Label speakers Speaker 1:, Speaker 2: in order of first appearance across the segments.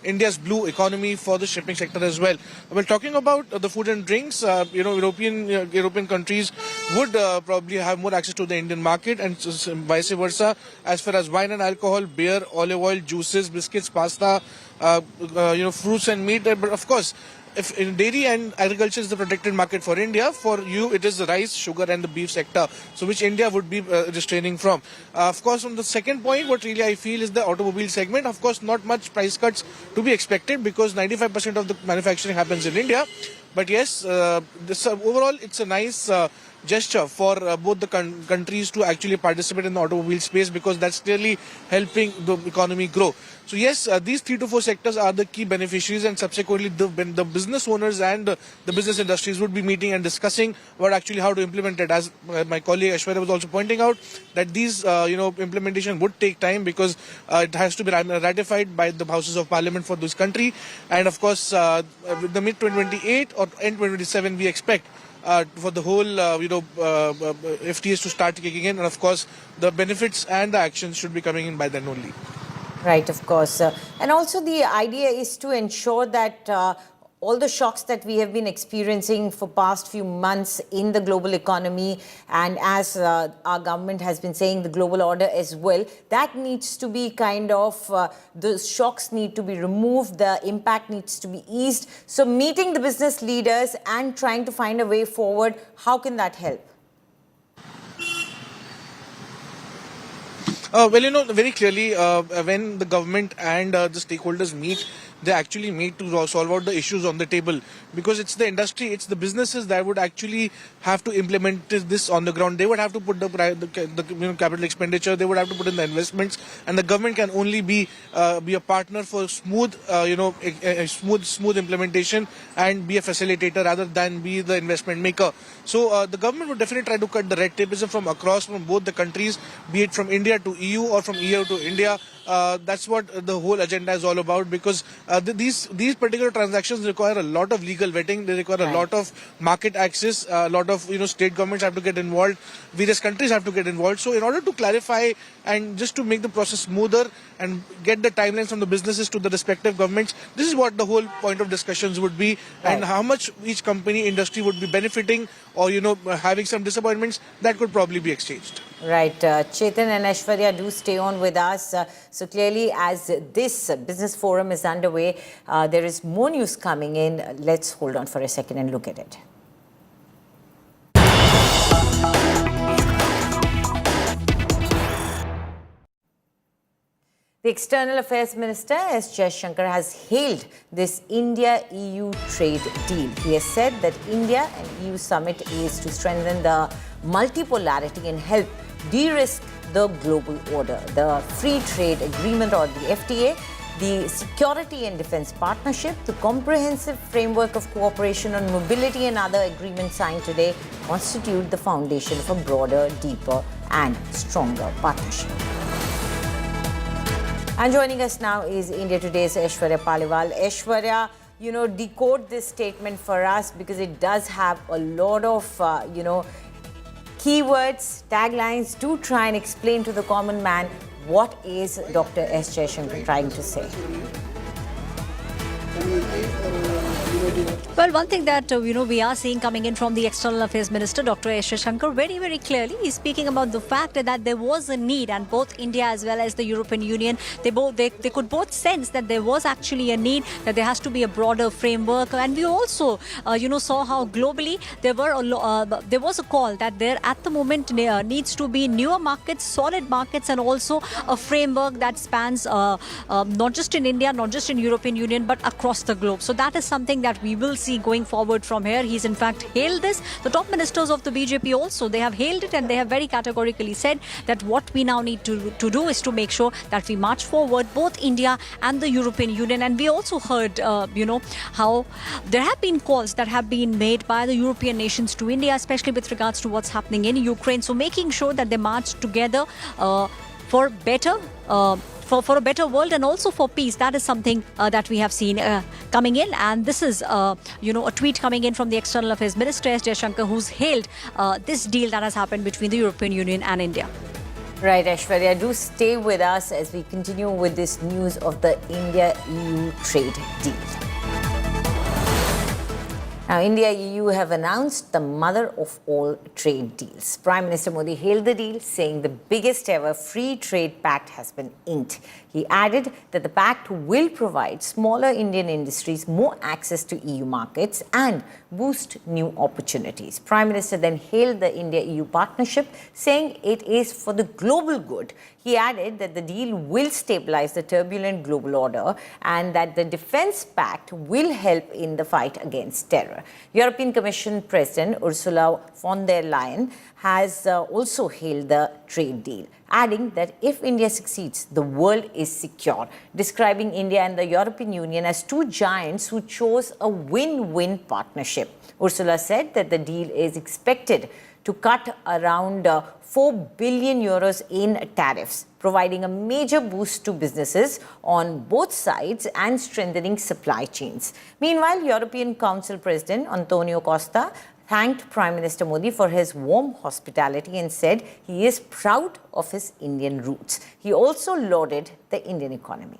Speaker 1: India's blue economy for the shipping sector as well. Well, talking about the food and drinks, European countries would probably have more access to the Indian market, and vice versa. As far as wine and alcohol, beer, olive oil, juices, biscuits, pasta, fruits and meat. But of course, if in dairy and agriculture is the protected market for India, for you it is the rice, sugar and the beef sector, so which India would be restraining from. Of course, on the second point, what really I feel is the automobile segment. Of course, not much price cuts to be expected because 95% of the manufacturing happens in India. But yes, overall it's a nice gesture for both the countries to actually participate in the automobile space, because that's clearly helping the economy grow. So yes, these 3 to 4 sectors are the key beneficiaries, and subsequently the business owners and the business industries would be meeting and discussing what actually how to implement it. As my colleague Aishwarya was also pointing out, that these implementation would take time because it has to be ratified by the houses of parliament for this country, and of course with the mid 2028 or end 2027 we expect for the whole FTAs to start kicking in, and of course the benefits and the actions should be coming in by then only.
Speaker 2: Right, of course. And also the idea is to ensure that all the shocks that we have been experiencing for past few months in the global economy, and as our government has been saying, the global order as well, that needs to be kind of, the shocks need to be removed, the impact needs to be eased. So meeting the business leaders and trying to find a way forward, how can that help?
Speaker 1: Very clearly, when the government and the stakeholders meet, they actually meet to solve out the issues on the table, because it's the industry, it's the businesses that would actually have to implement this on the ground. They would have to put the capital expenditure, they would have to put in the investments, and the government can only be a partner for smooth implementation and be a facilitator rather than be the investment maker. So the government would definitely try to cut the red tapeism from both the countries, be it from India to EU or from EU to India. That's what the whole agenda is all about, because these particular transactions require a lot of legal vetting, they require a lot of market access, a lot of state governments have to get involved, various countries have to get involved. So in order to clarify and just to make the process smoother and get the timelines from the businesses to the respective governments, this is what the whole point of discussions would be, and how much each company industry would be benefiting or having some disappointments, that could probably be exchanged.
Speaker 2: Right. Chetan and Aishwarya, do stay on with us. So clearly, as this business forum is underway, there is more news coming in. Let's hold on for a second and look at it. The External Affairs Minister S. Jaishankar has hailed this India-EU trade deal. He has said that India and EU summit is to strengthen the multipolarity and help de-risk the global order. The Free Trade Agreement, or the FTA, the Security and Defence Partnership, the comprehensive framework of cooperation on mobility and other agreements signed today constitute the foundation of a broader, deeper and stronger partnership. And joining us now is India Today's Aishwarya Paliwal. Aishwarya, decode this statement for us, because it does have a lot of, keywords, taglines. Do try and explain to the common man what is Dr. S. Jaishankar trying to say.
Speaker 3: Well, one thing that, we are seeing coming in from the External Affairs Minister, Dr. S. Jaishankar, very, very clearly, he's speaking about the fact that there was a need, and both India as well as the European Union, they could both sense that there was actually a need, that there has to be a broader framework. And we also, saw how globally there was a call that there at the moment needs to be newer markets, solid markets, and also a framework that spans not just in India, not just in European Union, but across the globe. So that is something that we will see going forward from here. He's in fact hailed this. The top ministers of the BJP also, they have hailed it, and they have very categorically said that what we now need to do is to make sure that we march forward, both India and the European Union. And we also heard, how there have been calls that have been made by the European nations to India, especially with regards to what's happening in Ukraine. So making sure that they march together for better for a better world and also for peace. That is something that we have seen coming in. And this is, a tweet coming in from the External Affairs Minister S. Jaishankar, who's hailed this deal that has happened between the European Union and India.
Speaker 2: Right, Aishwarya, do stay with us as we continue with this news of the India-EU trade deal. Now, India-EU have announced the mother of all trade deals. Prime Minister Modi hailed the deal, saying the biggest ever free trade pact has been inked. He added that the pact will provide smaller Indian industries more access to EU markets and boost new opportunities. Prime Minister then hailed the India-EU partnership, saying it is for the global good. He added that the deal will stabilize the turbulent global order and that the defense pact will help in the fight against terror. European Commission President Ursula von der Leyen has also hailed the trade deal, adding that if India succeeds, the world is secure, describing India and the European Union as two giants who chose a win-win partnership. Ursula said that the deal is expected to cut around 4 billion euros in tariffs, providing a major boost to businesses on both sides and strengthening supply chains. Meanwhile, European Council President Antonio Costa thanked Prime Minister Modi for his warm hospitality and said he is proud of his Indian roots. He also lauded the Indian economy.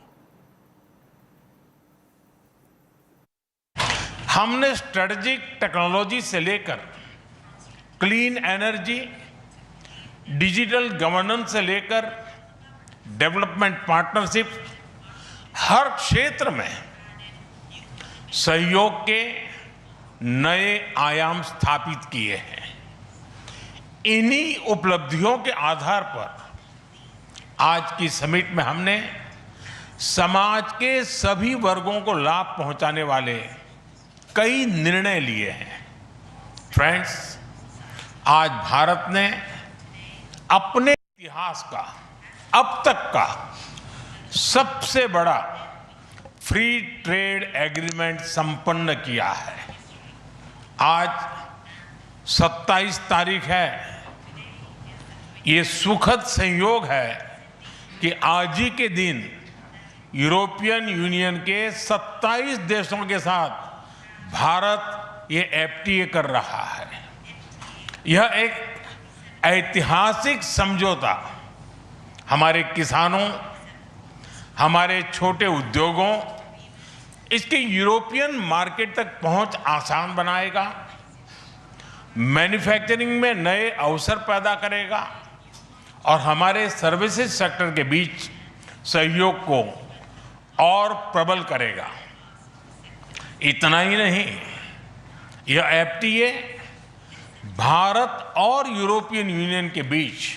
Speaker 4: हमने strategic technology से लेकर clean energy, digital governance से लेकर development partnership, हर क्षेत्र में सहयोग के नए आयाम स्थापित किए हैं। इन्हीं उपलब्धियों के आधार पर आज की समिट में हमने समाज के सभी वर्गों को लाभ पहुंचाने वाले कई निर्णय लिए हैं। फ्रेंड्स, आज भारत ने अपने इतिहास का अब तक का सबसे बड़ा फ्री ट्रेड एग्रीमेंट संपन्न किया है। आज 27 तारीख है। ये सुखद संयोग है कि आज ही के दिन यूरोपियन यूनियन के 27 देशों के साथ भारत ये एफटीए कर रहा है। यह एक ऐतिहासिक समझौता हमारे किसानों, हमारे छोटे उद्योगों, इसके यूरोपियन मार्केट तक पहुंच आसान बनाएगा, मैन्युफैक्चरिंग में नए अवसर पैदा करेगा और हमारे सर्विसेज सेक्टर के बीच सहयोग को और प्रबल करेगा। इतना ही नहीं, यह एफटीए भारत और यूरोपियन यूनियन के बीच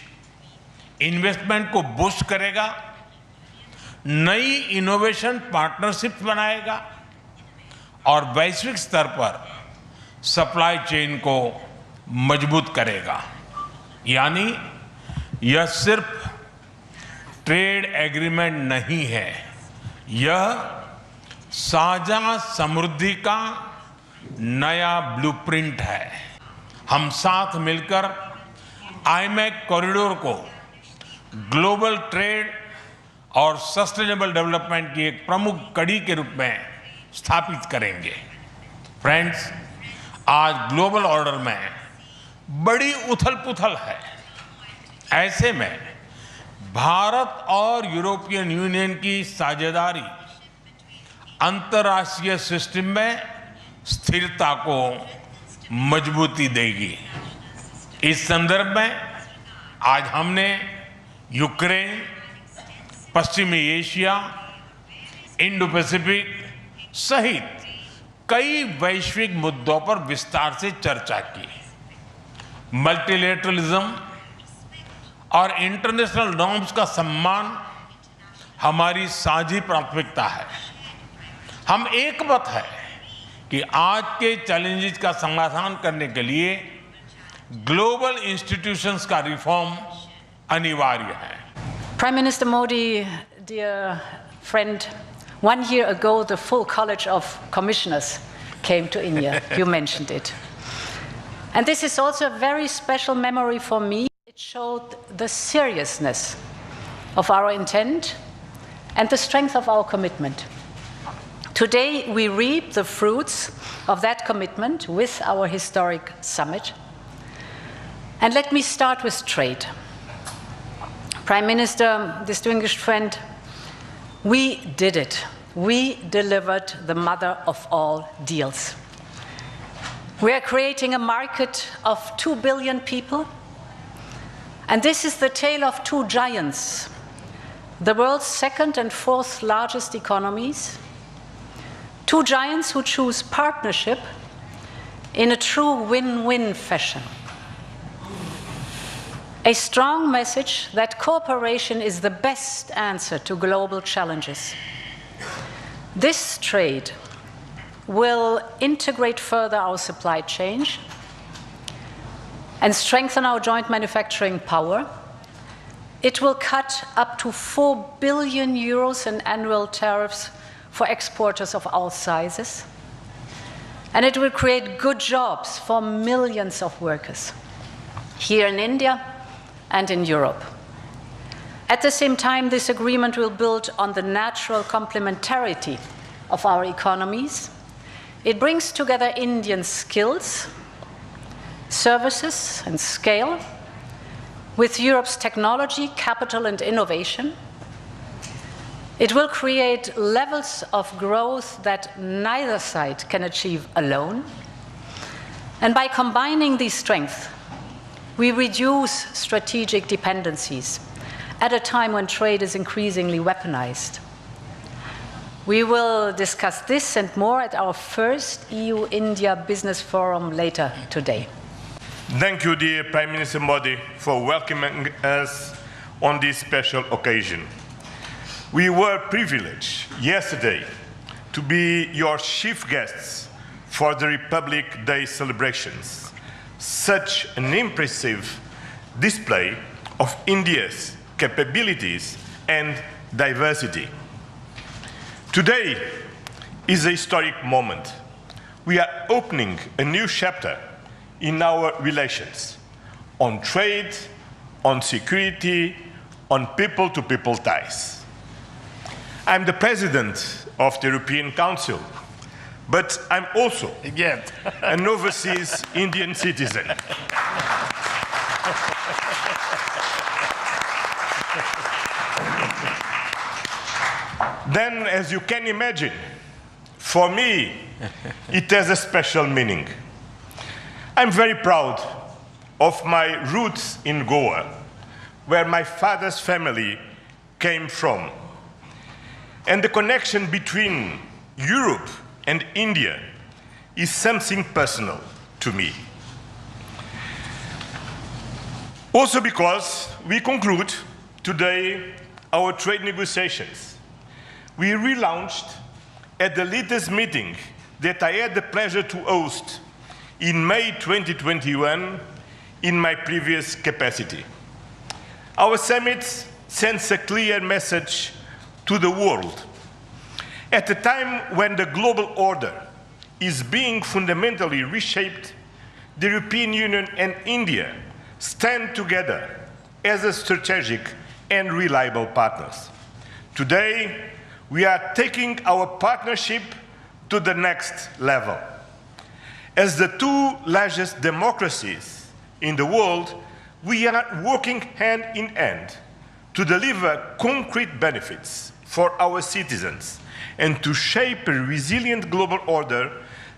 Speaker 4: इन्वेस्टमेंट को बूस्ट करेगा, नई इनोवेशन पार्टनरशिप बनाएगा और वैश्विक स्तर पर सप्लाई चेन को मजबूत करेगा। यानी यह सिर्फ ट्रेड एग्रीमेंट नहीं है, यह साझा समृद्धि का नया ब्लूप्रिंट है। हम साथ मिलकर आईमैक कॉरिडोर को ग्लोबल ट्रेड और सस्टेनेबल डेवलपमेंट की एक प्रमुख कड़ी के रूप में स्थापित करेंगे। फ्रेंड्स, आज ग्लोबल ऑर्डर में बड़ी उथल-पुथल है। ऐसे में भारत और यूरोपियन यूनियन की साझेदारी अंतर्राष्ट्रीय सिस्टम में स्थिरता को मजबूती देगी। इस संदर्भ में आज हमने यूक्रेन, पश्चिमी एशिया, इंडो पैसिफिक सहित कई वैश्विक मुद्दों पर विस्तार से चर्चा की। मल्टीलेटरलिज्म और इंटरनेशनल नॉर्म्स का सम्मान हमारी साझी प्राथमिकता है। हम एक मत है कि आज के चैलेंजेस का समाधान करने के लिए ग्लोबल इंस्टीट्यूशंस का रिफॉर्म अनिवार्य है।
Speaker 5: Prime Minister Modi, dear friend, 1 year ago the full College of Commissioners came to India. You mentioned it. And this is also a very special memory for me. It showed the seriousness of our intent and the strength of our commitment. Today we reap the fruits of that commitment with our historic summit. And let me start with trade. Prime Minister, distinguished friend, we did it. We delivered the mother of all deals. We are creating a market of 2 billion people, and this is the tale of two giants, the world's second and fourth largest economies, two giants who choose partnership in a true win-win fashion. A strong message that cooperation is the best answer to global challenges. This trade will integrate further our supply chain and strengthen our joint manufacturing power. It will cut up to 4 billion euros in annual tariffs for exporters of all sizes. And it will create good jobs for millions of workers here in India and in Europe. At the same time, this agreement will build on the natural complementarity of our economies. It brings together Indian skills, services, and scale with Europe's technology, capital, and innovation. It will create levels of growth that neither side can achieve alone. And by combining these strengths, we reduce strategic dependencies at a time when trade is increasingly weaponized. We will discuss this and more at our first EU-India Business Forum later today.
Speaker 6: Thank you, dear Prime Minister Modi, for welcoming us on this special occasion. We were privileged yesterday to be your chief guests for the Republic Day celebrations. Such an impressive display of India's capabilities and diversity. Today is a historic moment. We are opening a new chapter in our relations on trade, on security, on people-to-people ties. I'm the president of the European Council, but I'm also an overseas Indian citizen. Then, as you can imagine, for me, it has a special meaning. I'm very proud of my roots in Goa, where my father's family came from. And the connection between Europe and India is something personal to me. Also because we conclude today our trade negotiations. We relaunched at the latest meeting that I had the pleasure to host in May 2021 in my previous capacity. Our summit sends a clear message to the world. At a time when the global order is being fundamentally reshaped, the European Union and India stand together as a strategic and reliable partners. Today, we are taking our partnership to the next level. As the two largest democracies in the world, we are working hand in hand to deliver concrete benefits for our citizens and to shape a resilient global order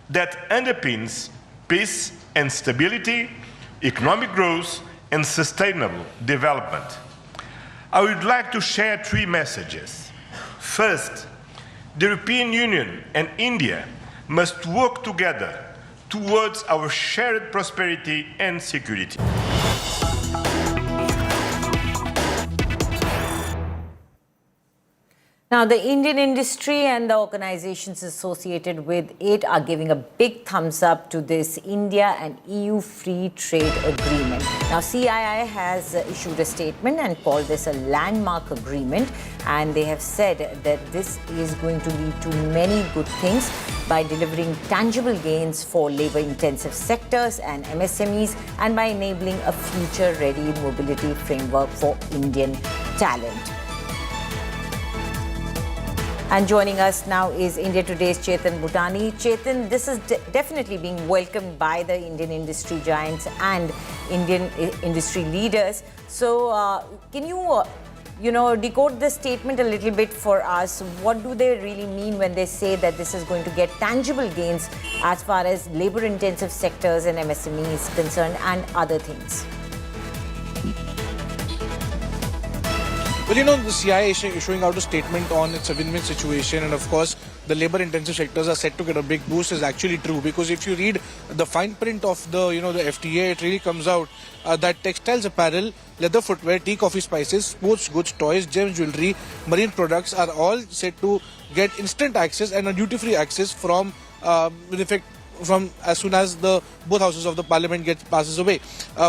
Speaker 6: that underpins peace and stability, economic growth, and sustainable development. I would like to share three messages. First, the European Union and India must work together towards our shared prosperity and security.
Speaker 2: Now, the Indian industry and the organizations associated with it are giving a big thumbs up to this India and EU free trade agreement. Now, CII has issued a statement and called this a landmark agreement, and they have said that this is going to lead to many good things by delivering tangible gains for labor-intensive sectors and MSMEs, and by enabling a future-ready mobility framework for Indian talent. And joining us now is India Today's Chetan Bhutani. Chetan, this is definitely being welcomed by the Indian industry giants and Indian industry leaders. So can you decode this statement a little bit for us. What do they really mean when they say that this is going to get tangible gains as far as labor-intensive sectors and MSME is concerned and other things?
Speaker 1: Well, the CIA is issuing out a statement on its win-win situation, and of course, the labor-intensive sectors are set to get a big boost is actually true, because if you read the fine print of the the FTA, it really comes out that textiles, apparel, leather footwear, tea, coffee, spices, sports goods, toys, gems, jewelry, marine products are all set to get instant access and a duty-free access from in effect from as soon as the both houses of the parliament passes away.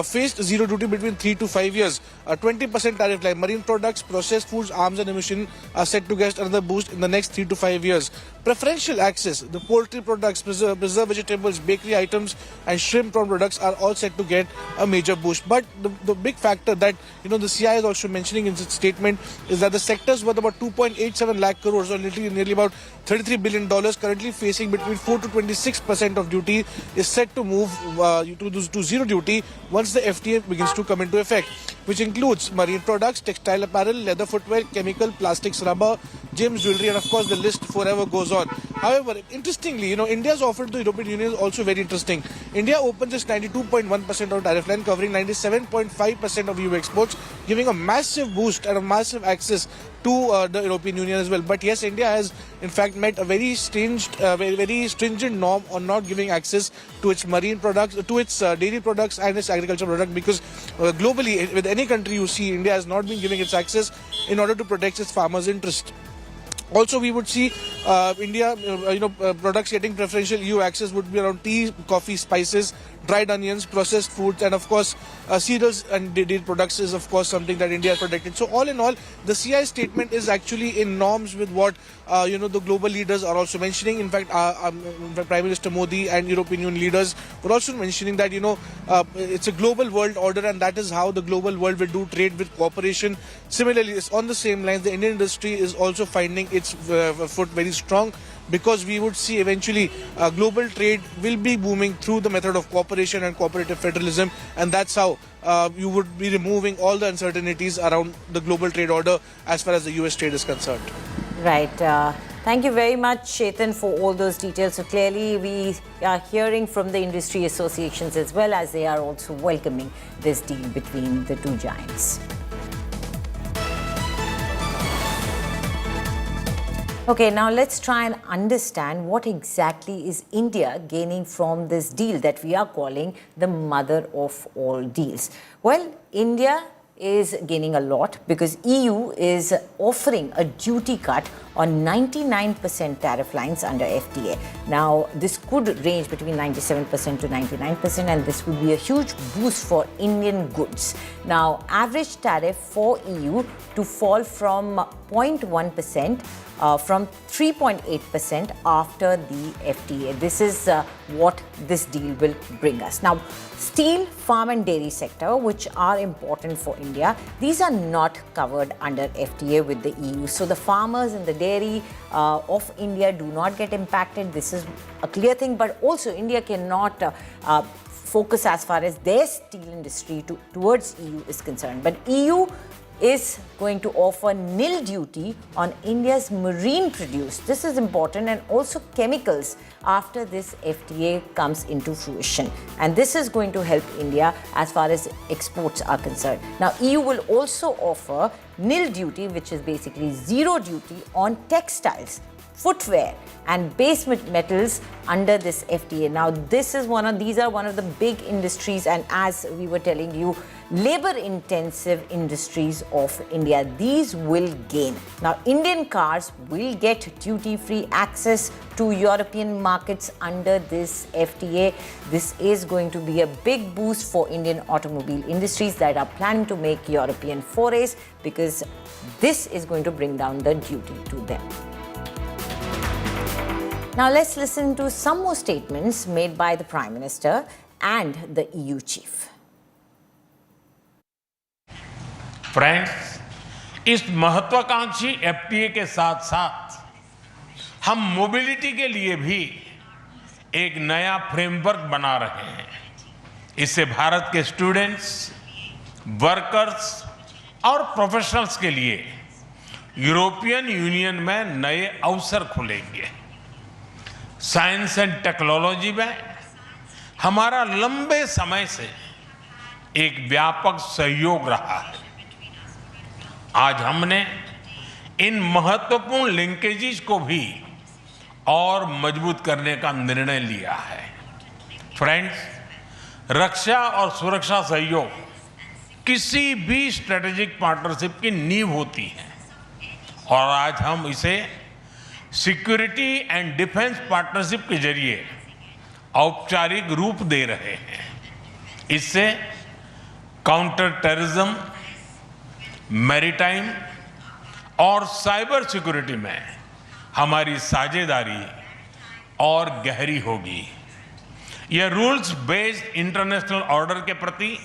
Speaker 1: Faced zero duty between 3 to 5 years. 20% tariff like marine products, processed foods, arms and ammunition are set to get another boost in the next 3 to 5 years. Preferential access, the poultry products, preserved vegetables, bakery items and shrimp prawn products are all set to get a major boost. But the big factor that the CI is also mentioning in its statement is that the sectors worth about 2.87 lakh crores or nearly about $33 billion currently facing between 4 to 26% of duty is set to move to zero duty once the FTA begins to come into effect, which includes marine products, textile apparel, leather footwear, chemical, plastics, rubber, gems, jewelry, and of course the list forever goes on. However, interestingly, India's offer to the European Union is also very interesting. India opens its 92.1% of tariff line covering 97.5% of EU exports, giving a massive boost and a massive access to the European Union as well. But yes, India has in fact met a very stringent norm on not giving access to its marine products, to its dairy products and its agricultural product, because globally, with any country you see, India has not been giving its access in order to protect its farmers' interest. Also, we would see India, products getting preferential EU access would be around tea, coffee, spices, dried onions, processed foods, and of course, cereals and dairy products is of course something that India has protected. So all in all, the CI statement is actually in norms with what the global leaders are also mentioning. In fact, Prime Minister Modi and European Union leaders were also mentioning that it's a global world order, and that is how the global world will do trade with cooperation. Similarly, it's on the same lines, the Indian industry is also finding its foot very strong, because we would see eventually global trade will be booming through the method of cooperation and cooperative federalism, and that's how you would be removing all the uncertainties around the global trade order as far as the US trade is concerned.
Speaker 2: Right. Thank you very much, Chetan, for all those details. So clearly we are hearing from the industry associations as well, as they are also welcoming this deal between the two giants. Okay, now let's try and understand what exactly is India gaining from this deal that we are calling the mother of all deals. Well, India is gaining a lot because EU is offering a duty cut on 99% tariff lines under FTA. Now, this could range between 97% to 99%, and this would be a huge boost for Indian goods. Now, average tariff for EU to fall from 0.1% from 3.8% after the FTA. This is what this deal will bring us. Now, steel, farm and dairy sector, which are important for India, these are not covered under FTA with the EU. So the farmers and the dairy of India do not get impacted. This is a clear thing, but also India cannot focus as far as their steel industry towards EU is concerned. But EU is going to offer nil duty on India's marine produce. This is important, and also chemicals after this FTA comes into fruition. And this is going to help India as far as exports are concerned. Now, EU will also offer nil duty, which is basically zero duty on textiles, footwear and base metals under this FTA. Now, these are one of the big industries, and as we were telling you, labor-intensive industries of India. These will gain. Now, Indian cars will get duty-free access to European markets under this FTA. This is going to be a big boost for Indian automobile industries that are planning to make European forays, because this is going to bring down the duty to them. Now, let's listen to some more statements made by the Prime Minister and the EU chief.
Speaker 4: Friends, इस महत्वाकांक्षी FTA के साथ साथ हम mobility के लिए भी एक नया फ्रेमवर्क बना रहे हैं। इससे भारत के स्टूडेंट्स, वर्कर्स, और प्रोफेशनल्स के लिए यूरोपियन यूनियन में नए अवसर खुलेंगे। साइंस एंड टेक्नोलॉजी में हमारा लंबे समय से एक व्यापक सहयोग रहा है। आज हमने इन महत्वपूर्ण लिंकेजेस को भी और मजबूत करने का निर्णय लिया है। फ्रेंड्स, रक्षा और सुरक्षा सहयोग किसी भी स्ट्रेटेजिक पार्टनरशिप की नींव होती है और आज हम इसे सिक्योरिटी एंड डिफेंस पार्टनरशिप के जरिए औपचारिक रूप दे रहे हैं। इससे काउंटर टेररिज्म, मैरीटाइम और साइबर सिक्योरिटी में हमारी साझेदारी और गहरी होगी। यह रूल्स बेस्ड इंटरनेशनल ऑर्डर के प्रति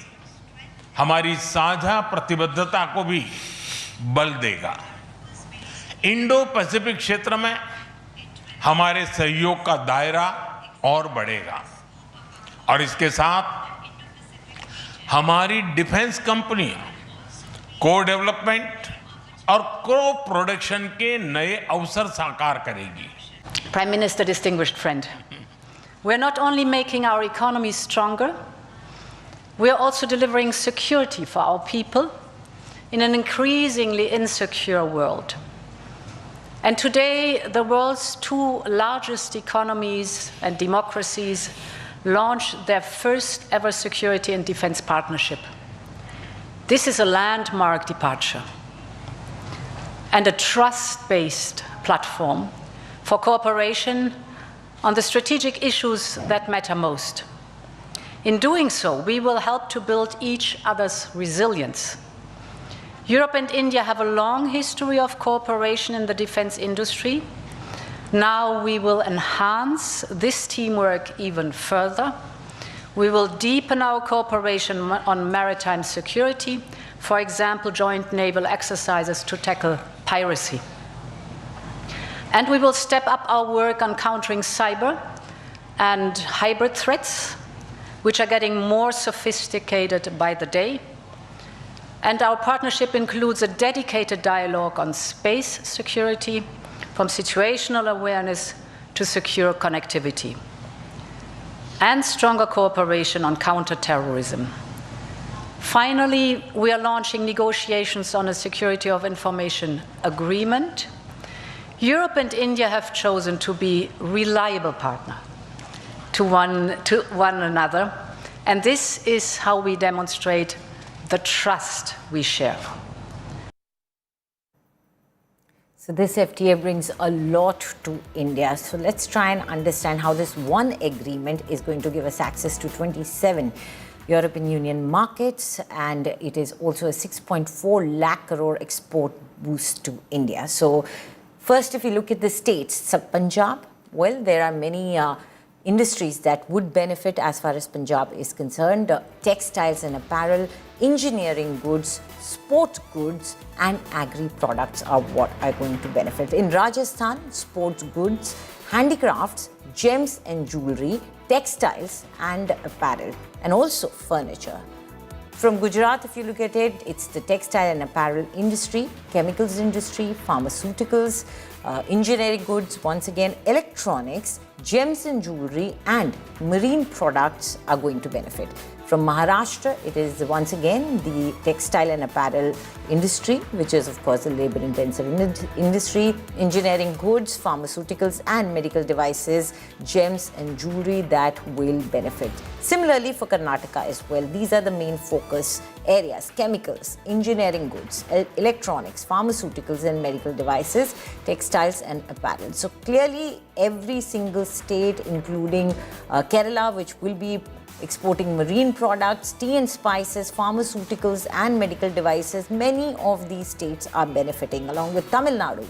Speaker 4: हमारी साझा प्रतिबद्धता को भी बल देगा। इंडो पैसिफिक क्षेत्र में हमारे सहयोग का दायरा और बढ़ेगा और इसके साथ हमारी डिफेंस कंपनियां को डेवलपमेंट और को प्रोडक्शन के नए अवसर साकार करेगी।
Speaker 5: Prime Minister, distinguished friend, we are not only making our economy stronger, we are also delivering security for our people in an increasingly insecure world. And today, the world's two largest economies and democracies launched their first ever security and defense partnership. This is a landmark departure and a trust-based platform for cooperation on the strategic issues that matter most. In doing so, we will help to build each other's resilience. Europe and India have a long history of cooperation in the defense industry. Now we will enhance this teamwork even further. We will deepen our cooperation on maritime security, for example, joint naval exercises to tackle piracy. And we will step up our work on countering cyber and hybrid threats, which are getting more sophisticated by the day. And our partnership includes a dedicated dialogue on space security, from situational awareness to secure connectivity, and stronger cooperation on counterterrorism. Finally, we are launching negotiations on a security of information agreement. Europe and India have chosen to be reliable partners to one another, and this is how we demonstrate the trust we share.
Speaker 2: So this FTA brings a lot to India. So let's try and understand how this one agreement is going to give us access to 27 European Union markets, and it is also a 6.4 lakh crore export boost to India. So first, if you look at the states, Punjab, well, there are many industries that would benefit as far as Punjab is concerned. Textiles and apparel, engineering goods, sport goods and agri products are what are going to benefit. In Rajasthan, sports goods, handicrafts, gems and jewelry, textiles and apparel, and also furniture. From Gujarat, if you look at it, it's the textile and apparel industry, chemicals industry, pharmaceuticals, engineering goods, once again, electronics, gems and jewelry and marine products are going to benefit. From Maharashtra, it is once again the textile and apparel industry, which is of course a labor-intensive industry, engineering goods, pharmaceuticals and medical devices, gems and jewelry that will benefit. Similarly for Karnataka as well, these are the main focus areas: chemicals, engineering goods, electronics, pharmaceuticals and medical devices, textiles and apparel. So clearly every single state, including Kerala, which will be exporting marine products, tea and spices, pharmaceuticals and medical devices, many of these states are benefiting, along with Tamil Nadu.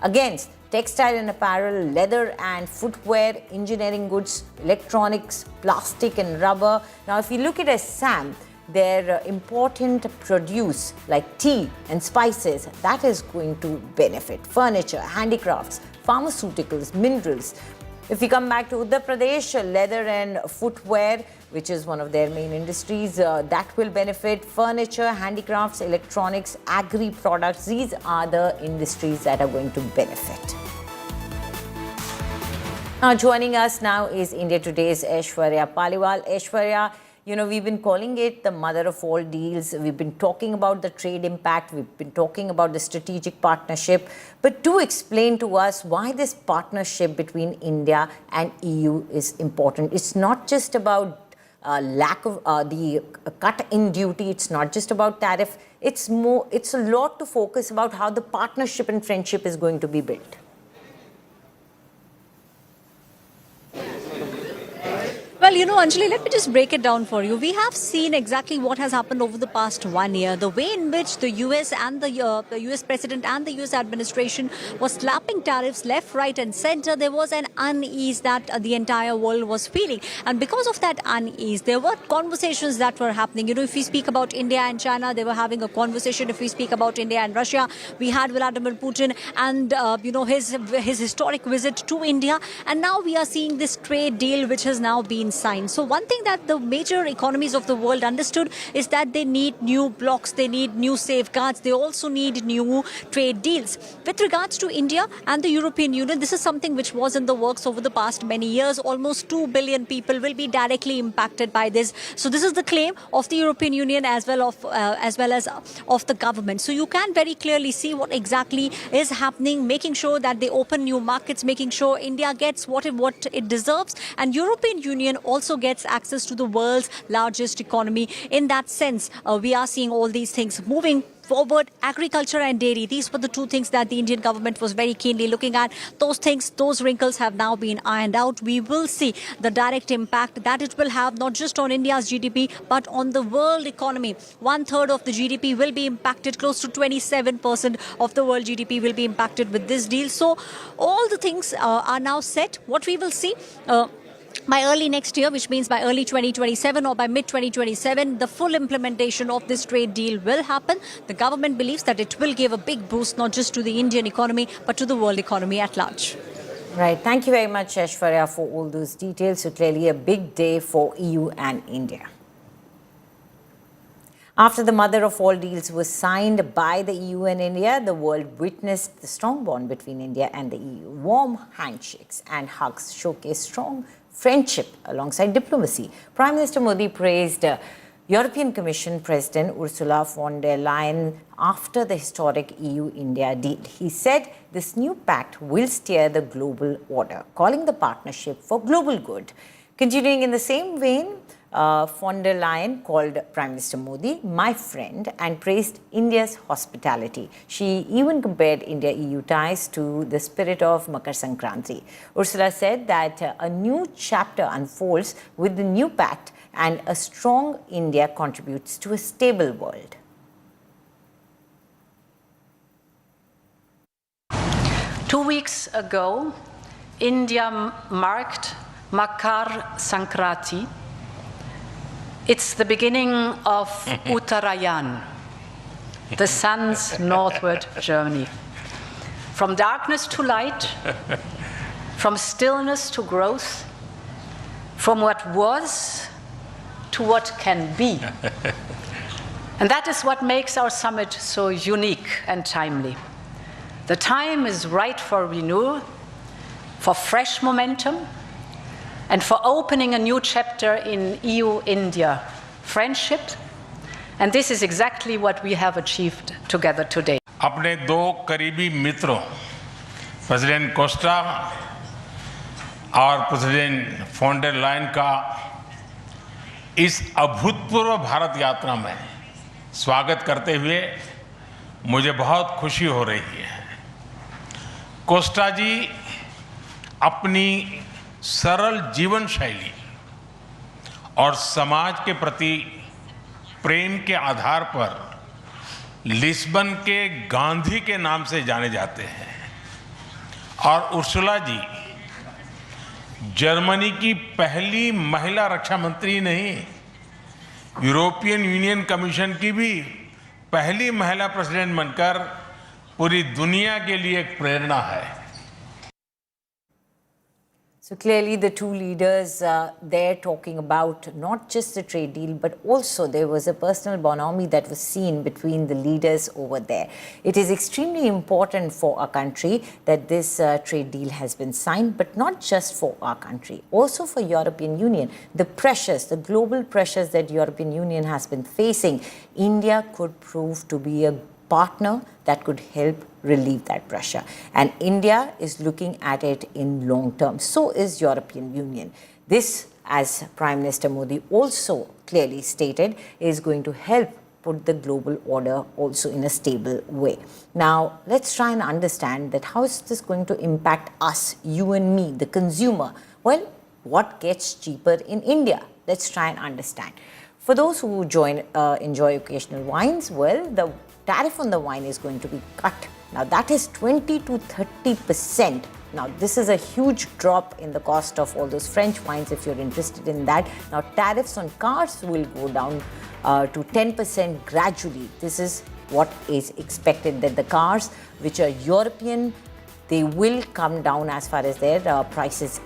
Speaker 2: Again, textile and apparel, leather and footwear, engineering goods, electronics, plastic and rubber. Now, if you look at Assam, their important produce like tea and spices, that is going to benefit. Furniture, handicrafts, pharmaceuticals, minerals, If we come back to Uttar Pradesh, leather and footwear, which is one of their main industries, that will benefit. Furniture, handicrafts, electronics, agri-products, these are the industries that are going to benefit. Now, joining us now is India Today's Aishwarya Paliwal. Aishwarya, we've been calling it the mother of all deals. We've been talking about the trade impact. We've been talking about the strategic partnership. But do explain to us why this partnership between India and EU is important. It's not just about lack of the cut in duty. It's not just about tariff. It's a lot to focus about how the partnership and friendship is going to be built.
Speaker 3: Well, Anjali, let me just break it down for you. We have seen exactly what has happened over the past 1 year. The way in which the US and the US president and the US administration was slapping tariffs left, right and center. There was an unease that the entire world was feeling. And because of that unease, there were conversations that were happening. If we speak about India and China, they were having a conversation. If we speak about India and Russia, we had Vladimir Putin and, his historic visit to India. And now we are seeing this trade deal which has now been signed. So one thing that the major economies of the world understood is that they need new blocks, they need new safeguards, they also need new trade deals. With regards to India and the European Union, this is something which was in the works over the past many years. Almost 2 billion people will be directly impacted by this. So this is the claim of the European Union as well as of the government. So you can very clearly see what exactly is happening, making sure that they open new markets, making sure India gets what it deserves, and European Union also gets access to the world's largest economy. In that sense, we are seeing all these things moving forward. Agriculture and dairy, these were the two things that the Indian government was very keenly looking at. Those things, those wrinkles have now been ironed out. We will see the direct impact that it will have not just on India's GDP, but on the world economy. 1/3 of the GDP will be impacted. Close to 27% of the world GDP will be impacted with this deal. So all the things are now set. What we will see by early next year, which means by early 2027 or by mid-2027, the full implementation of this trade deal will happen. The government believes that it will give a big boost not just to the Indian economy, but to the world economy at large.
Speaker 2: Right. Thank you very much, Aishwarya, for all those details. So clearly a big day for EU and India. After the mother of all deals was signed by the EU and India, the world witnessed the strong bond between India and the EU. Warm handshakes and hugs showcased strong friendship alongside diplomacy. Prime Minister Modi praised European Commission President Ursula von der Leyen after the historic EU-India deal. He said this new pact will steer the global order, calling the partnership for global good. Continuing in the same vein, von der Leyen called Prime Minister Modi my friend and praised India's hospitality. She even compared India-EU ties to the spirit of Makar Sankranti. Ursula said that a new chapter unfolds with the new pact and a strong India contributes to a stable world.
Speaker 5: Two weeks ago, India marked Makar Sankranti. It's the beginning of Uttarayan, the sun's northward journey. From darkness to light, from stillness to growth, from what was to what can be. And that is what makes our summit so unique and timely. The time is right for renewal, for fresh momentum, and for opening a new chapter in EU-India friendship. And this is exactly what we have achieved together today.
Speaker 4: अपने दो करीबी मित्रों president Costa और president fawn डर lion का इस अभूतपूर्व भारत यात्रा में स्वागत करते हुए मुझे बहुत खुशी हो रही है। कोस्टा जी अपनी सरल जीवन शैली और समाज के प्रति प्रेम के आधार पर लिस्बन के गांधी के नाम से जाने जाते हैं और उर्सुला जी जर्मनी की पहली महिला रक्षा मंत्री नहीं, यूरोपियन यूनियन कमीशन की भी पहली महिला प्रेसिडेंट बनकर पूरी दुनिया के लिए एक प्रेरणा है।
Speaker 2: So clearly the two leaders, they're talking about not just the trade deal, but also there was a personal bonhomie that was seen between the leaders over there. It is extremely important for our country that this trade deal has been signed, but not just for our country, also for European Union. The pressures, the global pressures that European Union has been facing, India could prove to be a partner that could help relieve that pressure. And India is looking at it in long term. So is European Union. This, as Prime Minister Modi also clearly stated, is going to help put the global order also in a stable way. Now, let's try and understand that how is this going to impact us, you and me, the consumer? Well, what gets cheaper in India? Let's try and understand. For those who enjoy occasional wines, well, the tariff on the wine is going to be cut. Now that is 20 to 30%. Now this is a huge drop in the cost of all those French wines if you're interested in that. Now tariffs on cars will go down to 10% gradually. This is what is expected, that the cars which are European, they will come down as far as their prices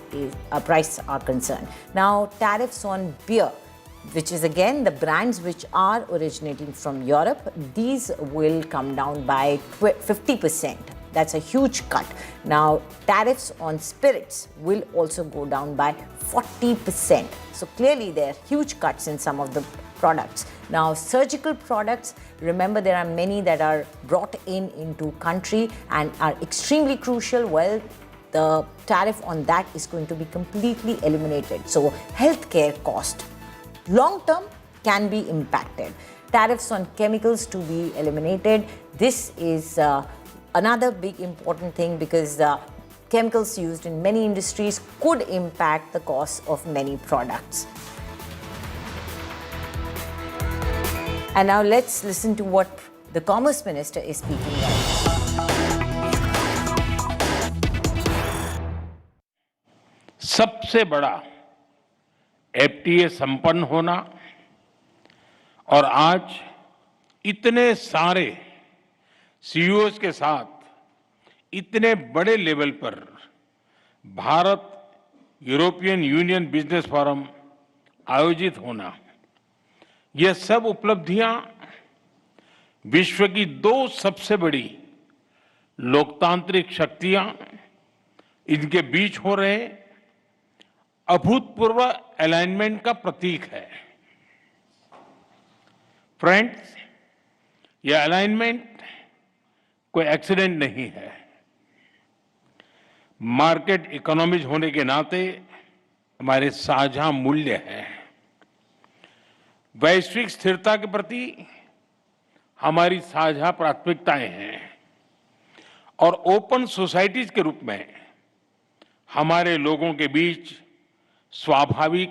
Speaker 2: are concerned. Now tariffs on beer, which is again the brands which are originating from Europe, these will come down by 50%. That's a huge cut. Now, tariffs on spirits will also go down by 40%. So clearly there are huge cuts in some of the products. Now, surgical products, remember there are many that are brought into country and are extremely crucial. Well, the tariff on that is going to be completely eliminated. So healthcare cost, long term, can be impacted. Tariffs on chemicals to be eliminated. This is another big important thing because chemicals used in many industries could impact the cost of many products. And now let's listen to what the Commerce Minister is speaking about.
Speaker 4: सबसे बड़ा FTA संपन्न होना और आज इतने सारे CEOs के साथ इतने बड़े लेवल पर Bharat European union business forum आयोजित होना, यह सब उपलब्धियां विश्व की दो सबसे बड़ी लोकतांत्रिक शक्तियां, इनके बीच हो रहे अभूतपूर्व अलाइनमेंट का प्रतीक है। फ्रेंड्स, यह अलाइनमेंट कोई एक्सीडेंट नहीं है। मार्केट इकोनॉमीज होने के नाते हमारे साझा मूल्य हैं। वैश्विक स्थिरता के प्रति हमारी साझा प्राथमिकताएं हैं और ओपन सोसाइटीज के रूप में हमारे लोगों के बीच स्वाभाविक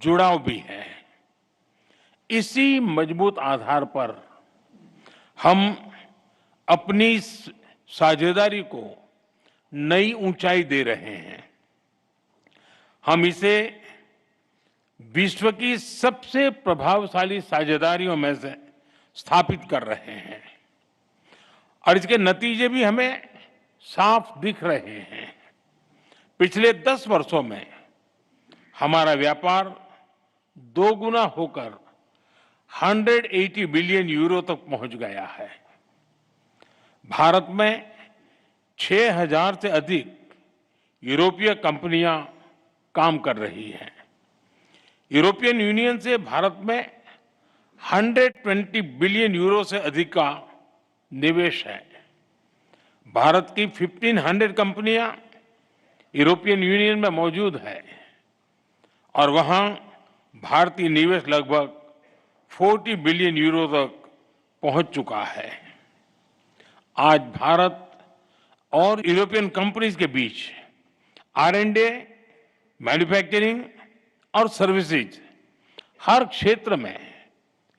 Speaker 4: जुड़ाव भी है। इसी मजबूत आधार पर हम अपनी साझेदारी को नई ऊंचाई दे रहे हैं। हम इसे विश्व की सबसे प्रभावशाली साझेदारियों में से स्थापित कर रहे हैं और इसके नतीजे भी हमें साफ दिख रहे हैं। पिछले 10 वर्षों में हमारा व्यापार 2 गुना होकर 180 बिलियन यूरो तक पहुंच गया है। भारत में 6000 से अधिक यूरोपीय कंपनियां काम कर रही हैं। यूरोपियन यूनियन से भारत में 120 बिलियन यूरो से अधिक का निवेश है। भारत की 1500 कंपनियां यूरोपियन यूनियन में मौजूद है और वहां भारतीय निवेश लगभग 40 बिलियन यूरो तक पहुंच चुका है। आज भारत और यूरोपियन कंपनीज के बीच R&D, मैन्युफैक्चरिंग और सर्विसेज हर क्षेत्र में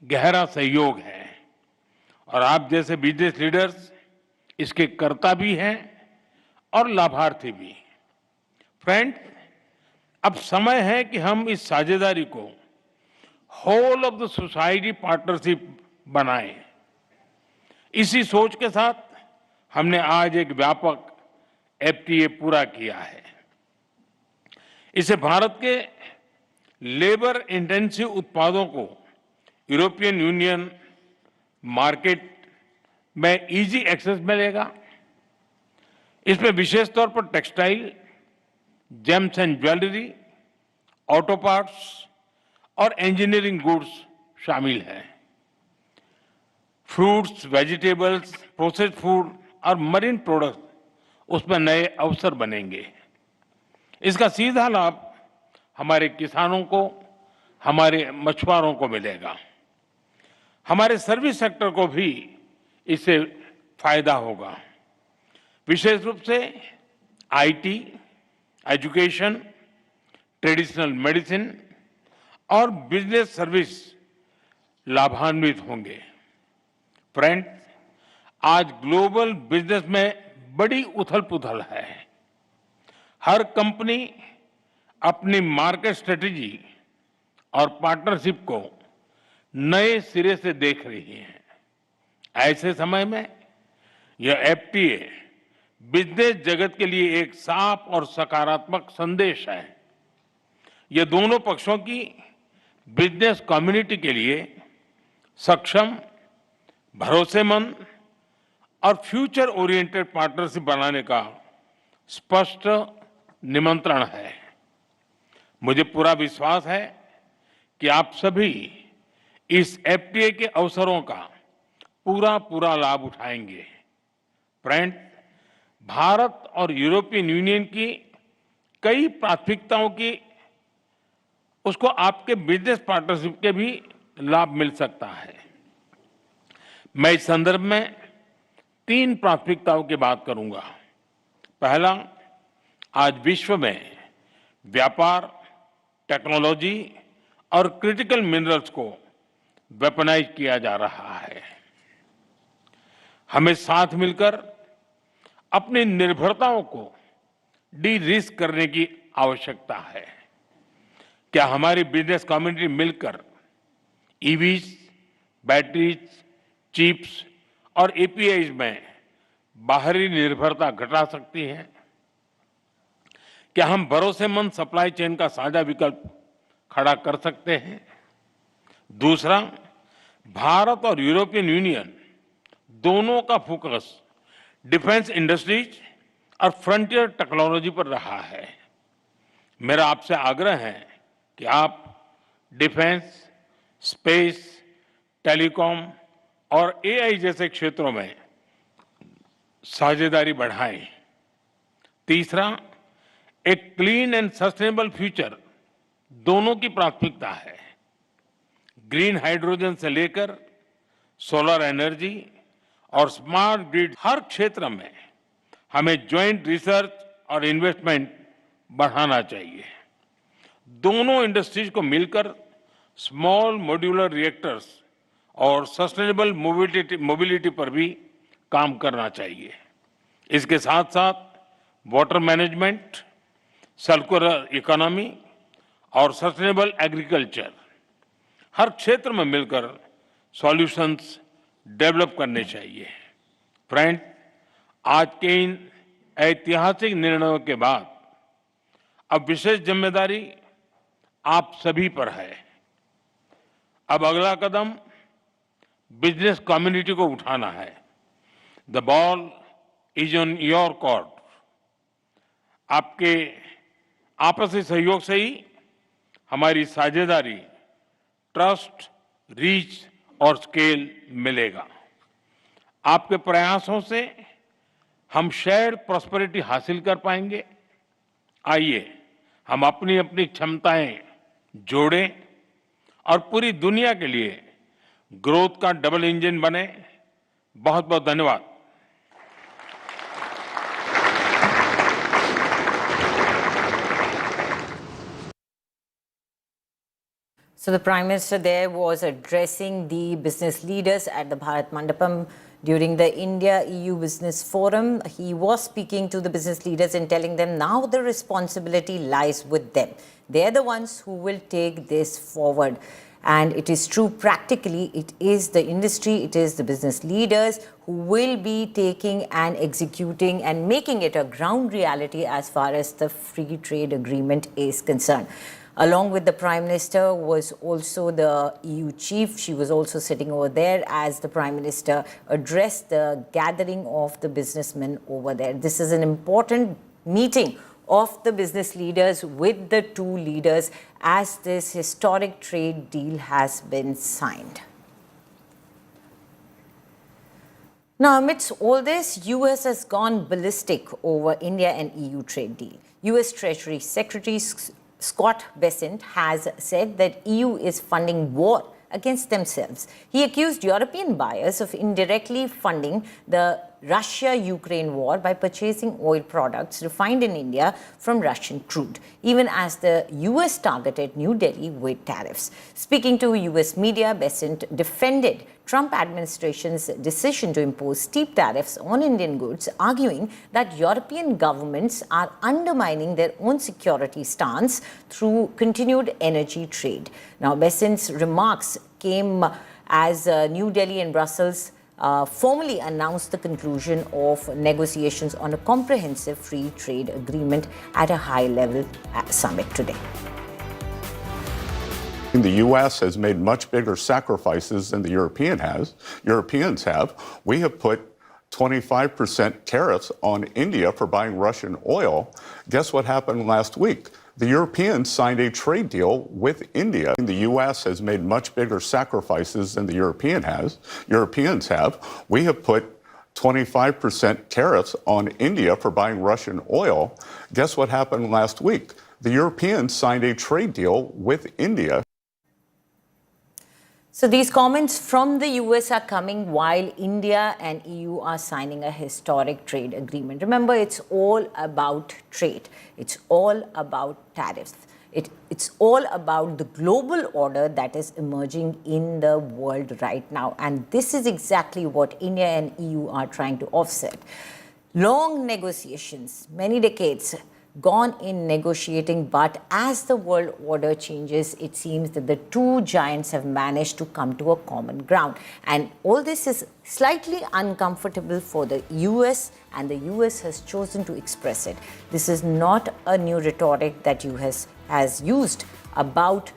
Speaker 4: गहरा सहयोग है और आप जैसे बिजनेस लीडर्स इसके कर्ता भी हैं और लाभार्थी भी। फ्रेंड्स, अब समय है कि हम इस साझेदारी को whole of the society partnership बनाएं। इसी सोच के साथ हमने आज एक व्यापक एफटीए पूरा किया है। इससे भारत के लेबर इंटेंसिव उत्पादों को यूरोपियन यूनियन मार्केट में इजी एक्सेस मिलेगा। इसमें विशेष तौर पर textile, James and jewellery, auto parts और इंजीनियरिंग गुड्स शामिल हैं। फ्रूट्स, वेजिटेबल्स, प्रोसेस्ड फूड और मरीन प्रोडक्ट उसमें नए अवसर बनेंगे। इसका सीधा लाभ हमारे किसानों को, हमारे मछुआरों को मिलेगा। हमारे सर्विस सेक्टर को भी इससे फायदा होगा। विशेष रूप से आईटी, एजुकेशन, ट्रेडिशनल मेडिसिन और बिजनेस सर्विस लाभान्वित होंगे। फ्रेंड्स, आज ग्लोबल बिजनेस में बड़ी उथल-पुथल है। हर कंपनी अपनी मार्केट स्ट्रेटेजी और पार्टनरशिप को नए सिरे से देख रही है। ऐसे समय में यह एफटीए बिजनेस जगत के लिए एक साफ और सकारात्मक संदेश है। यह दोनों पक्षों की बिजनेस कम्युनिटी के लिए सक्षम, भरोसेमंद और फ्यूचर ओरिएंटेड पार्टनरशिप बनाने का स्पष्ट निमंत्रण है। मुझे पूरा विश्वास है कि आप सभी इस एफटीए के अवसरों का पूरा लाभ उठाएंगे। फ्रेंड, भारत और यूरोपियन यूनियन की कई प्राथमिकताओं की उसको आपके बिजनेस पार्टनरशिप के भी लाभ मिल सकता है। मैं इस संदर्भ में 3 प्राथमिकताओं की बात करूंगा। पहला, आज विश्व में व्यापार, टेक्नोलॉजी और क्रिटिकल मिनरल्स को वेपनाइज किया जा रहा है। हमें साथ मिलकर अपनी निर्भरताओं को डी रिस्क करने की आवश्यकता है। क्या हमारी बिजनेस कम्युनिटी मिलकर ईवीज, बैटरीज, चिप्स और एपीआईज में बाहरी निर्भरता घटा सकती है? क्या हम भरोसेमंद सप्लाई चेन का साझा विकल्प खड़ा कर सकते हैं? दूसरा, भारत और यूरोपियन यूनियन दोनों का फोकस डिफेंस इंडस्ट्रीज और फ्रंटियर टेक्नोलॉजी पर रहा है। मेरा आपसे आग्रह है कि आप डिफेंस, स्पेस, टेलीकॉम और एआई जैसे क्षेत्रों में साझेदारी बढ़ाएं। तीसरा, एक क्लीन एंड सस्टेनेबल फ्यूचर दोनों की प्राथमिकता है। ग्रीन हाइड्रोजन से लेकर सोलर एनर्जी और स्मार्ट ग्रिड, हर क्षेत्र में हमें ज्वाइंट रिसर्च और इन्वेस्टमेंट बढ़ाना चाहिए। दोनों इंडस्ट्रीज को मिलकर स्मॉल मॉड्यूलर रिएक्टर्स और सस्टेनेबल मोबिलिटी पर भी काम करना चाहिए। इसके साथ साथ वाटर मैनेजमेंट, सर्कुलर इकोनॉमी और सस्टेनेबल एग्रीकल्चर, हर क्षेत्र में मिलकर सॉल्यूशंस डेवलप करने चाहिए। फ्रेंड, आज के इन ऐतिहासिक निर्णयों के बाद अब विशेष जिम्मेदारी आप सभी पर है। अब अगला कदम बिजनेस कम्युनिटी को उठाना है। The ball is on your court. आपके आपसी सहयोग से ही हमारी साझेदारी, ट्रस्ट, रीच और स्केल मिलेगा। आपके प्रयासों से हम शेयर्ड प्रॉस्पेरिटी हासिल कर पाएंगे। आइए हम अपनी अपनी क्षमताएं जोड़ें और पूरी दुनिया के लिए ग्रोथ का डबल इंजन बने। बहुत बहुत धन्यवाद।
Speaker 2: So the Prime Minister there was addressing the business leaders at the Bharat Mandapam during the India-EU Business Forum. He was speaking to the business leaders and telling them now the responsibility lies with them. They're the ones who will take this forward. And it is true practically, it is the industry, it is the business leaders who will be taking and executing and making it a ground reality as far as the free trade agreement is concerned. Along with the Prime Minister was also the EU chief. She was also sitting over there as the Prime Minister addressed the gathering of the businessmen over there. This is an important meeting of the business leaders with the two leaders as this historic trade deal has been signed. Now, amidst all this, US has gone ballistic over India and EU trade deal. US Treasury Secretary Scott Bessent has said that EU is funding war against themselves. He accused European buyers of indirectly funding the Russia-Ukraine war by purchasing oil products refined in India from Russian crude, even as the US targeted New Delhi with tariffs. Speaking to US media, Bessent defended Trump administration's decision to impose steep tariffs on Indian goods, arguing that European governments are undermining their own security stance through continued energy trade. Now, Bessent's remarks came as New Delhi and Brussels formally announced the conclusion of negotiations on a comprehensive free trade agreement at a high-level summit today.
Speaker 7: The U.S. has made much bigger sacrifices than the Europeans have. We have put 25% tariffs on India for buying Russian oil. Guess what happened last week? The Europeans signed a trade deal with India. The U.S. has made much bigger sacrifices than the Europeans have. We have put 25% tariffs on India for buying Russian oil. Guess what happened last week? The Europeans signed a trade deal with India.
Speaker 2: So these comments from the US are coming while India and EU are signing a historic trade agreement. Remember, it's all about trade. It's all about tariffs. It's all about the global order that is emerging in the world right now. And this is exactly what India and EU are trying to offset. Long negotiations, many decades gone in negotiating, but as the world order changes, it seems that the two giants have managed to come to a common ground. And all this is slightly uncomfortable for the US, and the US has chosen to express it. This is not a new rhetoric that US has used about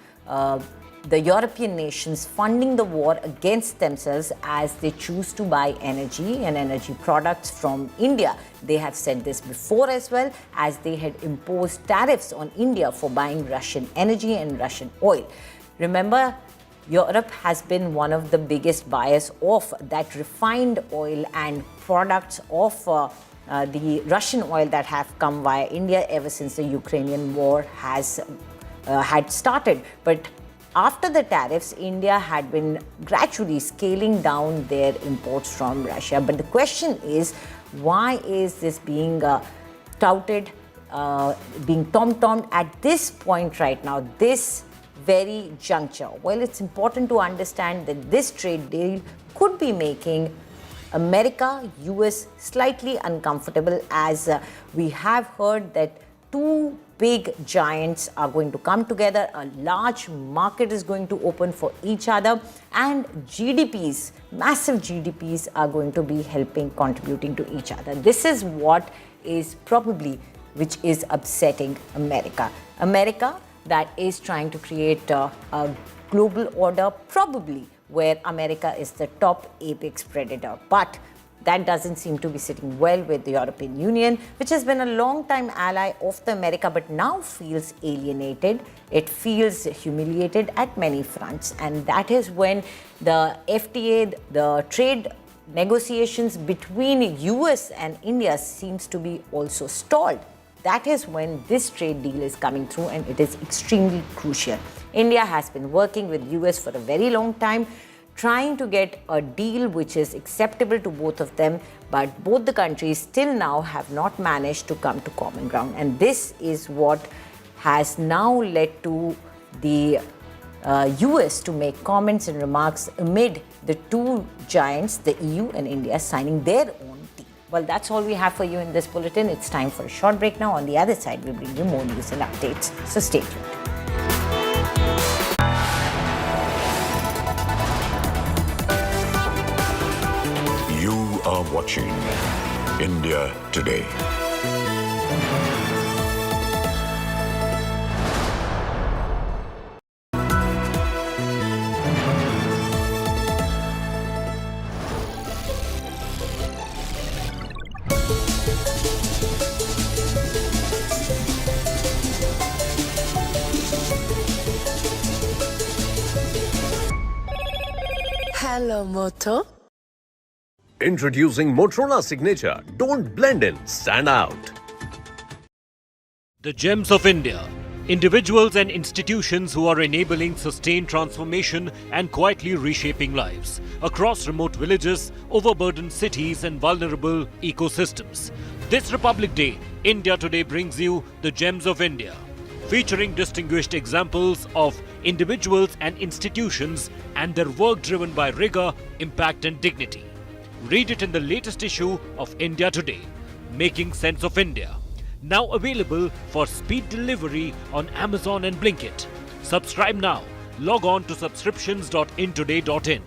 Speaker 2: the European nations funding the war against themselves as they choose to buy energy and energy products from India. They have said this before as well, as they had imposed tariffs on India for buying Russian energy and Russian oil. Remember, Europe has been one of the biggest buyers of that refined oil and products of the Russian oil that have come via India ever since the Ukrainian war has had started. But after the tariffs, India had been gradually scaling down their imports from Russia. But the question is, why is this being touted, being tom-tommed at this point right now, this very juncture? Well, it's important to understand that this trade deal could be making America, US slightly uncomfortable, as we have heard that two big giants are going to come together, a large market is going to open for each other, and GDPs, massive GDPs are going to be contributing to each other. This is what is probably, which is upsetting America. America that is trying to create a global order, probably where America is the top apex predator. But that doesn't seem to be sitting well with the European Union, which has been a long-time ally of the America, but now feels alienated. It feels humiliated at many fronts. And that is when the FTA, the trade negotiations between US and India seems to be also stalled. That is when this trade deal is coming through, and it is extremely crucial. India has been working with US for a very long time, trying to get a deal which is acceptable to both of them, but both the countries still now have not managed to come to common ground. And this is what has now led to the US to make comments and remarks amid the two giants, the EU and India, signing their own deal. Well, that's all we have for you in this bulletin. It's time for a short break now. On the other side, we'll bring you more news and updates. So stay tuned.
Speaker 8: watching India Today.
Speaker 9: Hello, Moto.
Speaker 10: Introducing Motorola Signature. Don't blend in, stand out.
Speaker 11: The Gems of India. Individuals and institutions who are enabling sustained transformation and quietly reshaping lives across remote villages, overburdened cities and vulnerable ecosystems. This Republic Day, India Today brings you the Gems of India, featuring distinguished examples of individuals and institutions and their work driven by rigor, impact and dignity. Read it in the latest issue of India Today, Making Sense of India. Now available for speed delivery on Amazon and Blinkit. Subscribe now. Log on to subscriptions.intoday.in.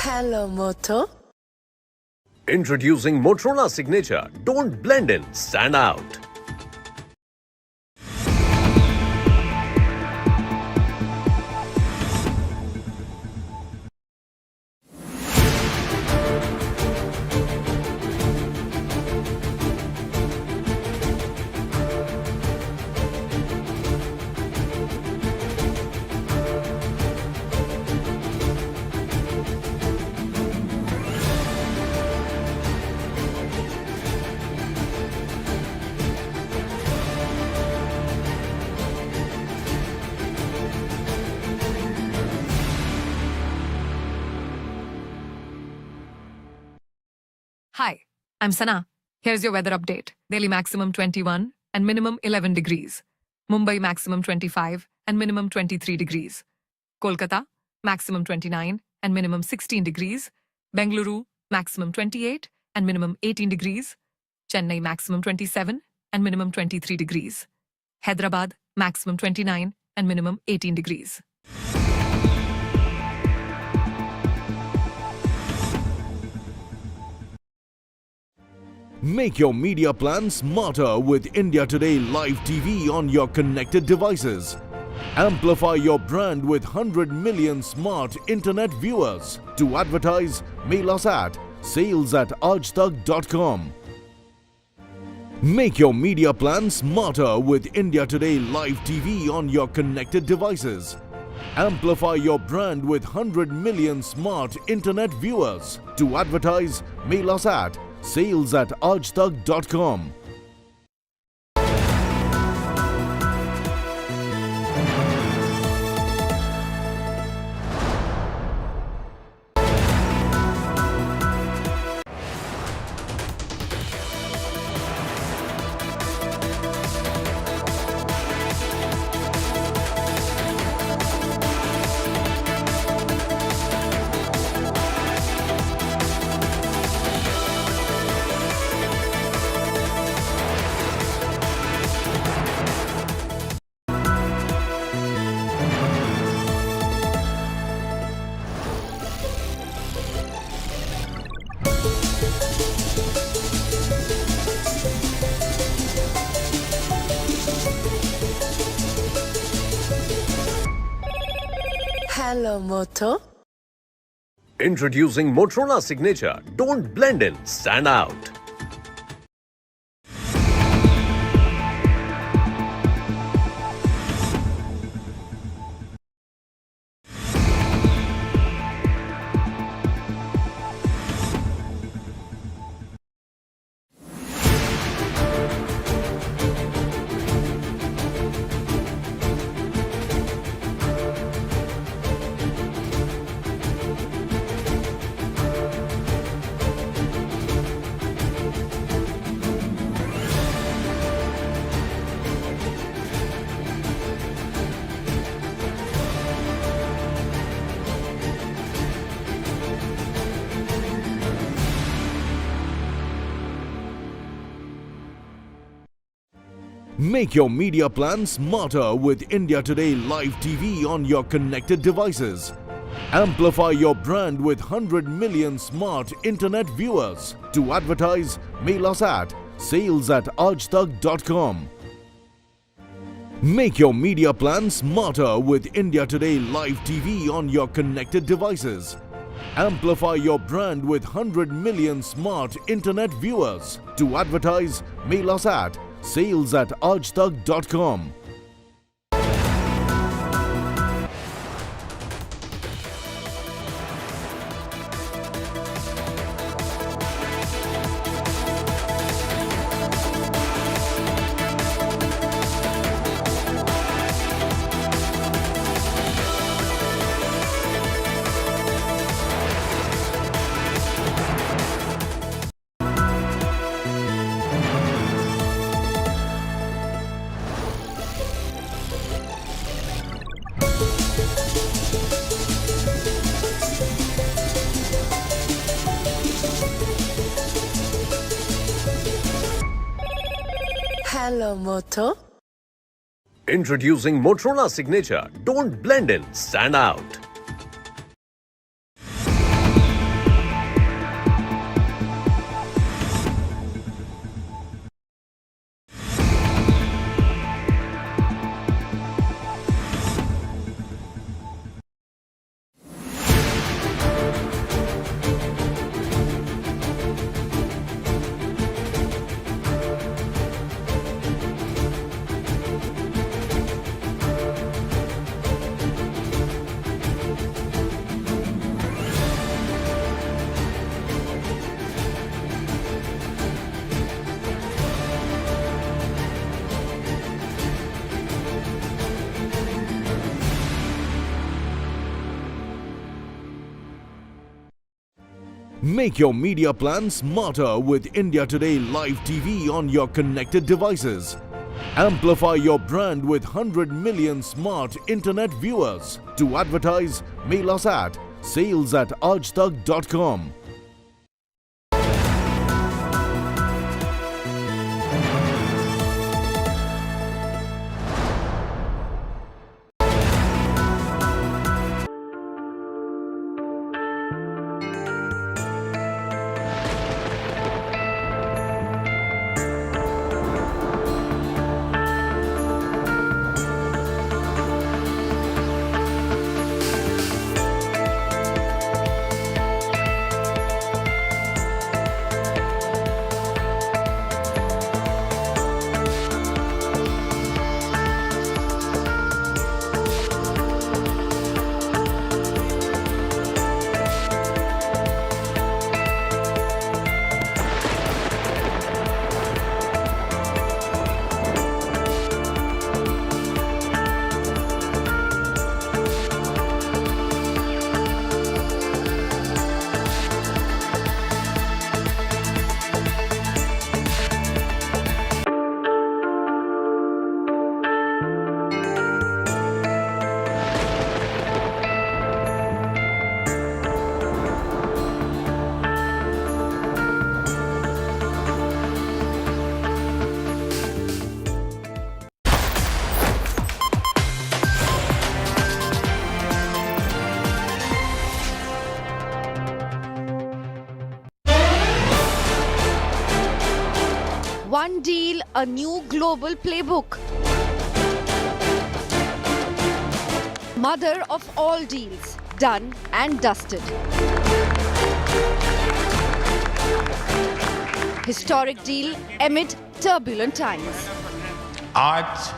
Speaker 9: Hello, Moto.
Speaker 10: Introducing Motorola Signature. Don't blend in, stand out.
Speaker 12: Hi, I'm Sana. Here's your weather update. Daily maximum 21 and minimum 11 degrees. Mumbai maximum 25 and minimum 23 degrees. Kolkata maximum 29 and minimum 16 degrees. Bengaluru maximum 28 and minimum 18 degrees. Chennai maximum 27 and minimum 23 degrees. Hyderabad maximum 29 and minimum 18 degrees.
Speaker 13: Make your media plan smarter with India Today Live TV on your connected devices. Amplify your brand with 100 million smart internet viewers. To advertise, mail us at sales@aajtak.com. Make your media plan smarter with India Today Live TV on your connected devices. Amplify your brand with 100 million smart internet viewers. To advertise, mail us at sales@aajtak.com.
Speaker 9: Hello, Moto.
Speaker 10: Introducing Motorola Signature. Don't blend in, stand out.
Speaker 13: Make your media plan smarter with India Today Live TV on your connected devices. Amplify your brand with 100 million smart internet viewers. To advertise, mail us at sales@aajtak.com. Make your media plan smarter with India Today Live TV on your connected devices. Amplify your brand with 100 million smart internet viewers. To advertise, mail us at sales@aajtak.com.
Speaker 9: Hello, Moto.
Speaker 10: Introducing Motorola Signature. Don't blend in, stand out.
Speaker 13: Make your media plan smarter with India Today Live TV on your connected devices. Amplify your brand with 100 million smart internet viewers. To advertise, mail us at sales@aajtak.com.
Speaker 14: One deal, a new global playbook. Mother of all deals, done and dusted. Historic deal amid turbulent times.
Speaker 4: आज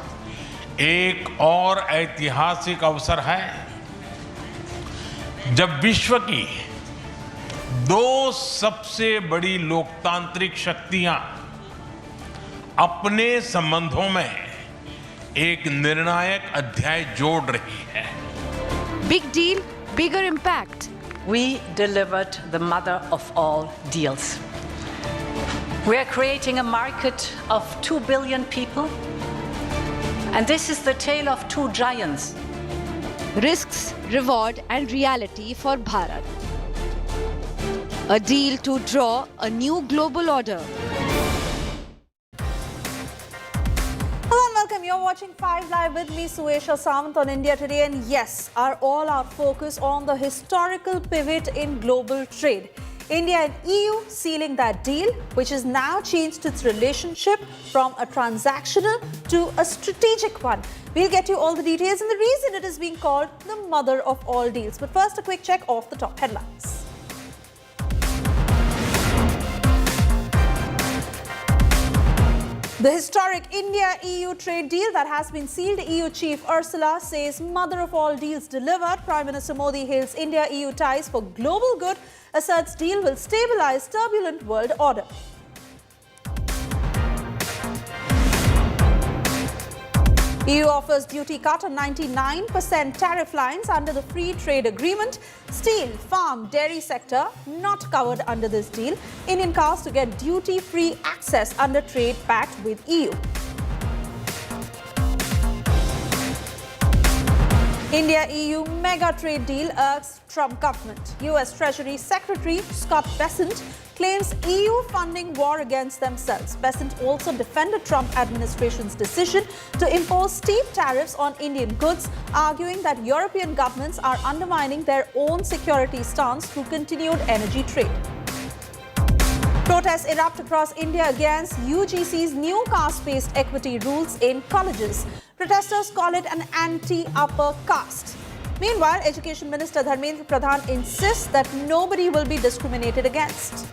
Speaker 4: एक और ऐतिहासिक अवसर है जब विश्व की दो सबसे बड़ी लोकतांत्रिक शक्तियां अपने संबंधों में एक निर्णायक अध्याय जोड़ रही है.
Speaker 14: Big deal, bigger impact.
Speaker 5: We delivered the mother of all deals. We are creating a market of 2 billion people. And this is the tale of two giants.
Speaker 14: Risks, reward and reality for Bharat. A deal to draw a new global order.
Speaker 15: Hello and welcome. You're watching 5 Live with me, Suesha Samant on India Today. And yes, our all-out focus on the historical pivot in global trade. India and EU sealing that deal, which has now changed its relationship from a transactional to a strategic one. We'll get you all the details and the reason it is being called the mother of all deals. But first, a quick check of the top headlines. The historic India-EU trade deal that has been sealed, EU Chief Ursula says mother of all deals delivered. Prime Minister Modi hails India-EU ties for global good, asserts deal will stabilize turbulent world order. EU offers duty cut on 99% tariff lines under the free trade agreement. Steel, farm, dairy sector not covered under this deal. Indian cars to get duty-free access under trade pact with EU. India-EU mega trade deal irks Trump government. US Treasury Secretary Scott Bessent claims EU funding war against themselves. Bessent also defended Trump administration's decision to impose steep tariffs on Indian goods, arguing that European governments are undermining their own security stance through continued energy trade. Protests erupt across India against UGC's new caste-based equity rules in colleges. Protesters call it an anti-upper caste. Meanwhile, Education Minister Dharmendra Pradhan insists that nobody will be discriminated against.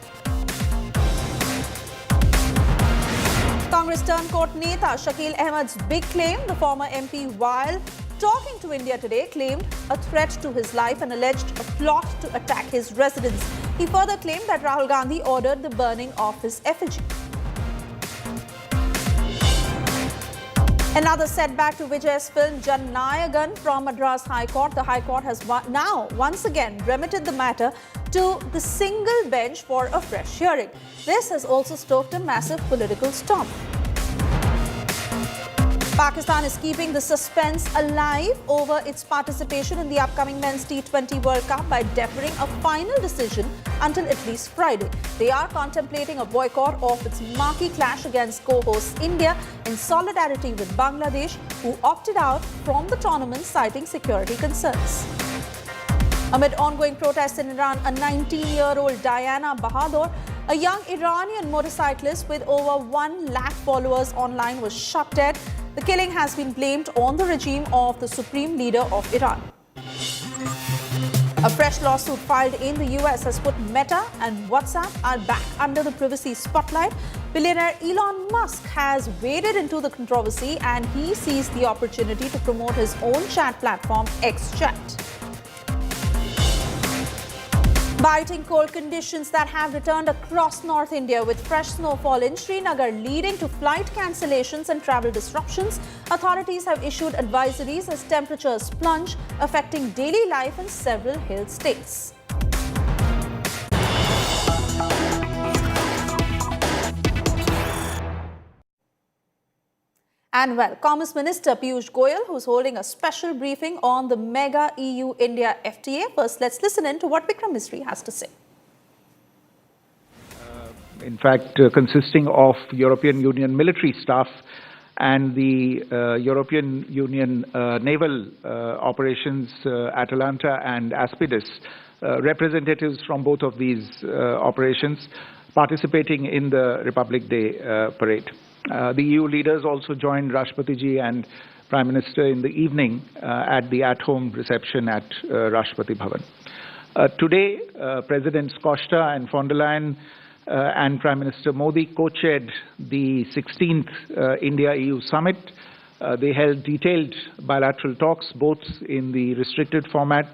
Speaker 15: Congress turncoat Neta Shakil Ahmed's big claim. The former MP, while talking to India Today, claimed a threat to his life and alleged a plot to attack his residence. He further claimed that Rahul Gandhi ordered the burning of his effigy. Another setback to Vijay's film Jan Nayagan from Madras High Court. The High Court has now once again remitted the matter to the single bench for a fresh hearing. This has also stoked a massive political storm. Pakistan is keeping the suspense alive over its participation in the upcoming Men's T20 World Cup by deferring a final decision until at least Friday. They are contemplating a boycott of its marquee clash against co-host India in solidarity with Bangladesh, who opted out from the tournament citing security concerns. Amid ongoing protests in Iran, a 19-year-old Diana Bahadur, a young Iranian motorcyclist with over 1 lakh followers online, was shot dead. The killing has been blamed on the regime of the supreme leader of Iran. A fresh lawsuit filed in the US has put Meta and WhatsApp are back under the privacy spotlight. Billionaire Elon Musk has waded into the controversy and he sees the opportunity to promote his own chat platform, XChat. Biting cold conditions that have returned across North India with fresh snowfall in Srinagar leading to flight cancellations and travel disruptions. Authorities have issued advisories as temperatures plunge, affecting daily life in several hill states. And well, Commerce Minister Piyush Goyal, who's holding a special briefing on the mega EU-India FTA. First, let's listen in to what Vikram Misri has to say.
Speaker 16: In fact, consisting of European Union military staff and the European Union naval operations, Atalanta and Aspidus, representatives from both of these operations participating in the Republic Day parade. The EU leaders also joined Rashtrapati ji and Prime Minister in the evening at the at-home reception at Rashtrapati Bhavan. Today, Presidents Costa and von der Leyen and Prime Minister Modi co-chaired the 16th India-EU summit. They held detailed bilateral talks, both in the restricted format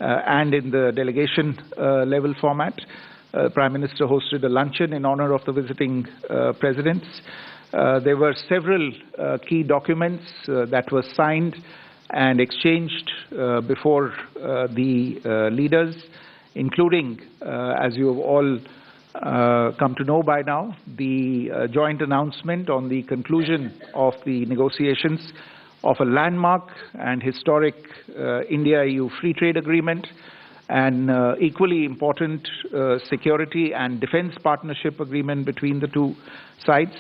Speaker 16: and in the delegation level format. Prime Minister hosted a luncheon in honor of the visiting presidents. There were several key documents that were signed and exchanged before the leaders, including, as you have all come to know by now, the joint announcement on the conclusion of the negotiations of a landmark and historic India-EU free trade agreement, an equally important security and defense partnership agreement between the two sides,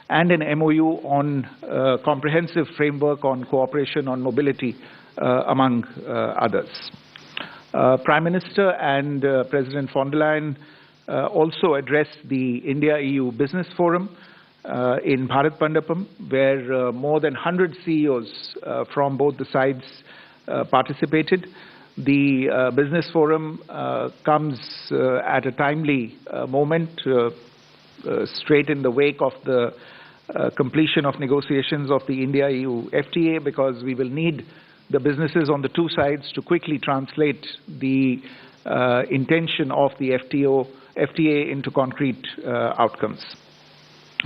Speaker 16: and an MOU on a comprehensive framework on cooperation on mobility, among others. Prime Minister and President von der Leyen also addressed the India-EU Business Forum in Bharat Mandapam, where more than 100 CEOs from both the sides participated. The Business Forum comes at a timely moment, straight in the wake of the completion of negotiations of the India-EU FTA, because we will need the businesses on the two sides to quickly translate the intention of the FTA into concrete outcomes.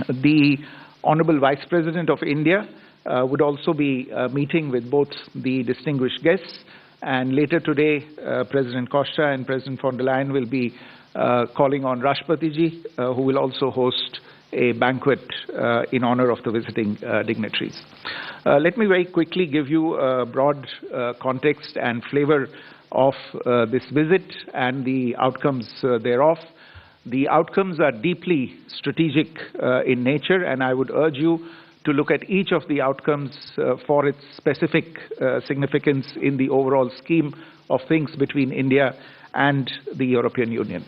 Speaker 16: The Honorable Vice President of India would also be meeting with both the distinguished guests, and later today, President Costa and President von der Leyen will be calling on Rashtrapati-ji, who will also host a banquet in honor of the visiting dignitaries. Let me very quickly give you a broad context and flavor of this visit and the outcomes thereof. The outcomes are deeply strategic in nature, and I would urge you to look at each of the outcomes for its specific significance in the overall scheme of things between India and the European Union.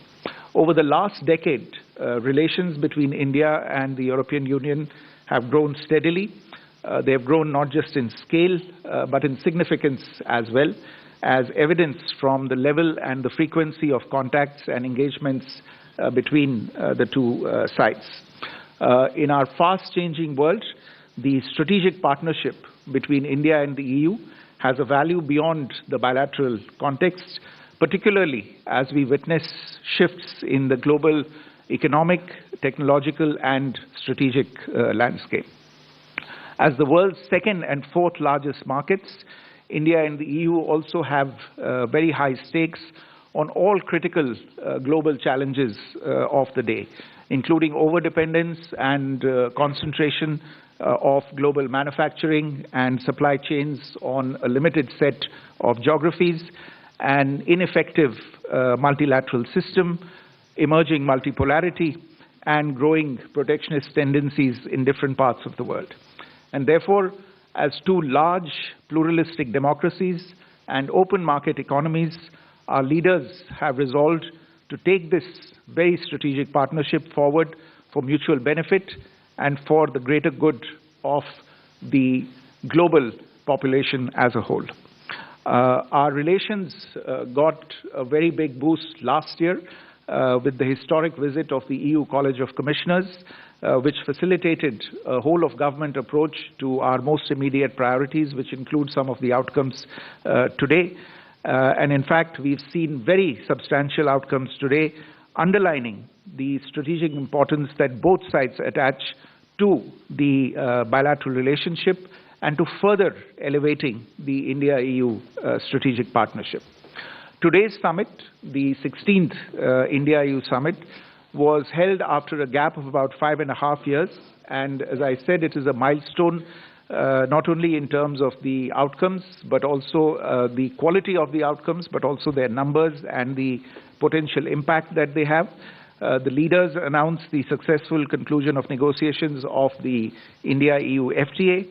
Speaker 16: Over the last decade, relations between India and the European Union have grown steadily. They have grown not just in scale, but in significance as well, as evidenced from the level and the frequency of contacts and engagements between the two sides. In our fast-changing world, the strategic partnership between India and the EU has a value beyond the bilateral context, particularly as we witness shifts in the global economic, technological, and strategic landscape. As the world's second and fourth largest markets, India and the EU also have very high stakes on all critical global challenges of the day, including overdependence and concentration of global manufacturing and supply chains on a limited set of geographies, an ineffective multilateral system, emerging multipolarity, and growing protectionist tendencies in different parts of the world. And therefore, as two large pluralistic democracies and open market economies, our leaders have resolved to take this very strategic partnership forward for mutual benefit and for the greater good of the global population as a whole. Our relations got a very big boost last year with the historic visit of the EU College of Commissioners, which facilitated a whole-of-government approach to our most immediate priorities, which include some of the outcomes today. And in fact, we've seen very substantial outcomes today, underlining the strategic importance that both sides attach to the bilateral relationship and to further elevating the India-EU strategic partnership. Today's summit, the 16th India-EU summit, was held after a gap of about 5.5 years. And as I said, it is a milestone not only in terms of the outcomes, but also the quality of the outcomes, but also their numbers and the potential impact that they have. The leaders announced the successful conclusion of negotiations of the India-EU FTA.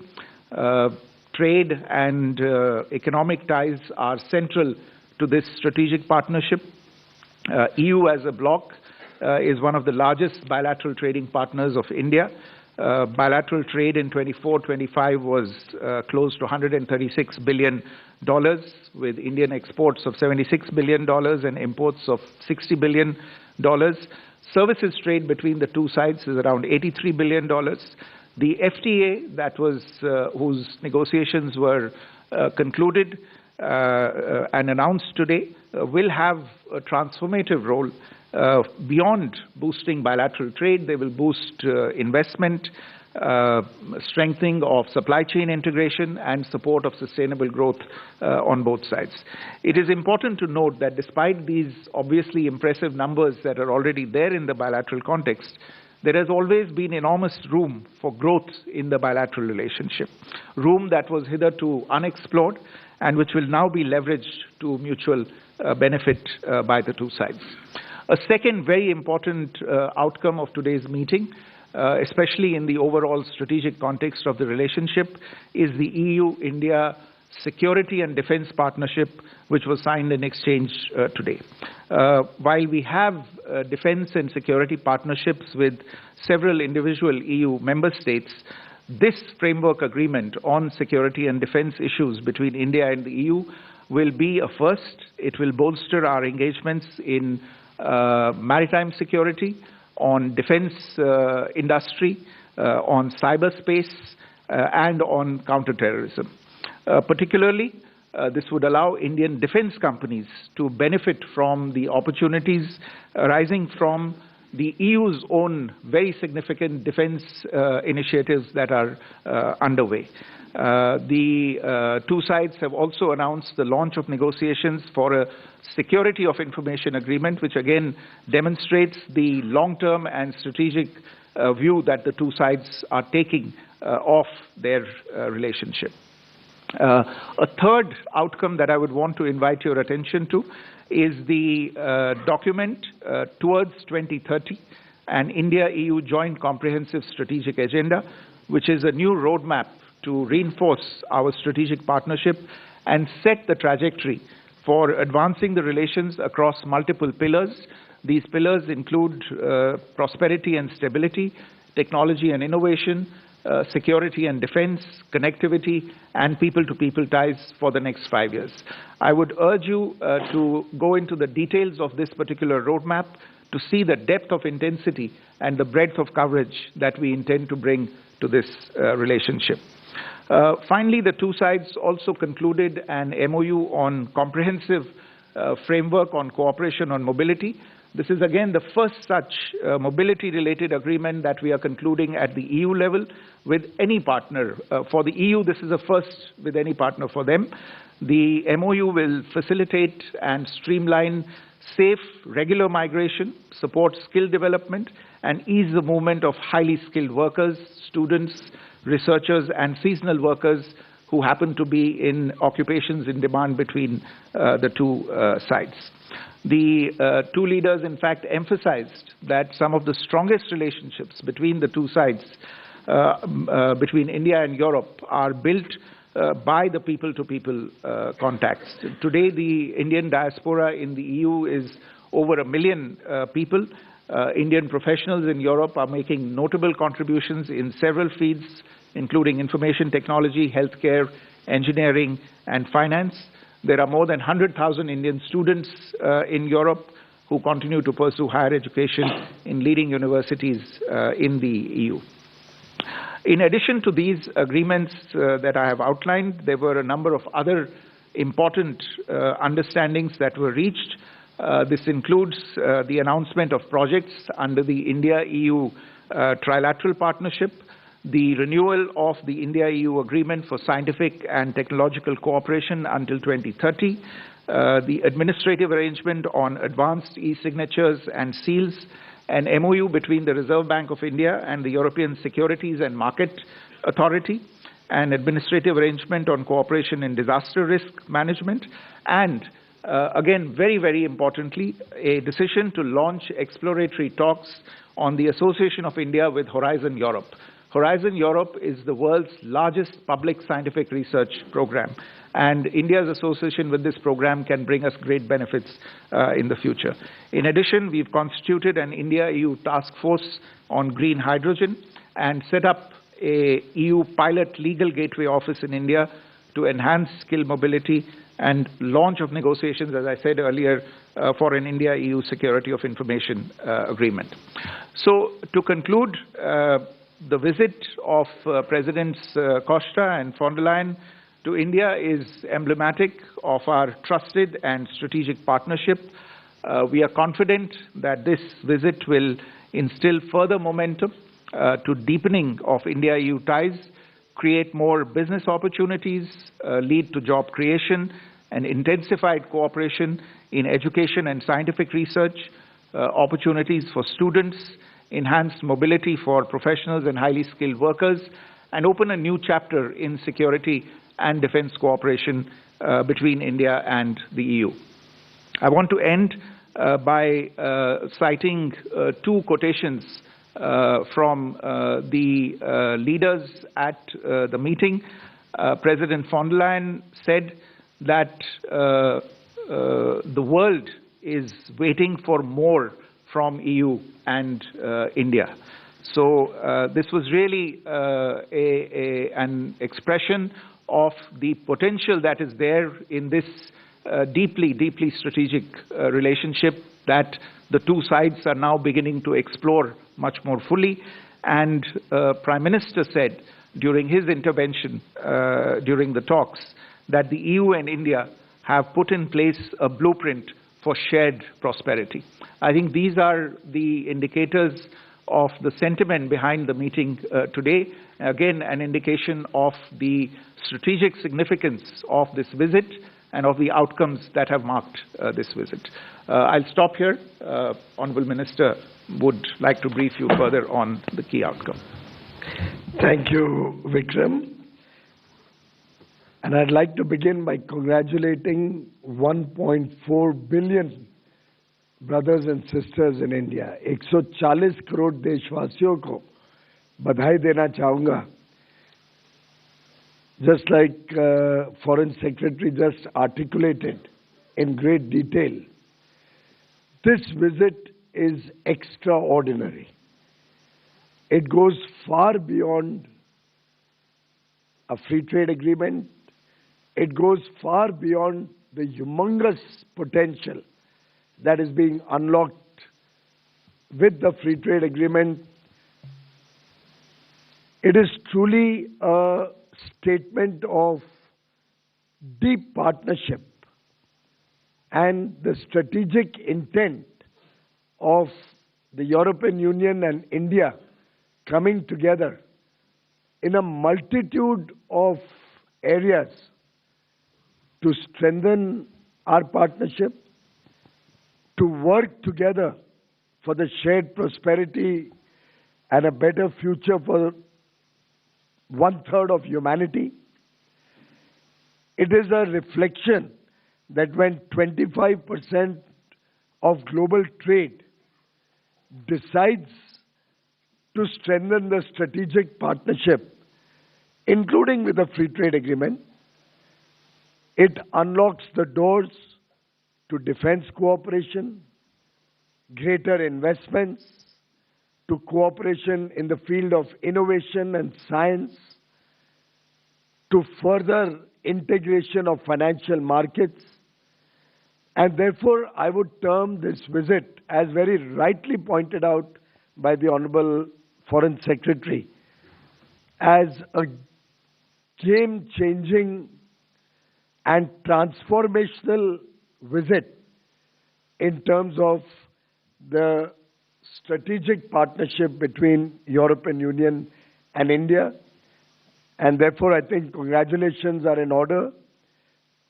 Speaker 16: Trade and economic ties are central to this strategic partnership. EU as a bloc is one of the largest bilateral trading partners of India. Bilateral trade in 24-25 was close to $136 billion, with Indian exports of $76 billion and imports of $60 billion. Services trade between the two sides is around $83 billion. The FTA that was whose negotiations were concluded and announced today will have a transformative role. Beyond boosting bilateral trade, they will boost investment, strengthening of supply chain integration, and support of sustainable growth on both sides. It is important to note that despite these obviously impressive numbers that are already there in the bilateral context, there has always been enormous room for growth in the bilateral relationship, room that was hitherto unexplored and which will now be leveraged to mutual benefit by the two sides. A second very important outcome of today's meeting, especially in the overall strategic context of the relationship, is the EU-India Security and Defence Partnership, which was signed in exchange today. While we have defence and security partnerships with several individual EU member states, this framework agreement on security and defence issues between India and the EU will be a first. It will bolster our engagements in maritime security, on defence industry, on cyberspace, and on counterterrorism. Particularly, this would allow Indian defence companies to benefit from the opportunities arising from the EU's own very significant defence initiatives that are underway. The two sides have also announced the launch of negotiations for a security of information agreement, which again demonstrates the long-term and strategic view that the two sides are taking of their relationship. A third outcome that I would want to invite your attention to is the document towards 2030, an India-EU joint comprehensive strategic agenda, which is a new roadmap to reinforce our strategic partnership and set the trajectory for advancing the relations across multiple pillars. These pillars include prosperity and stability, technology and innovation, security and defense, connectivity, and people-to-people ties for the next 5 years. I would urge you to go into the details of this particular roadmap to see the depth of intensity and the breadth of coverage that we intend to bring to this relationship. Finally, the two sides also concluded an MOU on comprehensive framework on cooperation on mobility. This is again the first such mobility-related agreement that we are concluding at the EU level with any partner. For the EU, this is a first with any partner for them. The MOU will facilitate and streamline safe, regular migration, support skill development, and ease the movement of highly skilled workers, students, researchers, and seasonal workers who happen to be in occupations in demand between the two sides. The two leaders, in fact, emphasized that some of the strongest relationships between the two sides, between India and Europe, are built by the people-to-people contacts. Today, the Indian diaspora in the EU is over 1 million people. Indian professionals in Europe are making notable contributions in several fields, including information technology, healthcare, engineering, and finance. There are more than 100,000 Indian students in Europe who continue to pursue higher education in leading universities in the EU. In addition to these agreements that I have outlined, there were a number of other important understandings that were reached. This includes the announcement of projects under the India-EU trilateral partnership, the renewal of the India-EU agreement for scientific and technological cooperation until 2030, the administrative arrangement on advanced e-signatures and seals, an MOU between the Reserve Bank of India and the European Securities and Market Authority, an administrative arrangement on cooperation in disaster risk management, and again, very, very importantly, a decision to launch exploratory talks on the association of India with Horizon Europe. Horizon Europe is the world's largest public scientific research program, and India's association with this program can bring us great benefits in the future. In addition, we've constituted an India-EU task force on green hydrogen, and set up a EU pilot legal gateway office in India to enhance skill mobility and launch of negotiations, as I said earlier, for an India-EU Security of Information Agreement. So, to conclude, the visit of Presidents Costa and von der Leyen to India is emblematic of our trusted and strategic partnership. We are confident that this visit will instill further momentum to deepening of India-EU ties, create more business opportunities, lead to job creation, and intensified cooperation in education and scientific research, opportunities for students, enhanced mobility for professionals and highly skilled workers, and open a new chapter in security and defense cooperation between India and the EU. I want to end by citing two quotations from the leaders at the meeting. President von der Leyen said that the world is waiting for more from EU and India. So this was really an expression of the potential that is there in this deeply, deeply strategic relationship that the two sides are now beginning to explore much more fully. And Prime Minister said during his intervention during the talks that the EU and India have put in place a blueprint for shared prosperity. I think these are the indicators of the sentiment behind the meeting today. Again, an indication of the strategic significance of this visit and of the outcomes that have marked this visit. I'll stop here. Honourable Minister would like to brief you further on the key outcome.
Speaker 17: Thank you, Vikram. And I'd like to begin by congratulating 1.4 billion brothers and sisters in India. 140 crore देशवासियों को बधाई देना चाहूँगा. Just like Foreign Secretary just articulated in great detail, this visit is extraordinary. It goes far beyond a free trade agreement. It goes far beyond the humongous potential that is being unlocked with the free trade agreement. It is truly a statement of deep partnership and the strategic intent of the European Union and India coming together in a multitude of areas to strengthen our partnership, to work together for the shared prosperity and a better future for 1/3 of humanity. It is a reflection that when 25% of global trade decides to strengthen the strategic partnership, including with the free trade agreement, it unlocks the doors to defense cooperation, greater investments, to cooperation in the field of innovation and science, to further integration of financial markets. And therefore, I would term this visit, as very rightly pointed out by the Honorable Foreign Secretary, as a game-changing and transformational visit in terms of the strategic partnership between European Union and India. And therefore, I think congratulations are in order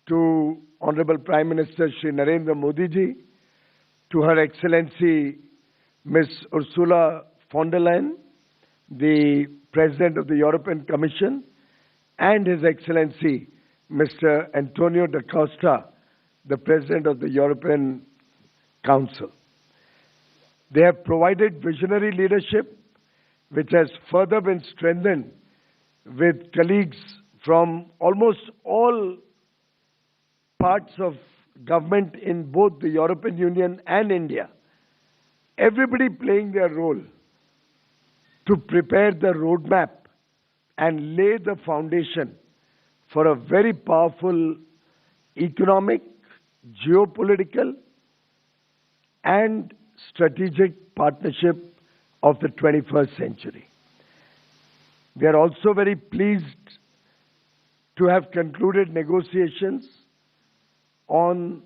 Speaker 17: to Honorable Prime Minister Shri Narendra Modi ji, to Her Excellency Ms. Ursula von der Leyen, the President of the European Commission, and His Excellency Mr. Antonio da Costa, the President of the European Council. They have provided visionary leadership, which has further been strengthened with colleagues from almost all parts of government in both the European Union and India. Everybody playing their role to prepare the roadmap and lay the foundation for a very powerful economic, geopolitical, and strategic partnership of the 21st century. We are also very pleased to have concluded negotiations on,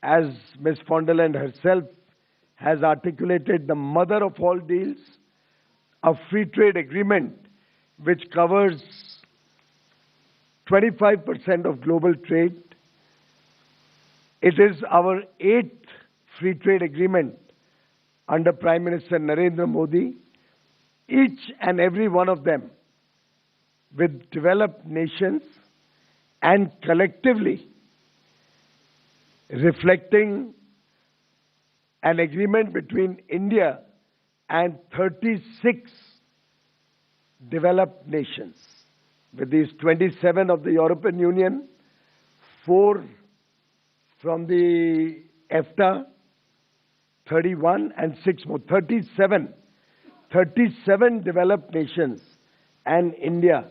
Speaker 17: as Ms. von der Leyen herself has articulated, the mother of all deals, a free trade agreement which covers 25% of global trade. It is our 8th free trade agreement under Prime Minister Narendra Modi, each and every one of them with developed nations and collectively reflecting an agreement between India and 36 developed nations. With these 27 of the European Union, 4 from the EFTA, 31 and 6 more, 37 developed nations and India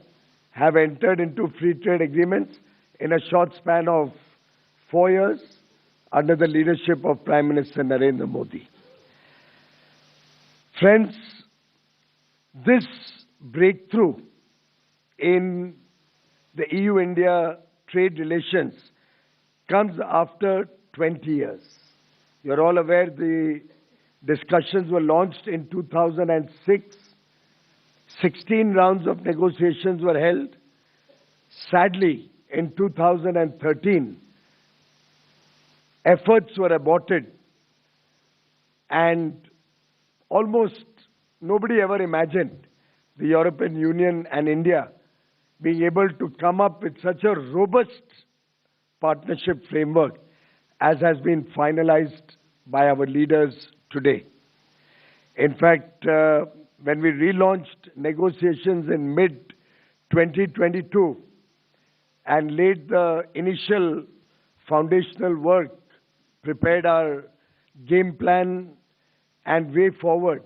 Speaker 17: have entered into free trade agreements in a short span of 4 years under the leadership of Prime Minister Narendra Modi. Friends, this breakthrough in the EU-India trade relations comes after 20 years. You're all aware the discussions were launched in 2006. 16 rounds of negotiations were held. Sadly, in 2013, efforts were aborted and almost nobody ever imagined the European Union and India being able to come up with such a robust partnership framework as has been finalized by our leaders today. In fact, when we relaunched negotiations in mid-2022 and laid the initial foundational work, prepared our game plan and way forward,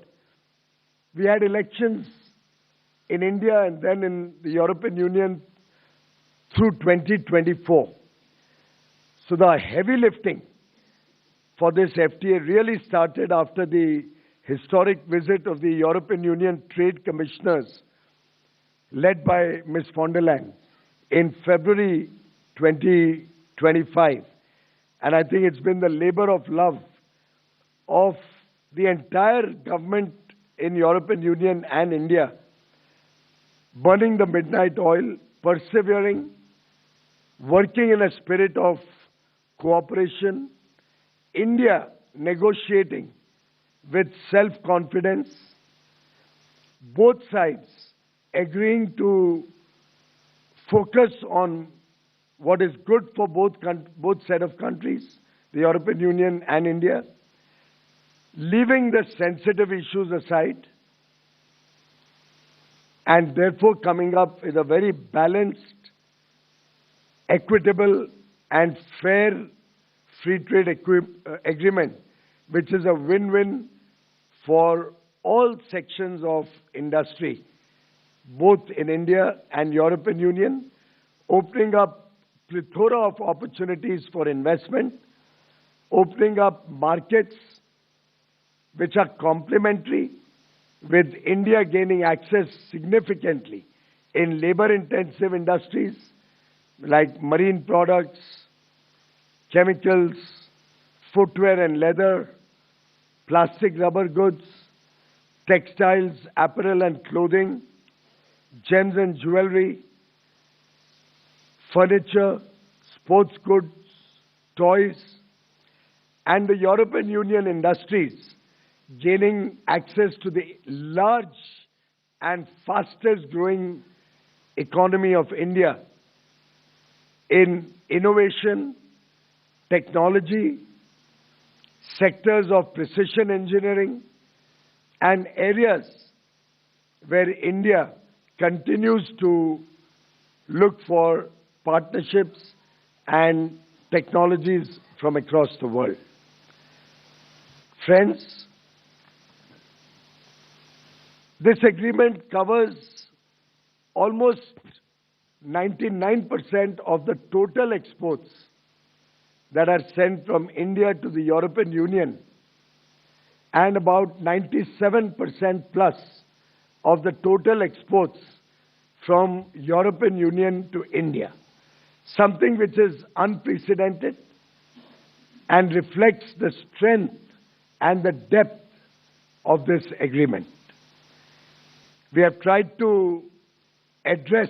Speaker 17: we had elections in India and then in the European Union through 2024. So the heavy lifting for this FTA really started after the historic visit of the European Union Trade Commissioners led by Ms. von der Leyen in February 2025. And I think it's been the labor of love of the entire government in European Union and India, burning the midnight oil, persevering, working in a spirit of cooperation, India negotiating with self-confidence, both sides agreeing to focus on what is good for both set of countries, the European Union and India, leaving the sensitive issues aside, and therefore coming up with a very balanced, equitable and fair free trade agreement, which is a win-win for all sections of industry, both in India and European Union, opening up plethora of opportunities for investment, opening up markets which are complementary, with India gaining access significantly in labor-intensive industries like marine products, chemicals, footwear and leather, plastic rubber goods, textiles, apparel and clothing, gems and jewelry, furniture, sports goods, toys, and the European Union industries gaining access to the large and fastest growing economy of India in innovation, technology, sectors of precision engineering, and areas where India continues to look for partnerships and technologies from across the world. Friends, This agreement covers almost 99% of the total exports that are sent from India to the European Union and about 97% plus of the total exports from European Union to India. Something which is unprecedented and reflects the strength and the depth of this agreement. We have tried to address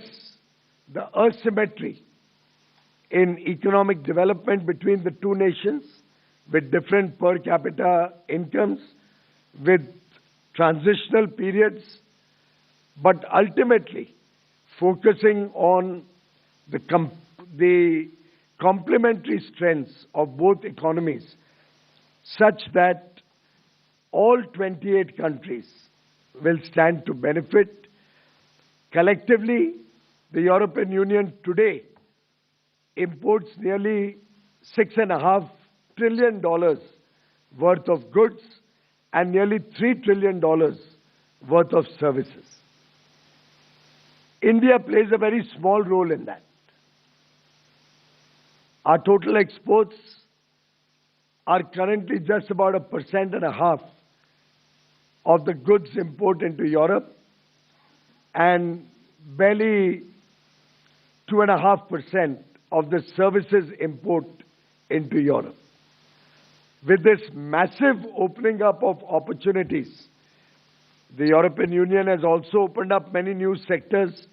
Speaker 17: the asymmetry in economic development between the two nations with different per capita incomes, with transitional periods, but ultimately focusing on the complementary strengths of both economies such that all 28 countries will stand to benefit. Collectively, the European Union today imports nearly $6.5 trillion worth of goods and nearly $3 trillion worth of services. India plays a very small role in that. Our total exports are currently just about 1.5% of the goods imported into Europe and barely 2.5% of the services import into Europe. With this massive opening up of opportunities, the European Union has also opened up many new sectors.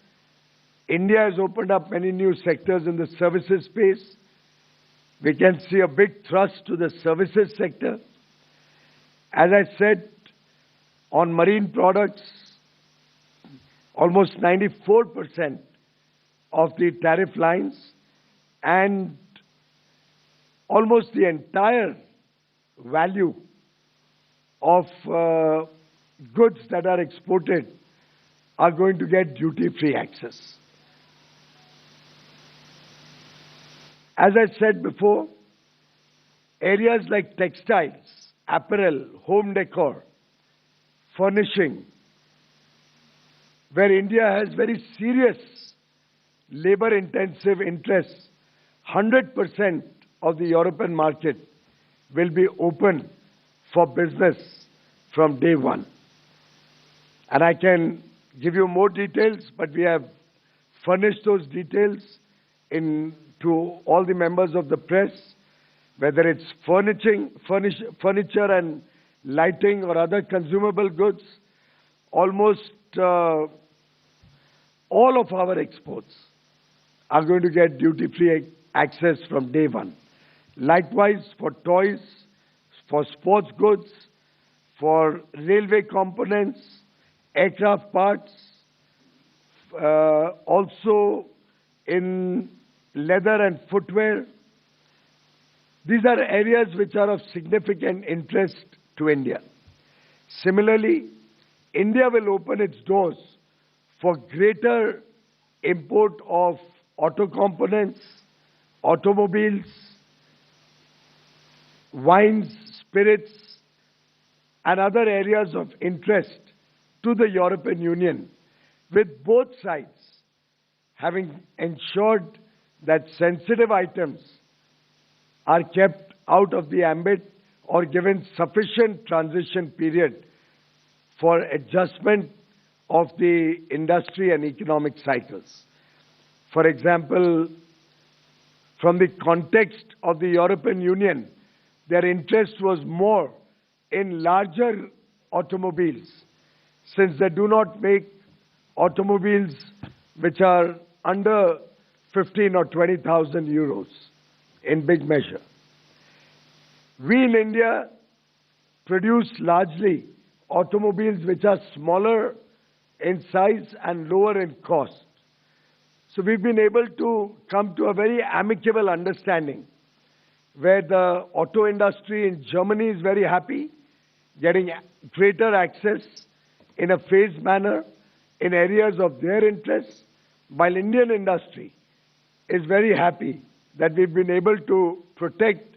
Speaker 17: India has opened up many new sectors in the services space. We can see a big thrust to the services sector. As I said, on marine products, almost 94% of the tariff lines and almost the entire value of goods that are exported are going to get duty-free access. As I said before, areas like textiles, apparel, home decor, furnishing, where India has very serious labor-intensive interests, 100% of the European market will be open for business from day one. And I can give you more details, but we have furnished those details to all the members of the press, whether it's furniture and lighting or other consumable goods. Almost all of our exports are going to get duty-free access from day one. Likewise, for toys, for sports goods, for railway components, aircraft parts, also in leather and footwear. These are areas which are of significant interest to India. Similarly, India will open its doors for greater import of auto components, automobiles, wines, spirits, and other areas of interest to the European Union, with both sides having ensured that sensitive items are kept out of the ambit or given sufficient transition period for adjustment of the industry and economic cycles. For example, from the context of the European Union, their interest was more in larger automobiles, since they do not make automobiles which are under 15 or 20,000 euros in big measure. We in India produce largely automobiles which are smaller in size and lower in cost. So we've been able to come to a very amicable understanding where the auto industry in Germany is very happy, getting greater access in a phased manner in areas of their interest, while Indian industry is very happy that we've been able to protect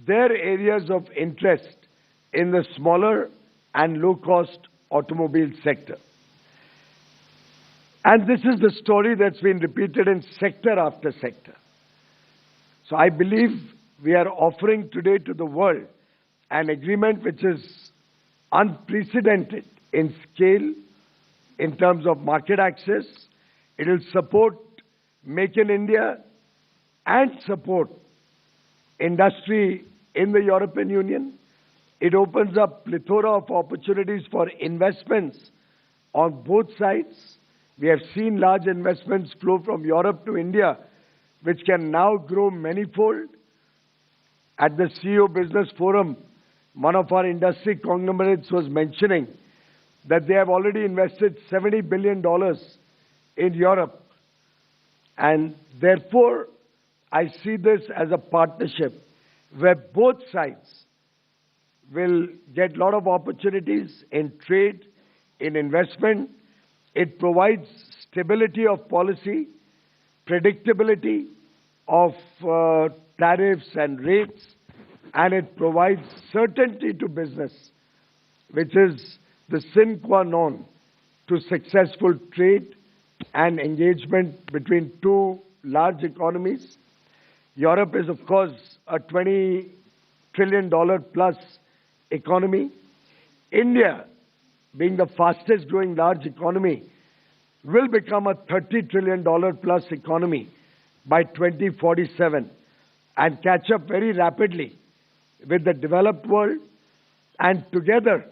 Speaker 17: their areas of interest in the smaller and low-cost automobile sector. And this is the story that's been repeated in sector after sector. So I believe we are offering today to the world an agreement which is unprecedented in scale, in terms of market access. It will support Make in India and support industry in the European Union. It opens up plethora of opportunities for investments on both sides. We have seen large investments flow from Europe to India, which can now grow manifold. At the CEO Business Forum, one of our industry conglomerates was mentioning that they have already invested $70 billion in Europe. And therefore, I see this as a partnership where both sides will get a lot of opportunities in trade, in investment. It provides stability of policy, predictability of tariffs and rates, and it provides certainty to business, which is the sine qua non to successful trade and engagement between two large economies. Europe is, of course, a $20 trillion plus economy. India, being the fastest growing large economy, will become a $30 trillion plus economy by 2047 and catch up very rapidly with the developed world. And together,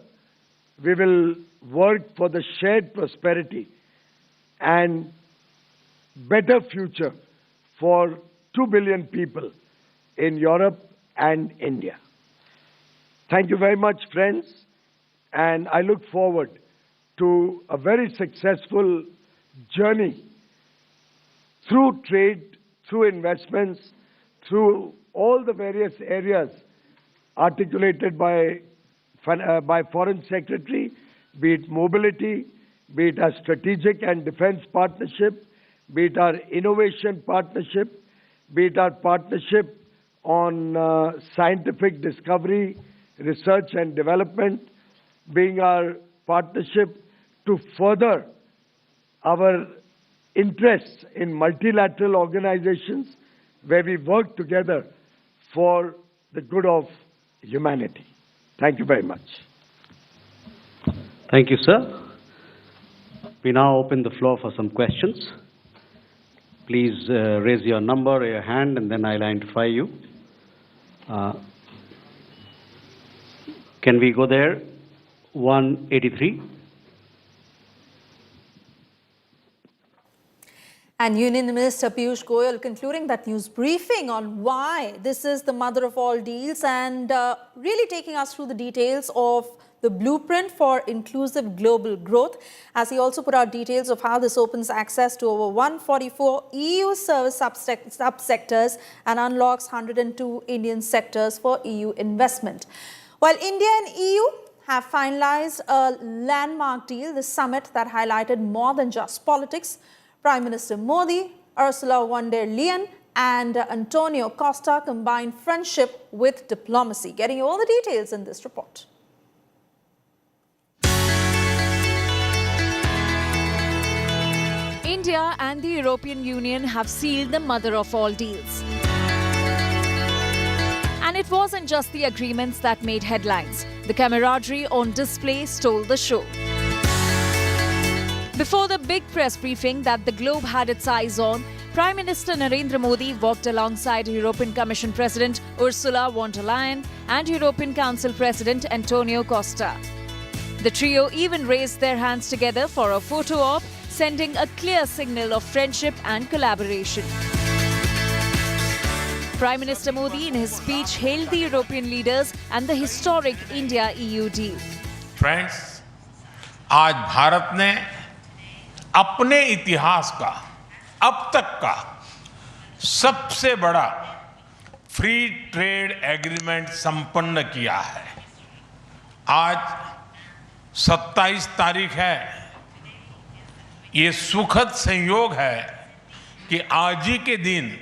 Speaker 17: we will work for the shared prosperity and better future for 2 billion people in Europe and India. Thank you very much, friends, and I look forward to a very successful journey through trade, through investments, through all the various areas articulated by Foreign Secretary, be it mobility, be it our strategic and defense partnership, be it our innovation partnership, be it our partnership on scientific discovery, research and development, being our partnership to further our interests in multilateral organizations where we work together for the good of humanity. Thank you very much.
Speaker 18: Thank you, sir. We now open the floor for some questions. Please raise your number or your hand and then I'll identify you. Can we go there? 183.
Speaker 15: And Union Minister Piyush Goyal concluding that news briefing on why this is the mother of all deals and really taking us through the details of the blueprint for inclusive global growth, as he also put out details of how this opens access to over 144 EU service subsectors and unlocks 102 Indian sectors for EU investment. While India and EU have finalized a landmark deal, the summit that highlighted more than just politics, Prime Minister Modi, Ursula von der Leyen and Antonio Costa combined friendship with diplomacy. Getting you all the details in this report.
Speaker 14: India and the European Union have sealed the mother of all deals. And it wasn't just the agreements that made headlines. The camaraderie on display stole the show. Before the big press briefing that the globe had its eyes on, Prime Minister Narendra Modi walked alongside European Commission President Ursula von der Leyen and European Council President Antonio Costa. The trio even raised their hands together for a photo op, sending a clear signal of friendship and collaboration. Prime Minister Modi in his speech hailed the European leaders and the historic India-EU deal.
Speaker 4: Friends, आज भारत ने अपने इतिहास का अब तक का सबसे बड़ा फ्री ट्रेड एग्रीमेंट संपन्न किया है। आज 27 तारीख है। ये सुखद संयोग है कि आज ही के दिन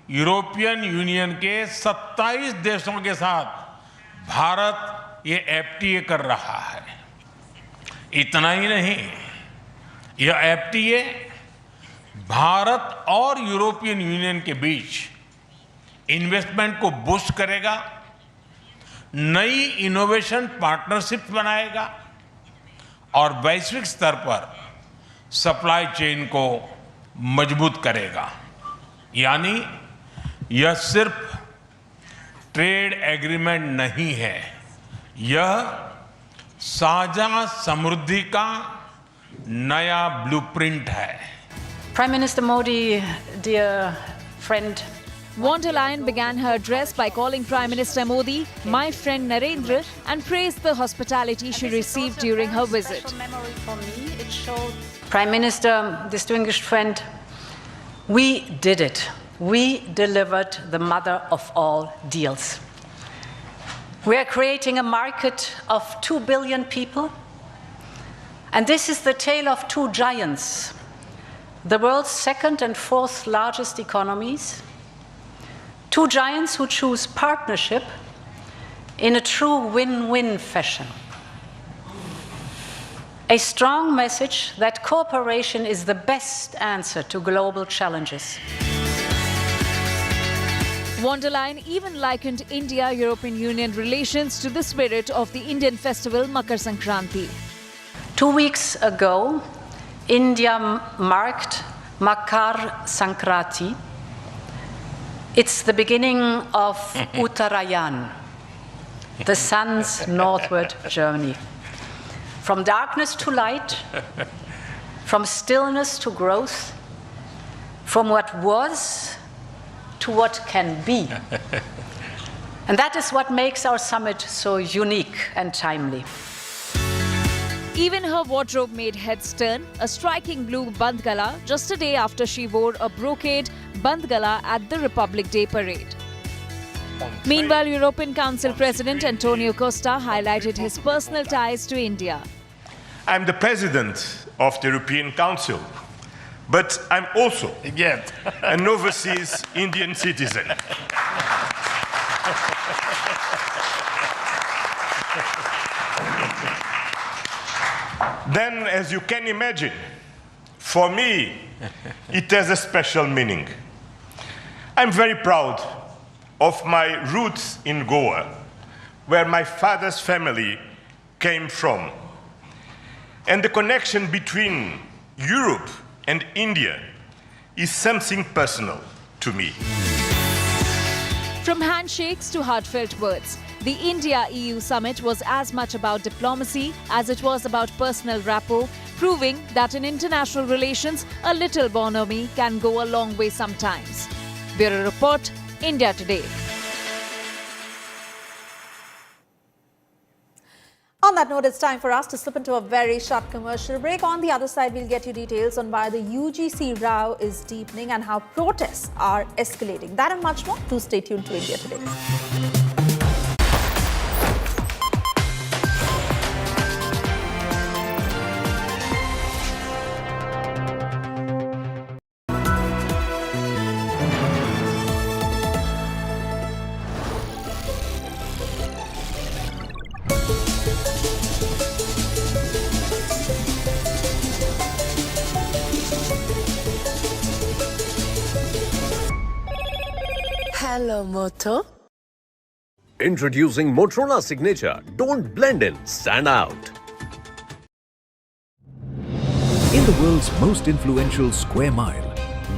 Speaker 4: यूरोपियन यूनियन के 27 देशों के साथ भारत ये एफटीए कर रहा है। इतना ही नहीं, यह एफटीए भारत और यूरोपियन यूनियन के बीच इन्वेस्टमेंट को बूस्ट करेगा, नई इनोवेशन पार्टनरशिप बनाएगा और वैश्विक स्तर पर सप्लाई चेन को मजबूत करेगा। यानी यह सिर्फ ट्रेड एग्रीमेंट नहीं है, यह साझा समृद्धि का नया ब्लूप्रिंट है।
Speaker 5: Prime Minister Modi, dear friend,
Speaker 14: Von der Leyen began her address by calling Prime Minister Modi my friend Narendra and praised the hospitality she received during her visit.
Speaker 5: Prime Minister, distinguished friend, we did it. We delivered the mother of all deals. We are creating a market of 2 billion people. And this is the tale of two giants, the world's second and fourth largest economies. Two giants who choose partnership in a true win-win fashion. A strong message that cooperation is the best answer to global challenges.
Speaker 14: Von der Leyen even likened India-European Union relations to the spirit of the Indian festival Makar Sankranti.
Speaker 5: 2 weeks ago, India marked Makar Sankranti. It's the beginning of Uttarayan, the sun's northward journey. From darkness to light, from stillness to growth, from what was to what can be. And that is what makes our summit so unique and timely.
Speaker 14: Even her wardrobe made heads turn, a striking blue bandh gala just a day after she wore a brocade bandh gala at the Republic Day parade. Meanwhile, European Council President Antonio Costa highlighted his personal ties to India.
Speaker 6: I'm the president of the European Council, but I'm also an overseas Indian citizen. Then, as you can imagine, for me, it has a special meaning. I'm very proud of my roots in Goa, where my father's family came from. And the connection between Europe and India is something personal to me.
Speaker 14: From handshakes to heartfelt words, the India-EU summit was as much about diplomacy as it was about personal rapport, proving that in international relations, a little bonhomie can go a long way sometimes. Bureau Report, India Today.
Speaker 15: On that note, it's time for us to slip into a very short commercial break. On the other side, we'll get you details on why the UGC row is deepening and how protests are escalating. That and much more. Do stay tuned to India Today.
Speaker 9: Hello, Moto.
Speaker 10: Introducing Motorola Signature. Don't blend in, stand out.
Speaker 13: In the world's most influential square mile,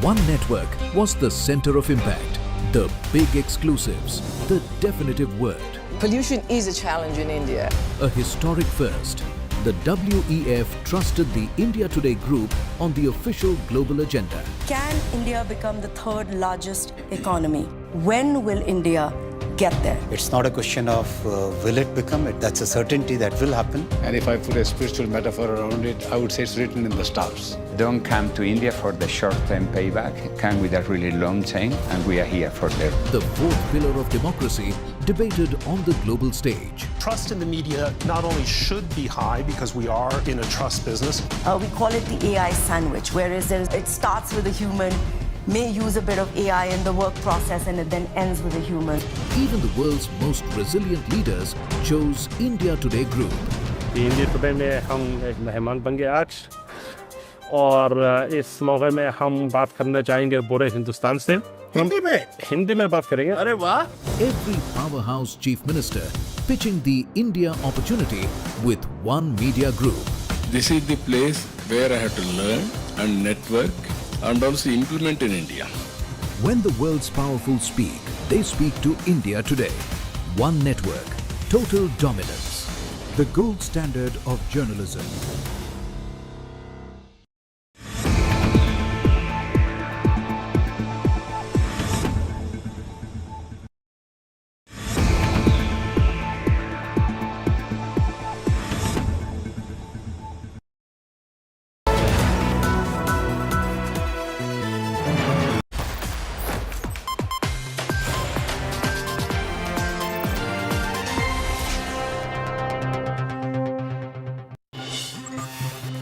Speaker 13: one network was the center of impact. The big exclusives, the definitive word.
Speaker 9: Pollution is a challenge in India.
Speaker 13: A historic first. The WEF trusted the India Today group on the official global agenda.
Speaker 9: Can India become the third largest economy? When will India get there?
Speaker 19: It's not a question of will it become it. That's a certainty that will happen.
Speaker 20: And if I put a spiritual metaphor around it, I would say it's written in the stars.
Speaker 21: Don't come to India for the short-term payback. Come with a really long term, and we are here for them.
Speaker 13: The fourth pillar of democracy debated on the global stage.
Speaker 22: Trust in the media not only should be high because we are in a trust business.
Speaker 9: We call it the AI sandwich, whereas it starts with a human, may use a bit of AI in the work process, and it then ends with a human.
Speaker 13: Even the world's most resilient leaders chose India Today Group.
Speaker 23: The India Today में हम मेहमान बन गए आज
Speaker 1: और इस मौके में हम बात करना चाहेंगे पूरे हिंदुस्तान से। हिंदी में बात करेंगे।
Speaker 3: अरे वाह! Every powerhouse chief minister pitching the India opportunity with one media group.
Speaker 23: This is the place where I have to learn and network and also implement in India.
Speaker 3: When the world's powerful speak, they speak to India today. One network, total dominance. The gold standard of journalism.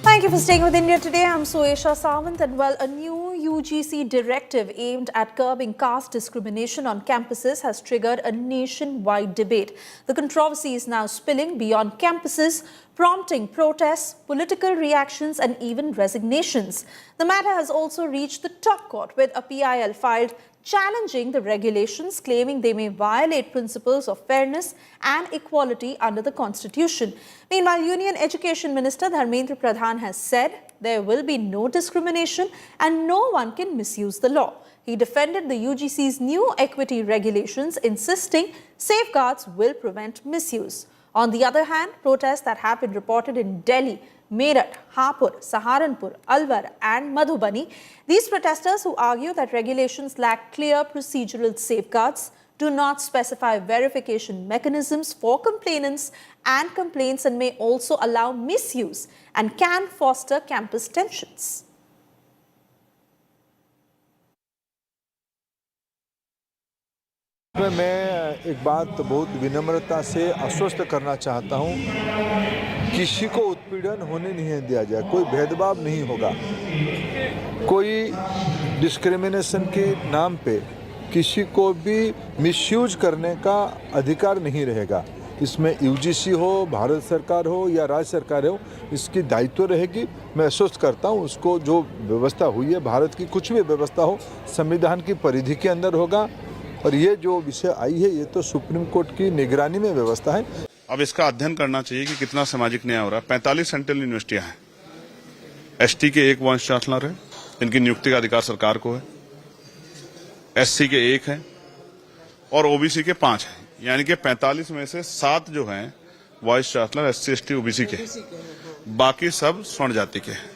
Speaker 15: Thank you for staying with India Today. I'm Suesha Sawant, and well, a new UGC directive aimed at curbing caste discrimination on campuses has triggered a nationwide debate. The controversy is now spilling beyond campuses, prompting protests, political reactions and even resignations. The matter has also reached the top court, with a PIL filed challenging the regulations, claiming they may violate principles of fairness and equality under the Constitution. Meanwhile, Union Education Minister Dharmendra Pradhan has said there will be no discrimination and no one can misuse the law. He defended the UGC's new equity regulations, insisting safeguards will prevent misuse. On the other hand, protests that have been reported in Delhi, Meerut, Hapur, Saharanpur, Alwar and Madhubani. These protesters, who argue that regulations lack clear procedural safeguards, do not specify verification mechanisms for complainants and complaints, and may also allow misuse and can foster campus tensions.
Speaker 24: मैं एक बात बहुत विनम्रता से आश्वस्त करना चाहता हूं, किसी को उत्पीड़न होने नहीं दिया जाए, कोई भेदभाव नहीं होगा, कोई डिस्क्रिमिनेशन के नाम पे किसी को भी मिसयूज करने का अधिकार नहीं रहेगा। इसमें यूजीसी हो, भारत सरकार हो या राज्य सरकार हो, इसकी दायित्व रहेगी। मैं आश्वस्त करता हूं, उसको जो व्यवस्था हुई है, भारत की कुछ भी व्यवस्था हो, संविधान की परिधि के अंदर होगा। और ये जो विषय आई है, ये तो सुप्रीम कोर्ट की निगरानी में व्यवस्था है।
Speaker 25: अब इसका अध्ययन करना चाहिए कि कितना सामाजिक न्याय हो रहा है। 45 सेंट्रल यूनिवर्सिटियां हैं, एसटी के 1 वाइस चांसलर है, इनकी नियुक्ति का अधिकार सरकार को है, एससी के 1 है और ओबीसी के 5 हैं, यानी कि 45 में से 7 जो हैं vice chancellor SC ST OBC के, बाकी सब स्वर्ण जाति के हैं।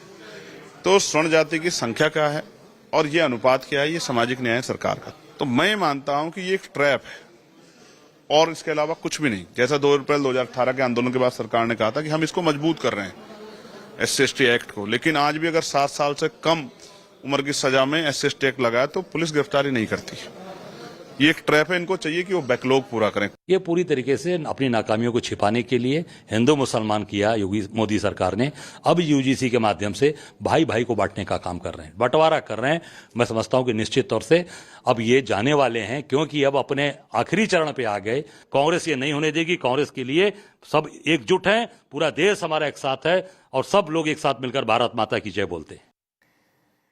Speaker 25: तो स्वर्ण जाति की संख्या क्या है और ये अनुपात क्या है, ये सामाजिक न्याय सरकार का। तो मैं मानता हूं कि ये एक ट्रैप है और इसके अलावा कुछ भी नहीं। जैसा 2 अप्रैल 2018 के आंदोलन के बाद सरकार ने कहा था कि हम इसको मजबूत कर रहे हैं एससी एक्ट को, लेकिन आज भी अगर 7 साल से कम उम्र की सजा में एससी एक्ट लगाया तो पुलिस गिरफ्तारी नहीं करती। ये एक ट्रैप है, इनको चाहिए कि वो बैकलॉग पूरा करें।
Speaker 26: ये पूरी तरीके से अपनी नाकामियों को छिपाने के लिए हिंदू मुसलमान किया योगी मोदी सरकार ने। अब यूजीसी के माध्यम से भाई भाई को बांटने का काम कर रहे हैं, बंटवारा कर रहे हैं। मैं समझता हूं कि निश्चित तौर से अब ये जाने वाले हैं, क्योंकि अब अपने आखिरी चरण पे आ गए। कांग्रेस ये नहीं होने देगी। कांग्रेस के लिए सब एकजुट हैं, पूरा देश हमारा एक साथ है और सब लोग एक साथ मिलकर भारत माता की जय बोलते हैं।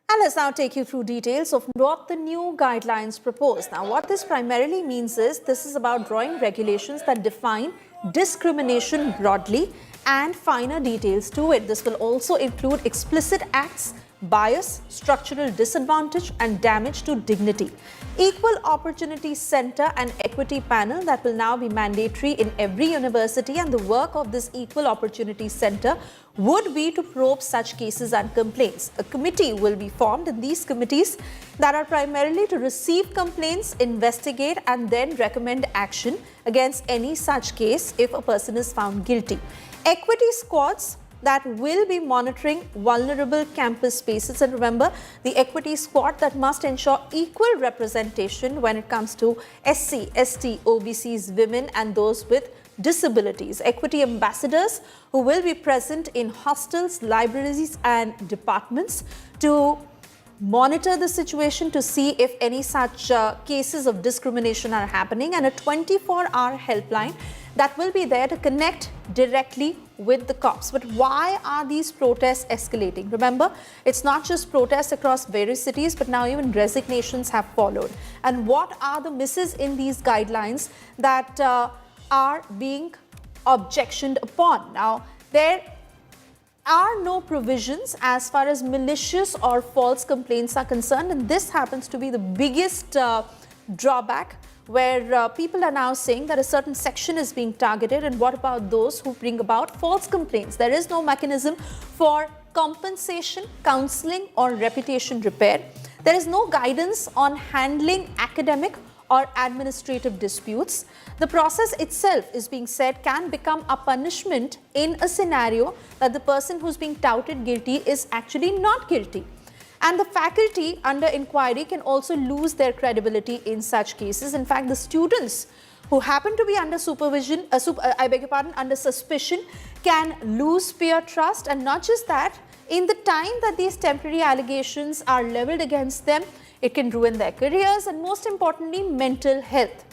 Speaker 15: And let's now take you through details of what the new guidelines propose. Now, what this primarily means is this is about drawing regulations that define discrimination broadly and finer details to it. This will also include explicit acts, bias, structural disadvantage and damage to dignity. Equal Opportunity Center and Equity Panel that will now be mandatory in every university, and the work of this Equal Opportunity Center would be to probe such cases and complaints. A committee will be formed, and these committees that are primarily to receive complaints, investigate and then recommend action against any such case if a person is found guilty. Equity squads that will be monitoring vulnerable campus spaces, and remember, the equity squad that must ensure equal representation when it comes to SC, ST, OBCs, women and those with disabilities. Equity ambassadors who will be present in hostels, libraries and departments to monitor the situation to see if any such cases of discrimination are happening, and a 24-hour helpline that will be there to connect directly with the cops. But why are these protests escalating? Remember, it's not just protests across various cities, but now even resignations have followed. And what are the misses in these guidelines that are being objectioned upon? Now, there are no provisions as far as malicious or false complaints are concerned, and this happens to be the biggest drawback, where people are now saying that a certain section is being targeted. And what about those who bring about false complaints? There is no mechanism for compensation, counseling or reputation repair. There is no guidance on handling academic or administrative disputes. The process itself is being said can become a punishment in a scenario that the person who's being touted guilty is actually not guilty. And the faculty under inquiry can also lose their credibility in such cases. In fact, the students who happen to be under supervision, under suspicion, can lose peer trust. And not just that, in the time that these temporary allegations are leveled against them, it can ruin their careers and, most importantly, mental health.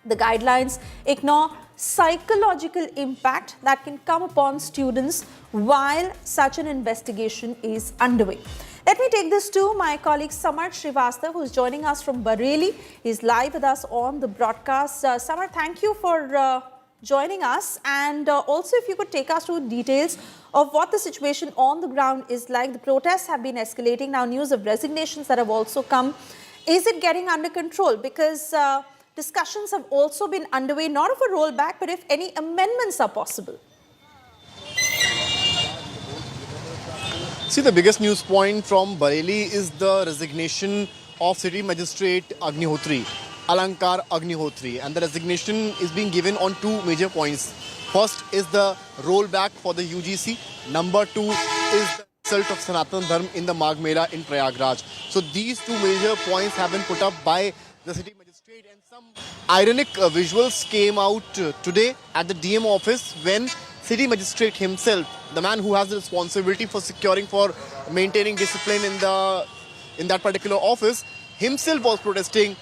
Speaker 15: The guidelines ignore psychological impact that can come upon students while such an investigation is underway. Let me take this to my colleague Samar Srivastava, who is joining us from Bareilly. He's live with us on the broadcast. Samar, thank you for joining us. And also, if you could take us through details of what the situation on the ground is like. The protests have been escalating. Now, news of resignations that have also come. Is it getting under control? Because discussions have also been underway, not of a rollback, but if any amendments are possible.
Speaker 2: See, the biggest news point from Bareilly is the resignation of City Magistrate Alankar Agnihotri. And the resignation is being given on two major points. First is the rollback for the UGC. Number two is the insult of Sanatan Dharma in the Magh Mela in Prayagraj. So these two major points have been put up by the City Magistrate, and some ironic visuals came out today at the DM office when City Magistrate himself, the man who has the responsibility for maintaining discipline in that particular office, himself was protesting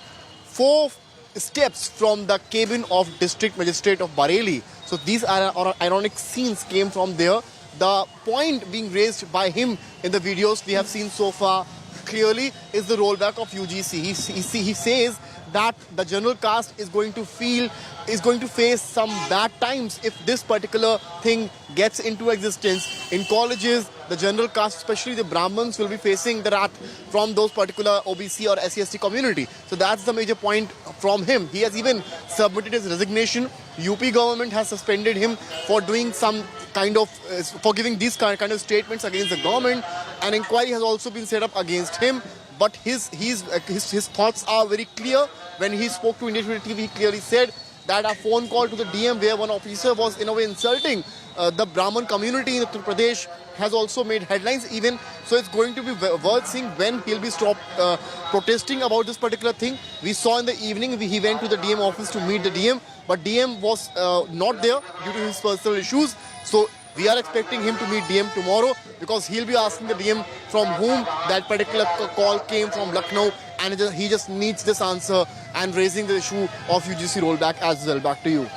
Speaker 2: 4 steps from the cabin of District Magistrate of Bareilly. So these are ironic scenes came from there. The point being raised by him in the videos we have seen so far clearly is the rollback of UGC. He says that the general caste is going to face some bad times if this particular thing gets into existence. In colleges, the general caste, especially the Brahmins, will be facing the wrath from those particular OBC or SC/ST community. So that's the major point from him. He has even submitted his resignation. UP government has suspended him for doing some kind of, for giving these kind of statements against the government. An inquiry has also been set up against him. But his thoughts are very clear. When he spoke to Industry TV, he clearly said that a phone call to the DM where one officer was in a way insulting the Brahmin community in Uttar Pradesh has also made headlines even. So it's going to be worth seeing when he'll be stopped protesting about this particular thing. We saw in the evening he went to the DM office to meet the DM, but DM was not there due to his personal issues. So we are expecting him to meet DM tomorrow because he'll be asking the DM from whom that particular call came from Lucknow, and he just needs this answer and raising the issue of UGC rollback as well. Back to you.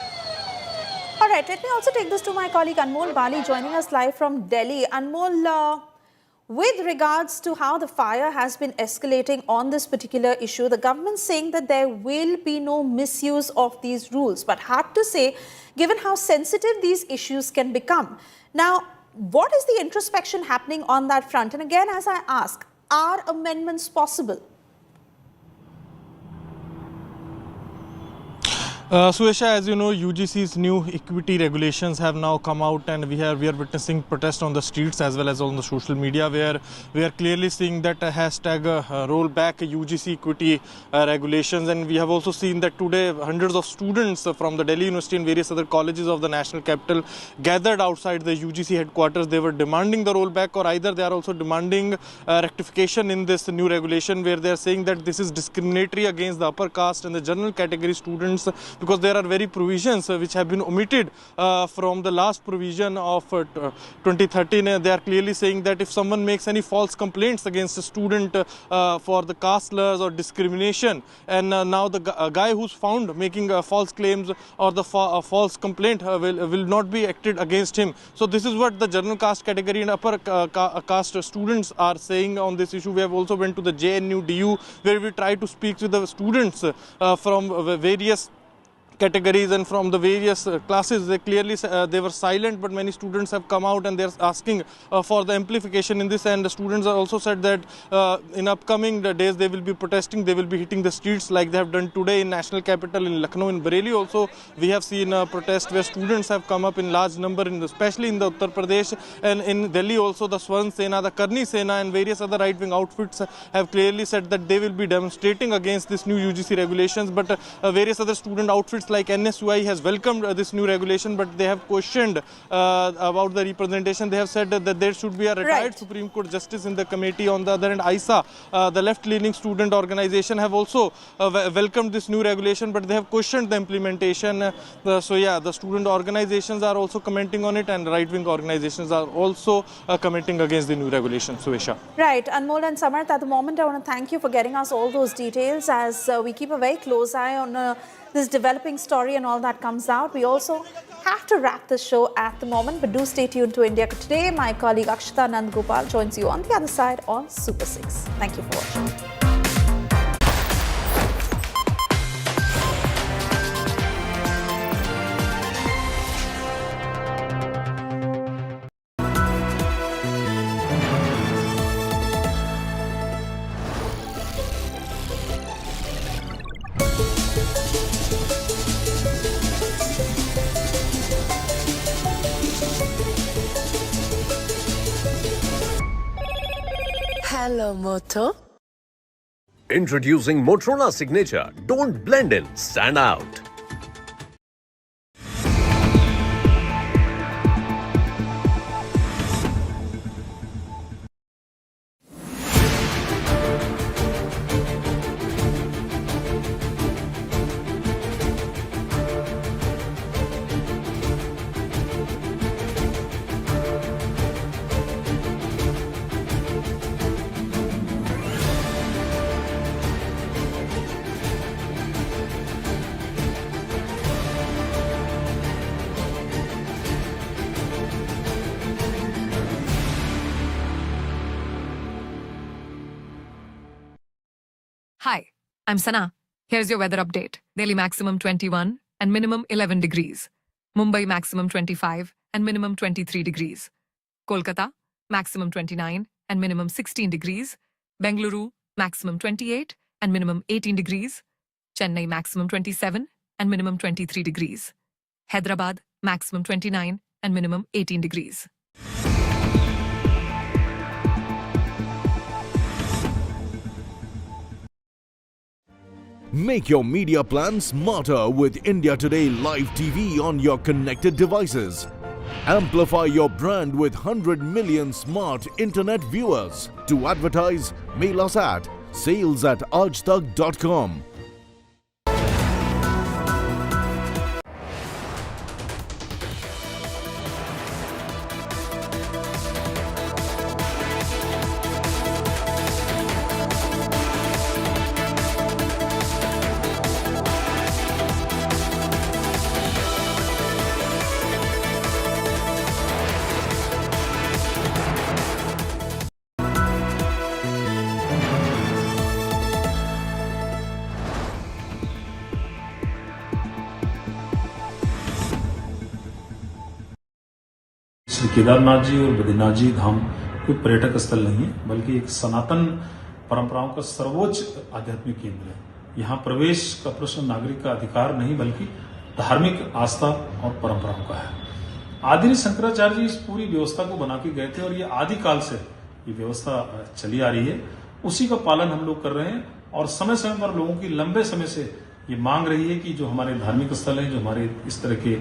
Speaker 15: All right, let me also take this to my colleague Anmol Bali joining us live from Delhi. Anmol, with regards to how the fire has been escalating on this particular issue, the government saying that there will be no misuse of these rules, but hard to say given how sensitive these issues can become. Now, what is the introspection happening on that front? And again, as I ask, are amendments possible?
Speaker 7: Suesha, as you know, UGC's new equity regulations have now come out, and we are witnessing protests on the streets as well as on the social media, where we are clearly seeing that hashtag roll back UGC equity regulations. And we have also seen that today hundreds of students from the Delhi University and various other colleges of the national capital gathered outside the UGC headquarters. They were demanding the rollback, or either they are also demanding rectification in this new regulation, where they are saying that this is discriminatory against the upper caste and the general category students, because there are very provisions which have been omitted from the last provision of 2013. They are clearly saying that if someone makes any false complaints against a student for the caste slurs or discrimination, and now the guy who's found making false claims or the false complaint will not be acted against him. So this is what the general caste category and upper caste students are saying on this issue. We have also went to the JNU DU, where we try to speak to the students from various categories and from the various classes. They clearly they were silent, but many students have come out and they're asking for the amplification in this. And the students have also said that in upcoming days they will be protesting, they will be hitting the streets like they have done today in national capital in Lucknow. In Bareilly also we have seen a protest where students have come up in large number, especially in the Uttar Pradesh, and in Delhi also the Swan Sena, the Karni Sena and various other right-wing outfits have clearly said that they will be demonstrating against this new UGC regulations. But various other student outfits like NSUI has welcomed this new regulation, but they have questioned about the representation. They have said that there should be a retired Supreme Court justice in the committee. On the other hand, ISA, the left-leaning student organization, have also welcomed this new regulation, but they have questioned the implementation. So yeah, the student organizations are also commenting on it, and right-wing organizations are also commenting against the new regulation. Suesha.
Speaker 15: Right, Anmol and Samarth, at the moment I want to thank you for getting us all those details as we keep a very close eye on this developing story and all that comes out. We also have to wrap this show at the moment, but do stay tuned to India Today. My colleague Akshita Nandgopal joins you on the other side on Super 6. Thank you for watching.
Speaker 8: Hello, Moto.
Speaker 10: Introducing Motorola Signature. Don't blend in, stand out.
Speaker 11: Hi, I'm Sana. Here's your weather update. Daily maximum 21 and minimum 11 degrees. Mumbai maximum 25 and minimum 23 degrees. Kolkata maximum 29 and minimum 16 degrees. Bengaluru maximum 28 and minimum 18 degrees. Chennai maximum 27 and minimum 23 degrees. Hyderabad maximum 29 and minimum 18 degrees.
Speaker 13: Make your media plan smarter with India Today Live TV on your connected devices. Amplify your brand with 100 million smart internet viewers. To advertise, mail us at sales@aajtak.com.
Speaker 12: Shri Kedarnath ji और बद्रीनाथ जी धाम कोई पर्यटक स्थल नहीं है, बल्कि एक सनातन परंपराओं का सर्वोच्च आध्यात्मिक केंद्र है। यहाँ प्रवेश का प्रश्न नागरिक का अधिकार नहीं, बल्कि धार्मिक आस्था और परंपराओं का है। आदि शंकराचार्य जी इस पूरी व्यवस्था को बना के गए थे और ये आदिकाल से ये व्यवस्था चली आ रही है। उसी का पालन हम लोग कर रहे हैं और समय समय पर लोगों की लंबे समय से ये मांग रही है कि जो हमारे धार्मिक स्थल हैं, जो हमारे इस तरह के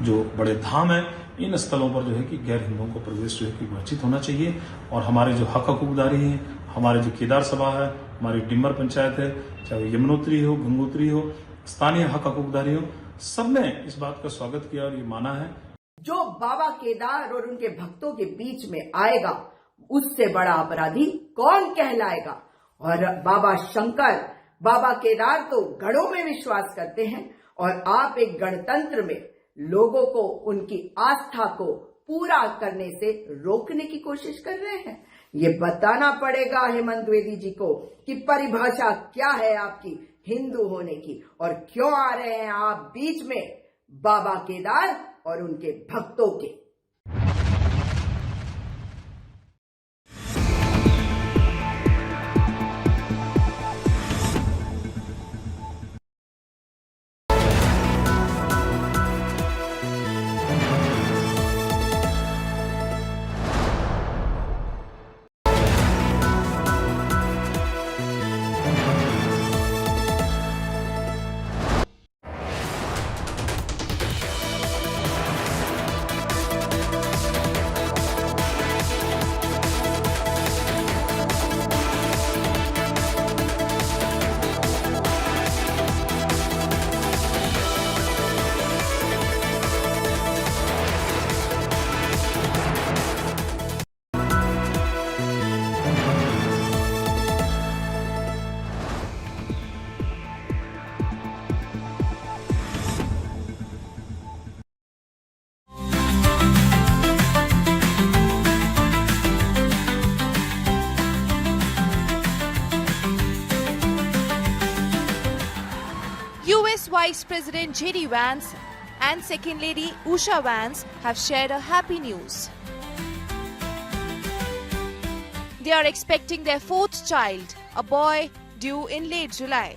Speaker 12: जो बड़े धाम हैं, इन स्थलों पर जो है कि गैर हिंदुओं को प्रवेश जो है कि वर्जित होना चाहिए। और हमारे जो हक हकूकदारी हैं, हमारे जो केदार सभा है, हमारी डिम्बर पंचायत है, चाहे यमुनोत्री हो, गंगोत्री हो, स्थानीय हक हकूकदारी हो, सबने इस बात का स्वागत किया और ये माना है
Speaker 4: जो बाबा केदार और उनके भक्तों के बीच में आएगा उससे बड़ा अपराधी कौन कहलाएगा। और बाबा शंकर, बाबा केदार तो गणों में विश्वास करते हैं और आप एक गणतंत्र में लोगों को उनकी आस्था को पूरा करने से रोकने की कोशिश कर रहे हैं। ये बताना पड़ेगा हेमंत द्विवेदी जी को कि परिभाषा क्या है आपकी हिंदू होने की और क्यों आ रहे हैं आप बीच में बाबा केदार और उनके भक्तों के।
Speaker 14: Vice President J.D. Vance and Second Lady Usha Vance have shared a happy news. They are expecting their fourth child, a boy, due in late July.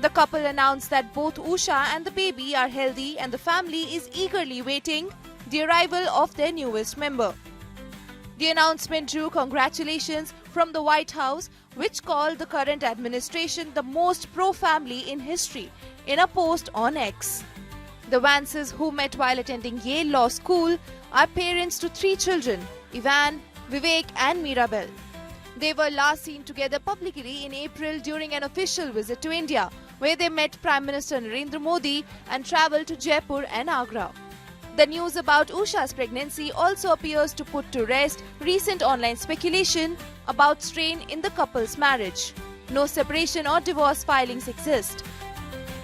Speaker 14: The couple announced that both Usha and the baby are healthy and the family is eagerly waiting the arrival of their newest member. The announcement drew congratulations from the White House, which called the current administration the most pro-family in history in a post on X. The Vances, who met while attending Yale Law School, are parents to 3 children, Ivan, Vivek and Mirabel. They were last seen together publicly in April during an official visit to India, where they met Prime Minister Narendra Modi and travelled to Jaipur and Agra. The news about Usha's pregnancy also appears to put to rest recent online speculation about strain in the couple's marriage. No separation or divorce filings exist.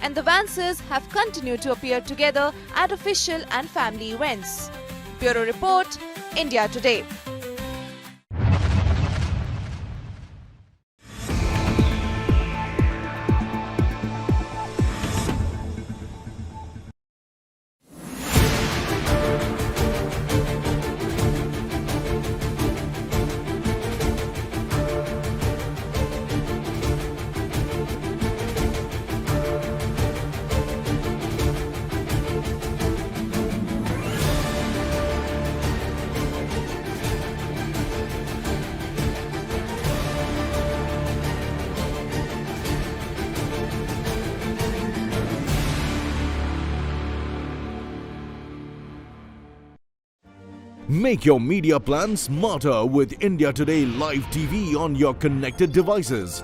Speaker 14: And the Vances have continued to appear together at official and family events. Bureau Report, India Today.
Speaker 13: Make your media plan smarter with India Today Live TV on your connected devices.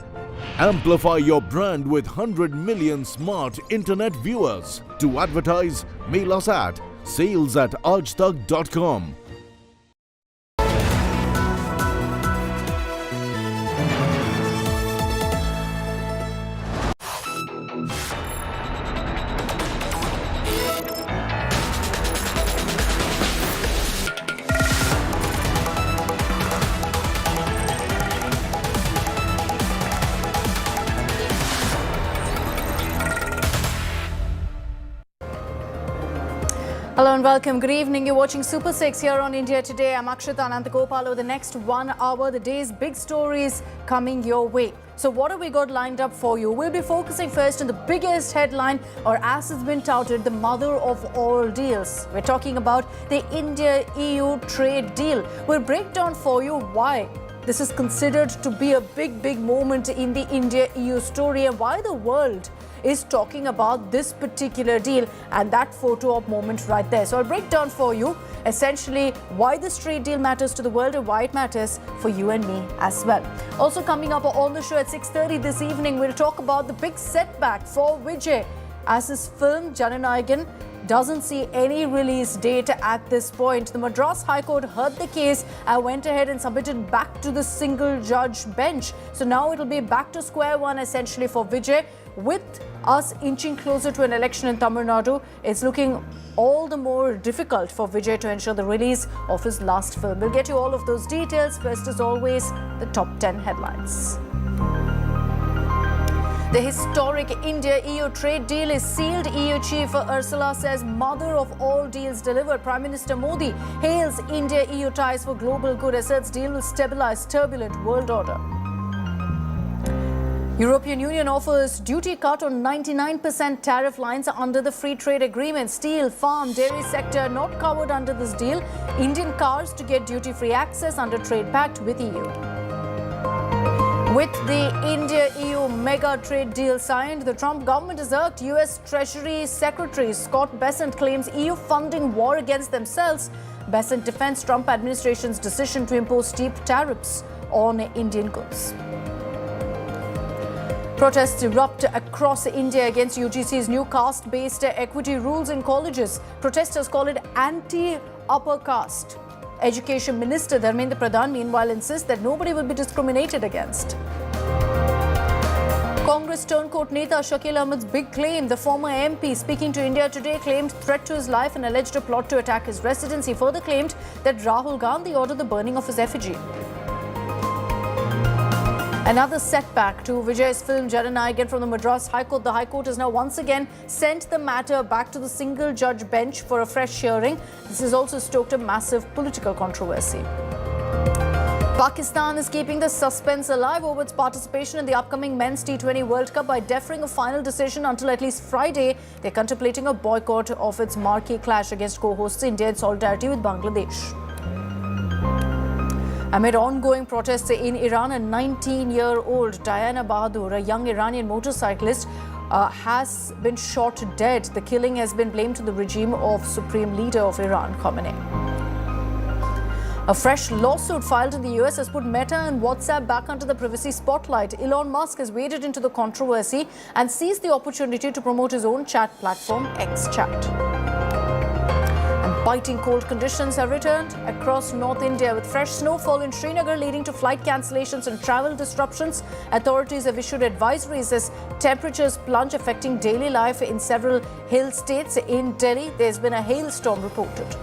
Speaker 13: Amplify your brand with 100 million smart internet viewers. To advertise, mail us at sales@aajtak.com.
Speaker 15: Hello and welcome. Good evening. You're watching Super 6 here on India Today. I'm Akshita Anantagopal. Over the next 1 hour, the day's big stories coming your way. So what have we got lined up for you? We'll be focusing first on the biggest headline, or as it's been touted, the mother of all deals. We're talking about the India-EU trade deal. We'll break down for you why this is considered to be a big moment in the India-EU story and why the world is talking about this particular deal and that photo op moment right there. So I'll break down for you essentially why this trade deal matters to the world and why it matters for you and me as well. Also coming up on the show at 6:30 this evening, we'll talk about the big setback for Vijay. as his film Jananayagan doesn't see any release date at this point. The Madras High Court heard the case and went ahead and submitted back to the single judge bench. So now it'll be back to square one essentially for Vijay. With us inching closer to an election in Tamil Nadu, it's looking all the more difficult for Vijay to ensure the release of his last film. We'll get you all of those details. First, as always, the top 10 headlines. The historic India-EU trade deal is sealed. EU chief Ursula says mother of all deals delivered. Prime Minister Modi hails India-EU ties for global good, asserts deal will stabilize turbulent world order. European Union offers duty cut on 99% tariff lines under the free trade agreement. Steel, farm, dairy sector not covered under this deal. Indian cars to get duty-free access under trade pact with EU. With the India-EU mega trade deal signed, the Trump government has irked US Treasury Secretary Scott Bessent claims EU funding war against themselves. Bessent defends Trump administration's decision to impose steep tariffs on Indian goods. Protests erupt across India against UGC's new caste-based equity rules in colleges. Protesters call it anti-upper caste. Education Minister Dharmendra Pradhan meanwhile insists that nobody will be discriminated against. Congress turncoat Neta Shakil Ahmed's big claim. The former MP speaking to India Today claimed threat to his life and alleged a plot to attack his residence. He further claimed that Rahul Gandhi ordered the burning of his effigy. Another setback to Vijay's film Jananayagan from the Madras High Court. The High Court has now once again sent the matter back to the single judge bench for a fresh hearing. This has also stoked a massive political controversy. Pakistan is keeping the suspense alive over its participation in the upcoming Men's T20 World Cup by deferring a final decision until at least Friday. They're contemplating a boycott of its marquee clash against co-hosts India in solidarity with Bangladesh. Amid ongoing protests in Iran, a 19-year-old Diana Bahadur, a young Iranian motorcyclist, has been shot dead. The killing has been blamed to the regime of Supreme Leader of Iran, Khamenei. A fresh lawsuit filed in the US has put Meta and WhatsApp back under the privacy spotlight. Elon Musk has waded into the controversy and seized the opportunity to promote his own chat platform, XChat. Biting cold conditions have returned across North India with fresh snowfall in Srinagar leading to flight cancellations and travel disruptions. Authorities have issued advisories as temperatures plunge, affecting daily life in several hill states. In Delhi, there's been a hailstorm reported.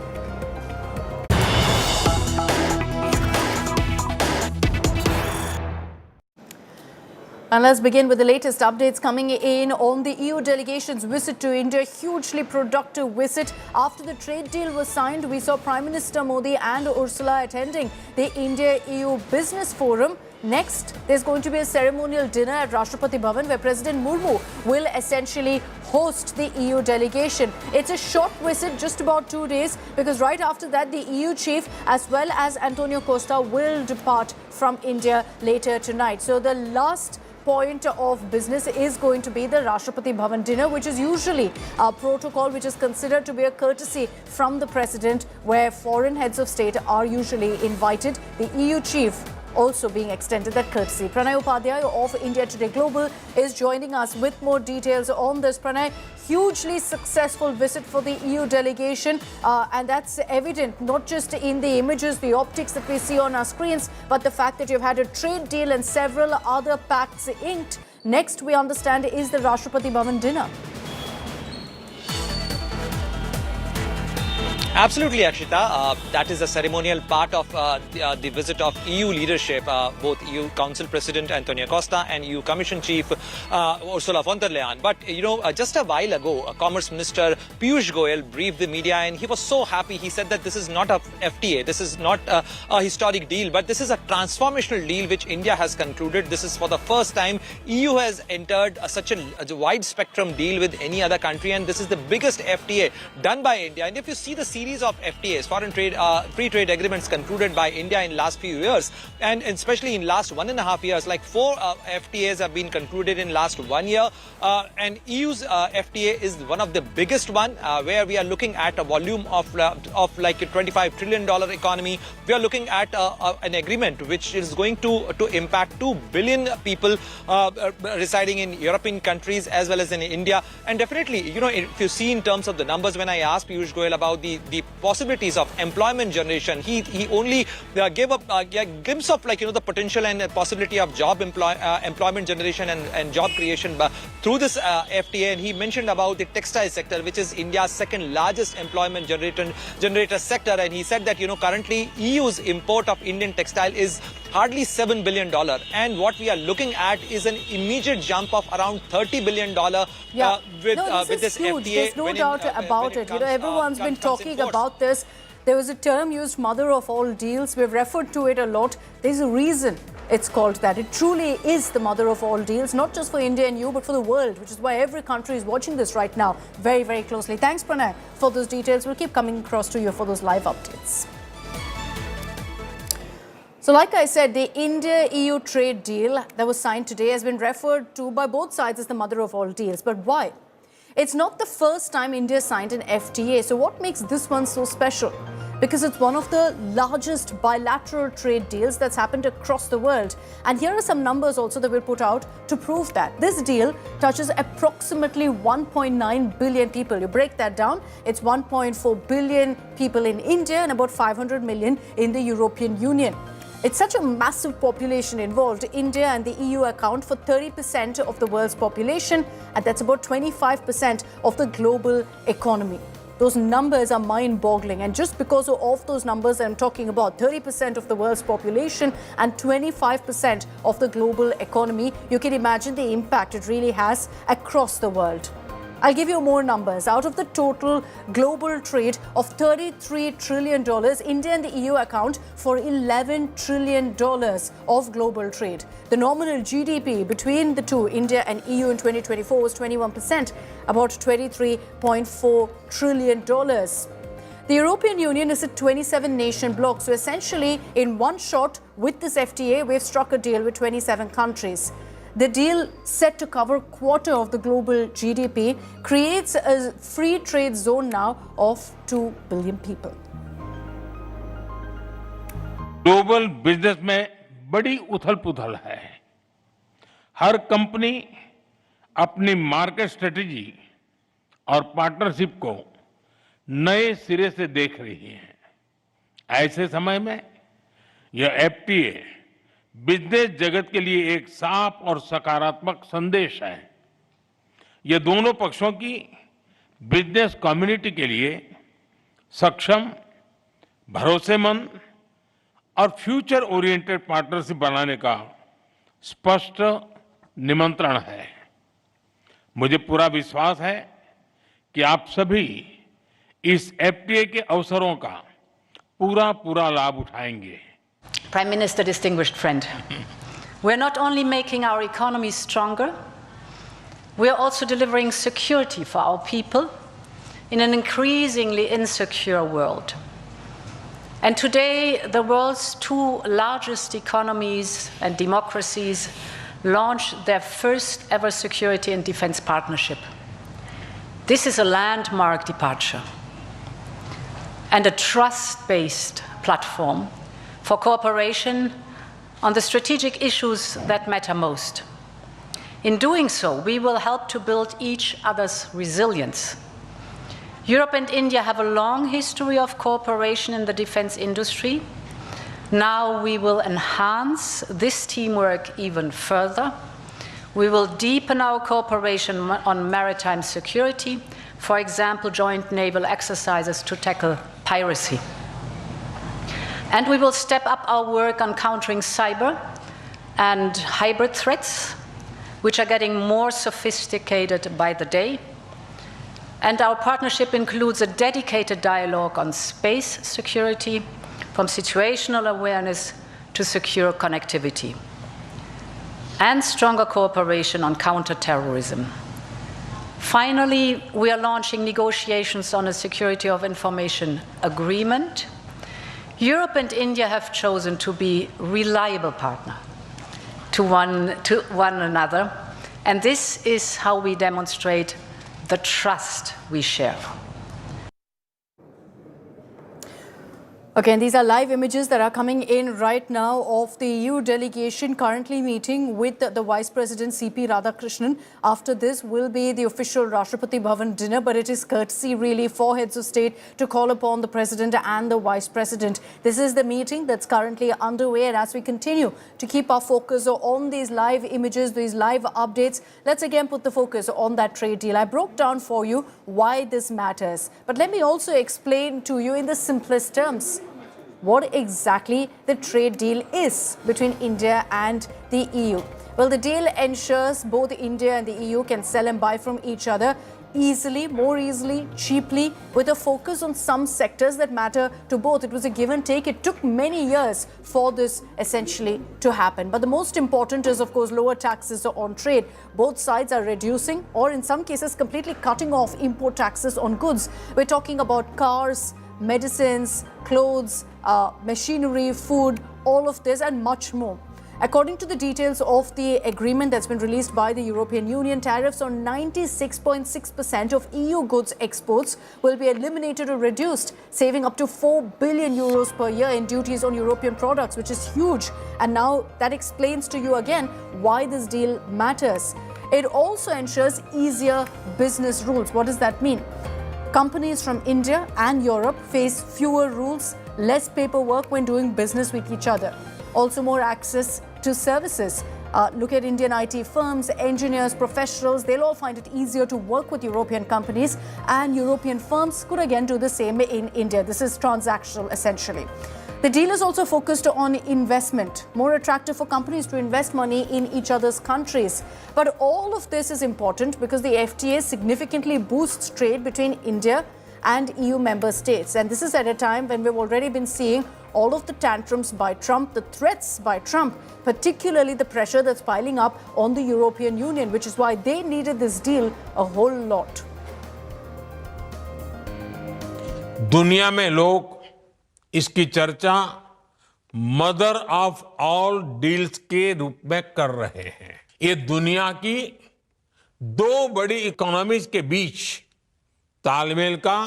Speaker 15: And let's begin with the latest updates coming in on the EU delegation's visit to India. Hugely productive visit. After the trade deal was signed, we saw Prime Minister Modi and Ursula attending the India-EU Business Forum. Next, there's going to be a ceremonial dinner at Rashtrapati Bhavan where President Murmu will essentially host the EU delegation. It's a short visit, just about 2 days, because right after that, the EU chief as well as Antonio Costa will depart from India later tonight. So the last point of business is going to be the Rashtrapati Bhavan dinner, which is usually a protocol which is considered to be a courtesy from the president, where foreign heads of state are usually invited. The EU chief also being extended that courtesy. Pranay Upadhyay of India Today Global is joining us with more details on this. Pranay, hugely successful visit for the EU delegation, and that's evident not just in the images, the optics that we see on our screens, but the fact that you've had a trade deal and several other pacts inked. Next, we understand, is the Rashtrapati Bhavan dinner.
Speaker 5: Absolutely, Akshita. That is a ceremonial part of the visit of EU leadership, both EU Council President Antonio Costa and EU Commission Chief Ursula von der Leyen. But, just a while ago, Commerce Minister Piyush Goyal briefed the media and he was so happy. He said that this is not a FTA, this is not a historic deal, but this is a transformational deal which India has concluded. This is for the first time EU has entered such a wide spectrum deal with any other country, and this is the biggest FTA done by India. And if you see the series of FTAs, foreign trade, free trade agreements concluded by India in last few years, and especially in last 1.5 years, like 4 FTAs have been concluded in last 1 year, and EU's FTA is one of the biggest one, where we are looking at a volume of like a $25 trillion economy. We are looking at an agreement which is going to impact 2 billion people residing in European countries as well as in India. And definitely, you know, if you see in terms of the numbers, when I asked Piyush Goyal about the possibilities of employment generation, he only gave a glimpse of, like, you know, the potential and possibility of employment generation and job creation through this FTA. And he mentioned about the textile sector, which is India's second largest employment generator sector. And he said that, you know, currently EU's import of Indian textile is hardly $7 billion. And what we are looking at is an immediate jump of around $30 billion with this
Speaker 15: huge.
Speaker 5: FTA.
Speaker 15: There's no doubt about it. You know, everyone's been talking about this. There was a term used, mother of all deals. We've referred to it a lot. There's a reason it's called that. It truly is the mother of all deals, not just for India and you, but for the world, which is why every country is watching this right now very, very closely. Thanks, Pranay, for those details. We'll keep coming across to you for those live updates. So like I said, the India-EU trade deal that was signed today has been referred to by both sides as the mother of all deals. But why? It's not the first time India signed an FTA. So what makes this one so special? Because it's one of the largest bilateral trade deals that's happened across the world. And here are some numbers also that we'll put out to prove that. This deal touches approximately 1.9 billion people. You break that down, it's 1.4 billion people in India and about 500 million in the European Union. It's such a massive population involved. India and the EU account for 30% of the world's population, and that's about 25% of the global economy. Those numbers are mind-boggling, and just because of those numbers I'm talking about, 30% of the world's population and 25% of the global economy, you can imagine the impact it really has across the world. I'll give you more numbers. Out of the total global trade of $33 trillion, India and the EU account for $11 trillion of global trade. The nominal GDP between the two, India and EU in 2024, was 21%, about $23.4 trillion. The European Union is a 27-nation bloc, so essentially in one shot with this FTA, we've struck a deal with 27 countries. The deal, set to cover a quarter of the global GDP, creates a free trade zone now of 2 billion people.
Speaker 6: Global business में बड़ी उथल-पुथल है। हर company अपनी market strategy और partnership को नए सिरे से देख रही है। ऐसे समय में यह FTA बिजनेस जगत के लिए एक साफ और सकारात्मक संदेश है। यह दोनों पक्षों की बिजनेस कम्युनिटी के लिए सक्षम, भरोसेमंद और फ्यूचर ओरिएंटेड पार्टनरशिप बनाने का स्पष्ट निमंत्रण है। मुझे पूरा विश्वास है कि आप सभी इस FTA के अवसरों का पूरा लाभ उठाएंगे।
Speaker 8: Prime Minister, distinguished friend, we're not only making our economy stronger, we're also delivering security for our people in an increasingly insecure world. And today, the world's 2 largest economies and democracies launch their first ever security and defense partnership. This is a landmark departure and a trust-based platform for cooperation on the strategic issues that matter most. In doing so, we will help to build each other's resilience. Europe and India have a long history of cooperation in the defense industry. Now we will enhance this teamwork even further. We will deepen our cooperation on maritime security, for example, joint naval exercises to tackle piracy. And we will step up our work on countering cyber and hybrid threats, which are getting more sophisticated by the day. And our partnership includes a dedicated dialogue on space security, from situational awareness to secure connectivity, and stronger cooperation on counterterrorism. Finally, we are launching negotiations on a security of information agreement. Europe and India have chosen to be reliable partners to one another, and this is how we demonstrate the trust we share.
Speaker 16: Okay, and these are live images that are coming in right now of the EU delegation currently meeting with the Vice President CP Radhakrishnan. After this will be the official Rashtrapati Bhavan dinner, but it is courtesy really for heads of state to call upon the President and the Vice President. This is the meeting that's currently underway, and as we continue to keep our focus on these live images, these live updates, let's again put the focus on that trade deal. I broke down for you why this matters, but let me also explain to you in the simplest terms what exactly the trade deal is between India and the EU. Well, the deal ensures both India and the EU can sell and buy from each other easily, more easily, cheaply, with a focus on some sectors that matter to both. It was a give and take. It took many years for this essentially to happen. But the most important is, of course, lower taxes on trade. Both sides are reducing, or in some cases completely cutting off import taxes on goods. We're talking about cars, medicines, clothes, machinery, food, all of this and much more. According to the details of the agreement that's been released by the European Union, tariffs on 96.6% of EU goods exports will be eliminated or reduced, saving up to 4 billion euros per year in duties on European products, which is huge. And now that explains to you again why this deal matters. It also ensures easier business rules. What does that mean? Companies from India and Europe face fewer rules, less paperwork when doing business with each other. Also more access to services. Look at Indian IT firms, engineers, professionals, they'll all find it easier to work with European companies, and European firms could again do the same in India. This is transactional essentially. The deal is also focused on investment, more attractive for companies to invest money in each other's countries. But all of this is important because the FTA significantly boosts trade between India and EU member states. And this is at a time when we've already been seeing all of the tantrums by Trump, the threats by Trump, particularly the pressure that's piling up on the European Union, which is why they needed this deal a whole lot.
Speaker 6: दुनिया में लोग इसकी चर्चा mother of all deals के रूप में कर रहे हैं। ये दुनिया की दो बड़ी इकोनॉमीज के बीच तालमेल का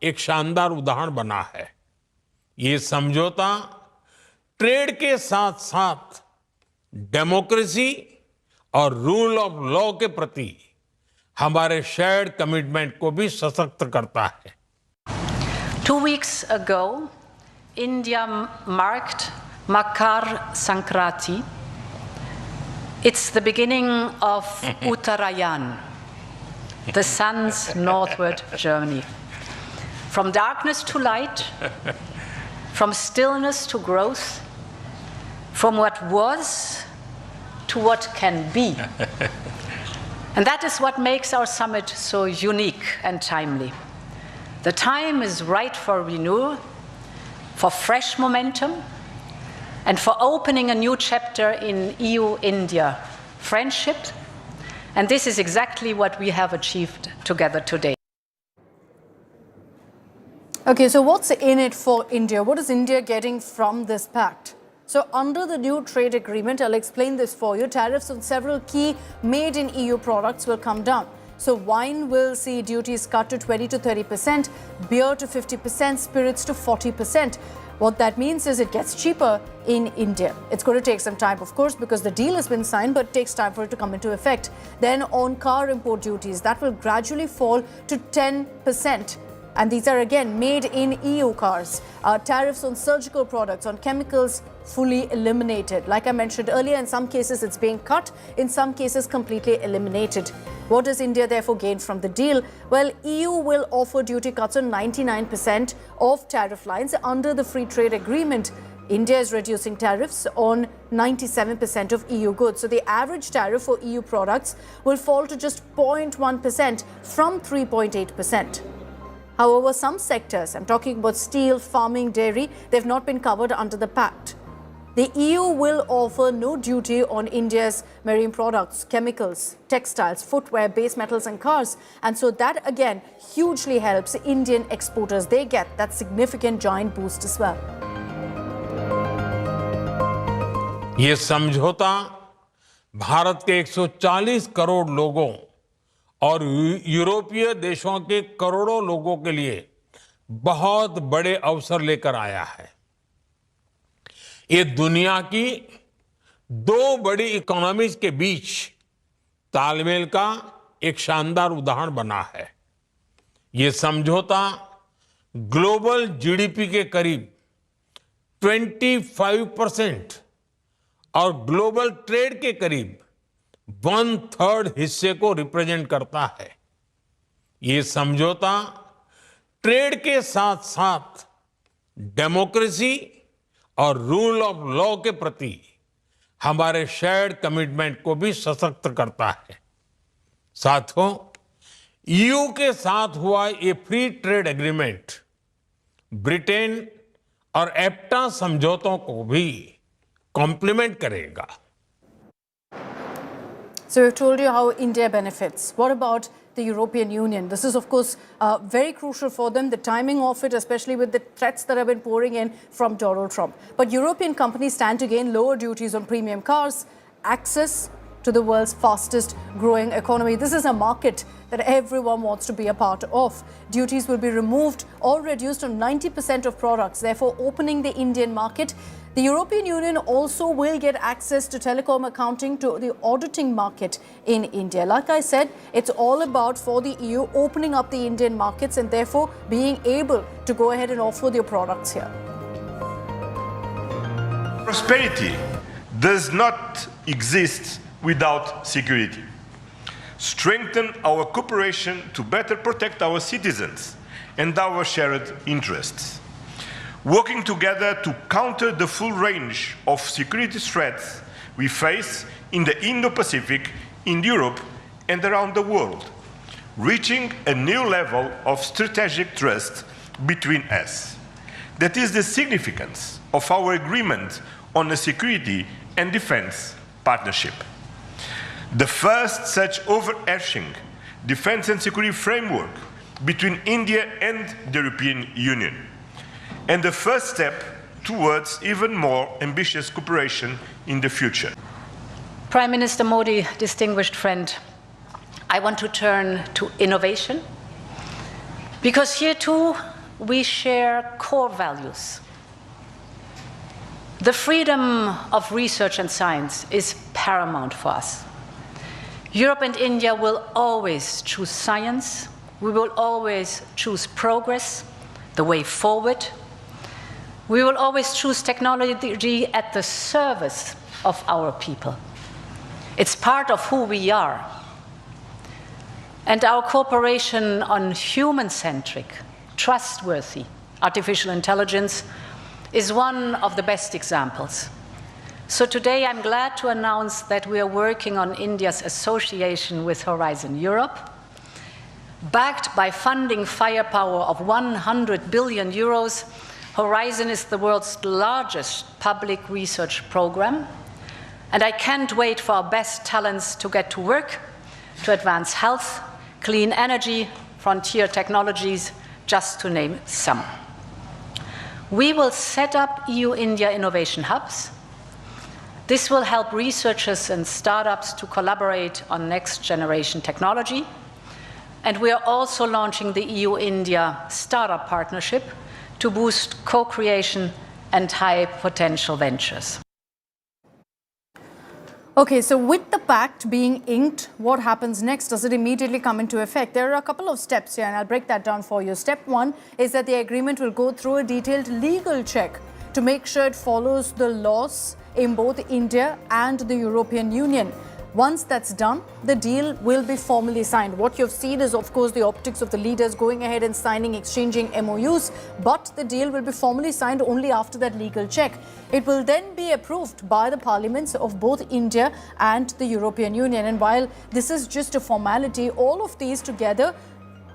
Speaker 6: एक शानदार उदाहरण बना है। ये समझौता ट्रेड के साथ साथ डेमोक्रेसी और रूल ऑफ लॉ के प्रति हमारे शेयर्ड कमिटमेंट को भी सशक्त करता है।
Speaker 8: 2 weeks ago, India marked Makar Sankranti. It's the beginning of Uttarayan, the sun's northward journey. From darkness to light, from stillness to growth, from what was to what can be. And that is what makes our summit so unique and timely. The time is right for renewal, for fresh momentum, and for opening a new chapter in EU-India friendship. And this is exactly what we have achieved together today.
Speaker 16: Okay, so what's in it for India? What is India getting from this pact? So under the new trade agreement, I'll explain this for you, tariffs on several key made in EU products will come down. So wine will see duties cut to 20 to 30%, beer to 50%, spirits to 40%. What that means is it gets cheaper in India. It's going to take some time, of course, because the deal has been signed, but it takes time for it to come into effect. Then on car import duties, that will gradually fall to 10%. And these are again made in EU cars. Tariffs on surgical products, on chemicals, fully eliminated. Like I mentioned earlier, in some cases it's being cut, in some cases completely eliminated. What does India therefore gain from the deal? Well, EU will offer duty cuts on 99% of tariff lines under the free trade agreement. India is reducing tariffs on 97% of EU goods. So the average tariff for EU products will fall to just 0.1% from 3.8%. However, some sectors, I'm talking about steel, farming, dairy, they've not been covered under the pact. The EU will offer no duty on India's marine products, chemicals, textiles, footwear, base metals and cars. And so that again hugely helps Indian exporters. They get that significant giant boost as well.
Speaker 6: ये समझौता भारत के 140 करोड़ लोगों और यूरोपीय देशों के करोड़ों लोगों के लिए बहुत बड़े अवसर लेकर आया है। ये दुनिया की दो बड़ी इकोनॉमीज के बीच तालमेल का एक शानदार उदाहरण बना है। ये समझौता ग्लोबल जीडीपी के करीब 25% और ग्लोबल ट्रेड के करीब 1/3 हिस्से को रिप्रेजेंट करता है। ये समझौता ट्रेड के साथ साथ डेमोक्रेसी और रूल ऑफ लॉ के प्रति हमारे शेयर्ड कमिटमेंट को भी सशक्त करता है। साथियों, ईयू के साथ हुआ ये फ्री ट्रेड एग्रीमेंट ब्रिटेन और एफ्टा समझौतों को भी कॉम्प्लीमेंट करेगा।
Speaker 16: So we've told you how India benefits. What about the European Union? This is, of course, very crucial for them, the timing of it, especially with the threats that have been pouring in from Donald Trump. But European companies stand to gain lower duties on premium cars, access to the world's fastest growing economy. This is a market that everyone wants to be a part of. Duties will be removed or reduced on 90% of products, therefore opening the Indian market. The European Union also will get access to telecom accounting, to the auditing market in India. Like I said, it's all about, for the EU, opening up the Indian markets and therefore being able to go ahead and offer their products here.
Speaker 17: Prosperity does not exist without security. Strengthen our cooperation to better protect our citizens and our shared interests. Working together to counter the full range of security threats we face in the Indo-Pacific, in Europe and around the world, reaching a new level of strategic trust between us. That is the significance of our agreement on a security and defense partnership. The first such overarching defense and security framework between India and the European Union, and the first step towards even more ambitious cooperation in the future.
Speaker 8: Prime Minister Modi, distinguished friend, I want to turn to innovation, because here too we share core values. The freedom of research and science is paramount for us. Europe and India will always choose science. We will always choose progress, the way forward. We will always choose technology at the service of our people. It's part of who we are. And our cooperation on human-centric, trustworthy artificial intelligence is one of the best examples. So today I'm glad to announce that we are working on India's association with Horizon Europe. Backed by funding firepower of 100 billion euros, Horizon is the world's largest public research program. And I can't wait for our best talents to get to work to advance health, clean energy, frontier technologies, just to name some. We will set up EU-India innovation hubs. This will help researchers and startups to collaborate on next-generation technology. And we are also launching the EU-India Startup Partnership to boost co-creation and high-potential ventures.
Speaker 16: Okay, so with the pact being inked, what happens next? Does it immediately come into effect? There are a couple of steps here, and I'll break that down for you. Step one is that the agreement will go through a detailed legal check to make sure it follows the laws in both India and the European Union. Once that's done, the deal will be formally signed. What you've seen is, of course, the optics of the leaders going ahead and signing, exchanging MOUs, but the deal will be formally signed only after that legal check. It will then be approved by the parliaments of both India and the European Union. And while this is just a formality, all of these together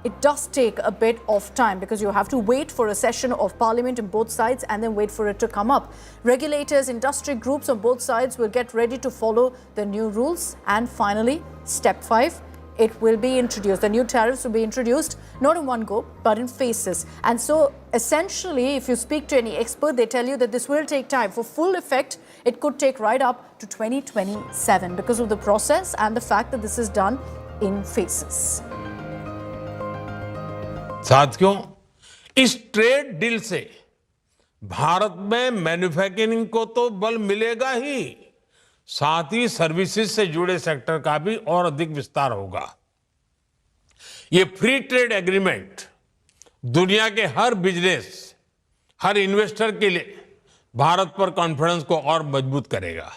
Speaker 16: it does take a bit of time because you have to wait for a session of parliament on both sides and then wait for it to come up. Regulators, industry groups on both sides will get ready to follow the new rules. And finally, step 5, it will be introduced. The new tariffs will be introduced not in one go, but in phases. And so essentially, if you speak to any expert, they tell you that this will take time. For full effect, it could take right up to 2027 because of the process and the fact that this is done in phases.
Speaker 6: साथियों, इस trade deal से भारत में manufacturing को तो बल मिलेगा ही, साथ ही services से जुड़े सेक्टर का भी और अधिक विस्तार होगा। ये फ्री ट्रेड एग्रीमेंट दुनिया के हर बिजनेस, हर इन्वेस्टर के लिए भारत पर कॉन्फिडेंस को और मजबूत करेगा।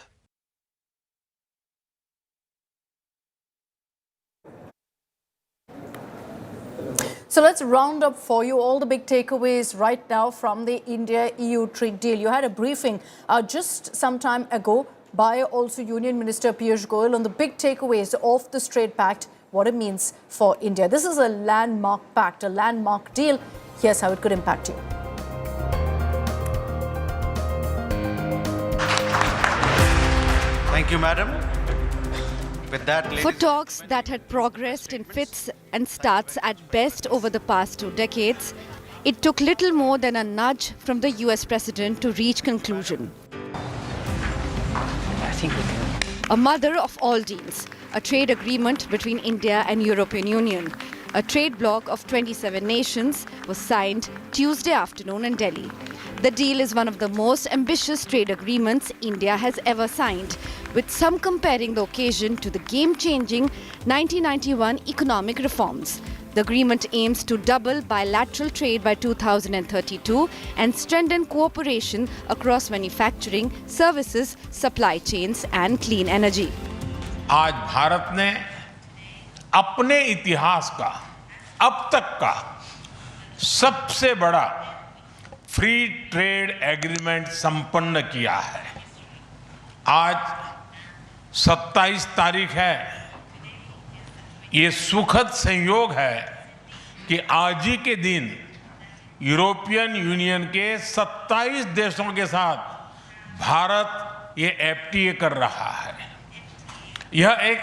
Speaker 16: So let's round up for you all the big takeaways right now from the India-EU trade deal. You had a briefing just some time ago by also Union Minister Piyush Goyal on the big takeaways of this trade pact, what it means for India. This is a landmark pact, a landmark deal. Here's how it could impact you.
Speaker 9: Thank you, Madam. With that,
Speaker 18: for talks that had progressed in fits and starts at best over the past 2 decades, it took little more than a nudge from the US President to reach conclusion. A mother of all deals, a trade agreement between India and European Union. A trade bloc of 27 nations was signed Tuesday afternoon in Delhi. The deal is one of the most ambitious trade agreements India has ever signed, with some comparing the occasion to the game-changing 1991 economic reforms. The agreement aims to double bilateral trade by 2032 and strengthen cooperation across manufacturing, services, supply chains and clean energy.
Speaker 6: आज भारत ने अपने इतिहास का अब तक का सबसे बड़ा फ्री ट्रेड एग्रीमेंट संपन्न किया है। आज 27 तारीख है। ये सुखद संयोग है कि आज ही के दिन यूरोपियन यूनियन के 27 देशों के साथ भारत ये एफटीए कर रहा है। यह एक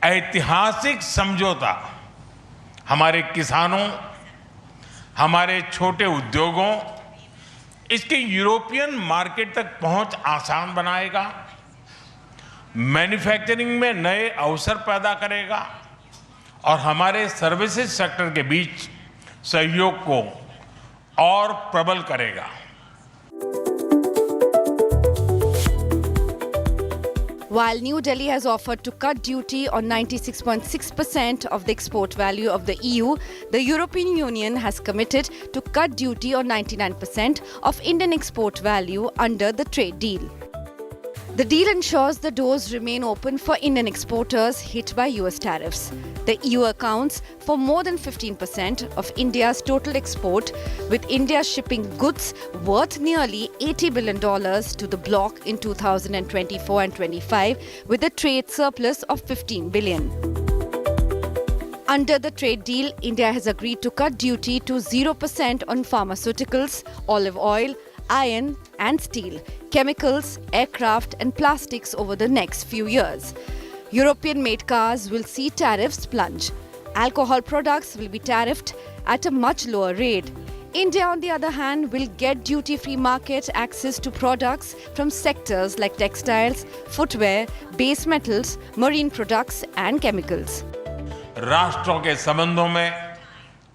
Speaker 6: ऐतिहासिक समझौता हमारे किसानों, हमारे छोटे उद्योगों, इसके यूरोपियन मार्केट तक पहुंच आसान बनाएगा, मैन्युफैक्चरिंग में नए अवसर पैदा करेगा और हमारे सर्विसेज सेक्टर के बीच सहयोग को और प्रबल करेगा।
Speaker 18: While New Delhi has offered to cut duty on 96.6% of the export value of the EU, the European Union has committed to cut duty on 99% of Indian export value under the trade deal. The deal ensures the doors remain open for Indian exporters hit by US tariffs. The EU accounts for more than 15% of India's total export, with India shipping goods worth nearly $80 billion to the bloc in 2024 and 25, with a trade surplus of $15 billion. Under the trade deal, India has agreed to cut duty to 0% on pharmaceuticals, olive oil, iron and steel, chemicals, aircraft and plastics over the next few years. European-made cars will see tariffs plunge. Alcohol products will be tariffed at a much lower rate. India, on the other hand, will get duty-free market access to products from sectors like textiles, footwear, base metals, marine products and chemicals.
Speaker 6: राष्ट्रों के संबंधों में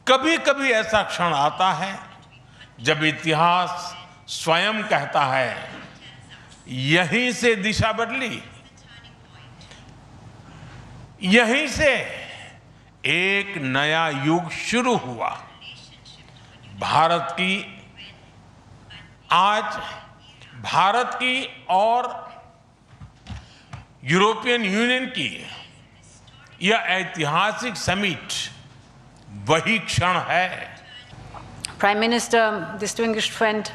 Speaker 6: कभी-कभी ऐसा क्षण आता है जब इतिहास स्वयं कहता है, यहीं से दिशा बदली, यहीं से एक नया युग शुरू हुआ। आज भारत की और यूरोपियन यूनियन की यह ऐतिहासिक समिट वही क्षण है।
Speaker 8: Prime Minister, distinguished friend,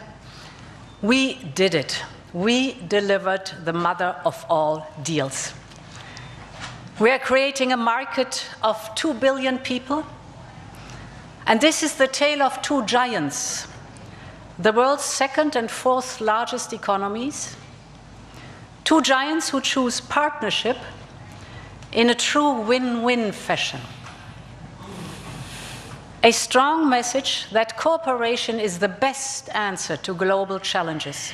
Speaker 8: we did it. We delivered the mother of all deals. We are creating a market of 2 billion people And this is the tale of two giants, the world's second and fourth largest economies, two giants who choose partnership in a true win-win fashion. A strong message that cooperation is the best answer to global challenges.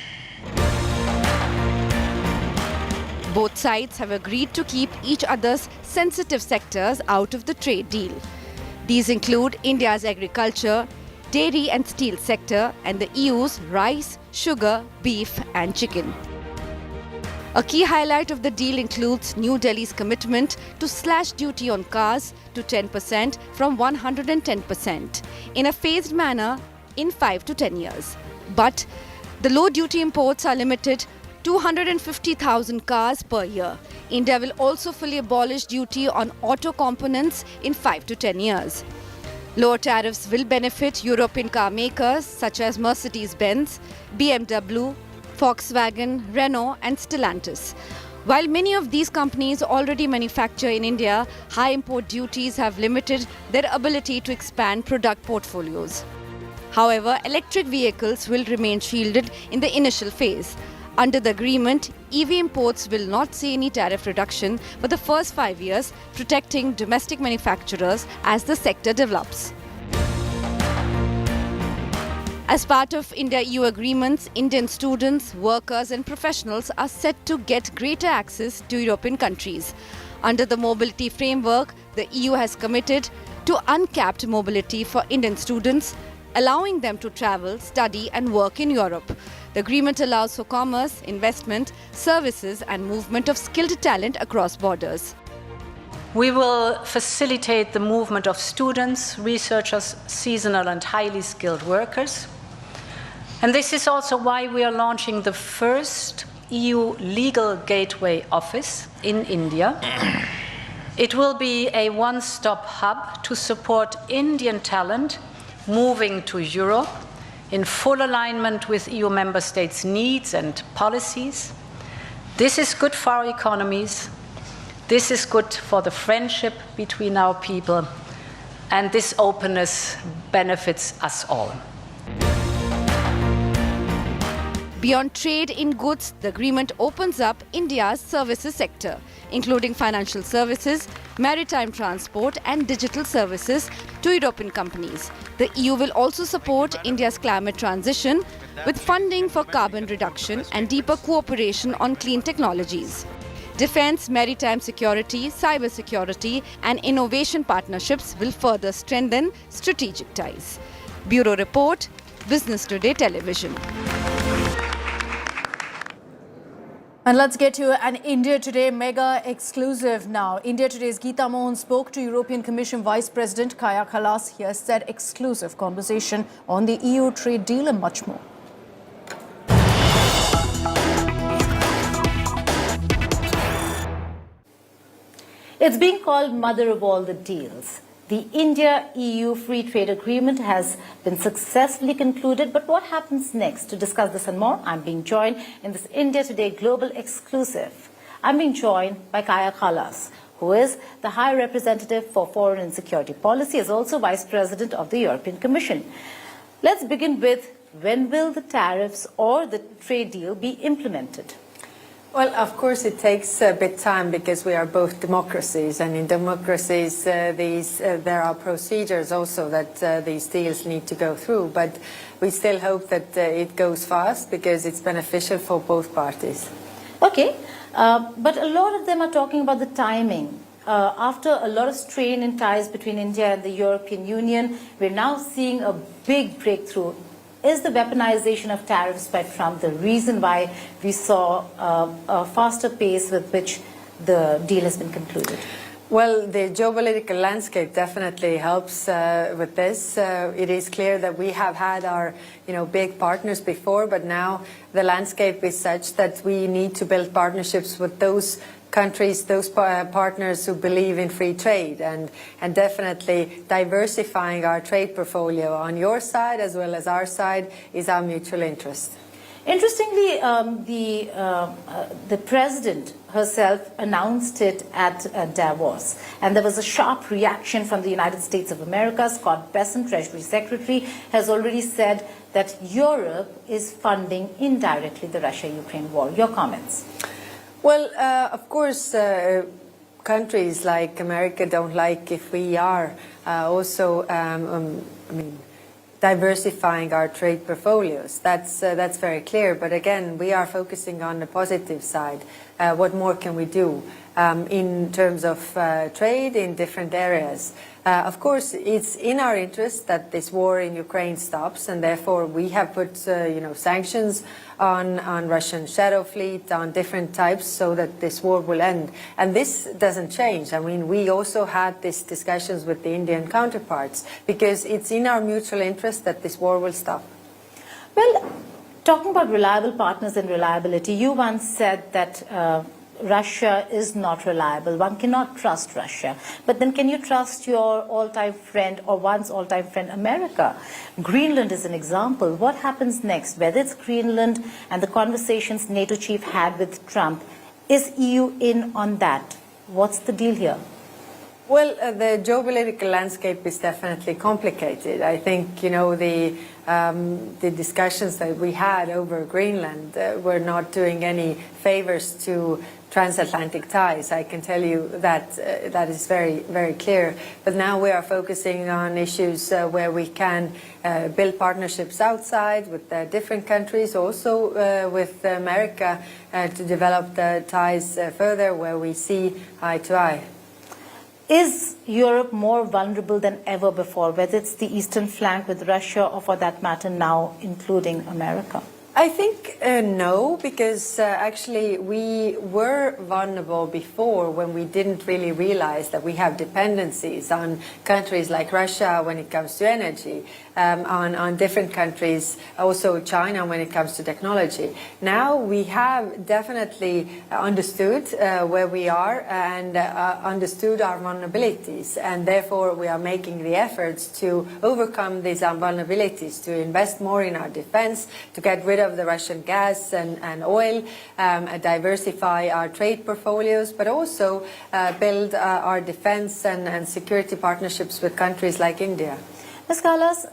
Speaker 18: Both sides have agreed to keep each other's sensitive sectors out of the trade deal. These include India's agriculture, dairy and steel sector, and the EU's rice, sugar, beef and chicken. A key highlight of the deal includes New Delhi's commitment to slash duty on cars to 10% from 110% in a phased manner in 5 to 10 years. But the low duty imports are limited to 250,000 cars per year. India will also fully abolish duty on auto components in 5 to 10 years. Lower tariffs will benefit European car makers such as Mercedes-Benz, BMW, Volkswagen, Renault and Stellantis. While many of these companies already manufacture in India, high import duties have limited their ability to expand product portfolios. However, electric vehicles will remain shielded in the initial phase. Under the agreement, EV imports will not see any tariff reduction for the first 5 years, protecting domestic manufacturers as the sector develops. As part of India-EU agreements, Indian students, workers and professionals are set to get greater access to European countries. Under the mobility framework, the EU has committed to uncapped mobility for Indian students, allowing them to travel, study and work in Europe. The agreement allows for commerce, investment, services and movement of skilled talent across borders.
Speaker 8: We will facilitate the movement of students, researchers, seasonal and highly skilled workers. And this is also why we are launching the first EU Legal Gateway Office in India. It will be a one-stop hub to support Indian talent moving to Europe in full alignment with EU member states' needs and policies. This is good for our economies. This is good for the friendship between our people. And this openness benefits us all.
Speaker 18: Beyond trade in goods, the agreement opens up India's services sector, including financial services, maritime transport and digital services to European companies. The EU will also support India's climate transition with funding for carbon reduction and deeper cooperation on clean technologies. Defence, maritime security, cyber security and innovation partnerships will further strengthen strategic ties. Bureau Report, Business Today Television.
Speaker 16: And let's get to an India Today mega exclusive now. India Today's Geeta Mohan spoke to European Commission Vice President Kallas. Here's that exclusive conversation on the EU trade deal and much more.
Speaker 1: It's being called mother of all the deals. The India-EU Free Trade Agreement has been successfully concluded, but what happens next? To discuss this and more, I'm being joined in this India Today Global Exclusive. I'm being joined by Kallas, who is the High Representative for Foreign and Security Policy, as also Vice President of the European Commission. Let's begin with, when will the tariffs or the trade deal be implemented?
Speaker 19: Well, of course, it takes a bit of time because we are both democracies, and in democracies there are procedures also that these deals need to go through. But we still hope that it goes fast because it's beneficial for both parties.
Speaker 1: Okay, but a lot of them are talking about the timing. After a lot of strain in ties between India and the European Union, we're now seeing a big breakthrough. Is the weaponization of tariffs by Trump the reason why we saw a faster pace with which the deal has been concluded?
Speaker 19: Well, the geopolitical landscape definitely helps with this. It is clear that we have had our, big partners before, but now the landscape is such that we need to build partnerships with those countries, those partners who believe in free trade, and definitely diversifying our trade portfolio on your side as well as our side is our mutual interest.
Speaker 1: Interestingly, the president herself announced it at Davos, and there was a sharp reaction from the United States of America. Scott Bessent, Treasury Secretary, has already said that Europe is funding indirectly the Russia-Ukraine war. Your comments?
Speaker 19: Well, of course, countries like America don't like if we are also, diversifying our trade portfolios. That's very clear. But again, we are focusing on the positive side. What more can we do in terms of trade in different areas? Of course, it's in our interest that this war in Ukraine stops, and therefore we have put sanctions on Russian shadow fleet, on different types, so that this war will end. And this doesn't change. I mean, we also had these discussions with the Indian counterparts, because it's in our mutual interest that this war will stop.
Speaker 1: Well, talking about reliable partners and reliability, you once said that Russia is not reliable. One cannot trust Russia. But then can you trust your all-time friend, or one's all-time friend, America? Greenland is an example. What happens next? Whether it's Greenland and the conversations NATO chief had with Trump, is EU in on that? What's the deal here?
Speaker 19: Well, the geopolitical landscape is definitely complicated. I think, the discussions that we had over Greenland were not doing any favors to transatlantic ties. I can tell you that that is very, very clear. But now we are focusing on issues where we can build partnerships outside with different countries, also with America, to develop the ties further where we see eye to eye.
Speaker 1: Is Europe more vulnerable than ever before, whether it's the eastern flank with Russia, or for that matter now including America?
Speaker 19: I think no, because actually we were vulnerable before when we didn't really realize that we have dependencies on countries like Russia when it comes to energy, on different countries, also China when it comes to technology. Now we have definitely understood where we are and understood our vulnerabilities, and therefore we are making the efforts to overcome these vulnerabilities, to invest more in our defense, to get rid of the Russian gas and oil, diversify our trade portfolios, but also build our defense and security partnerships with countries like India.
Speaker 1: Ms. Kallas,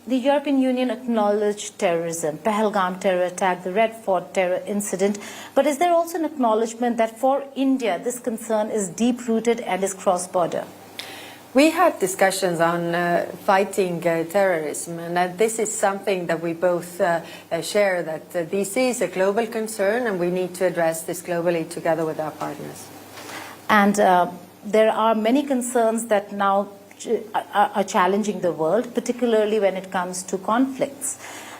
Speaker 1: the European Union acknowledged terrorism, Pahalgam terror attack, the Red Fort terror incident, but is there also an acknowledgement that for India this concern is deep-rooted and is cross-border?
Speaker 19: We had discussions on fighting terrorism, and that this is something that we both share, that this is a global concern and we need to address this globally together with our partners.
Speaker 1: And there are many concerns that now are challenging the world, particularly when it comes to conflicts.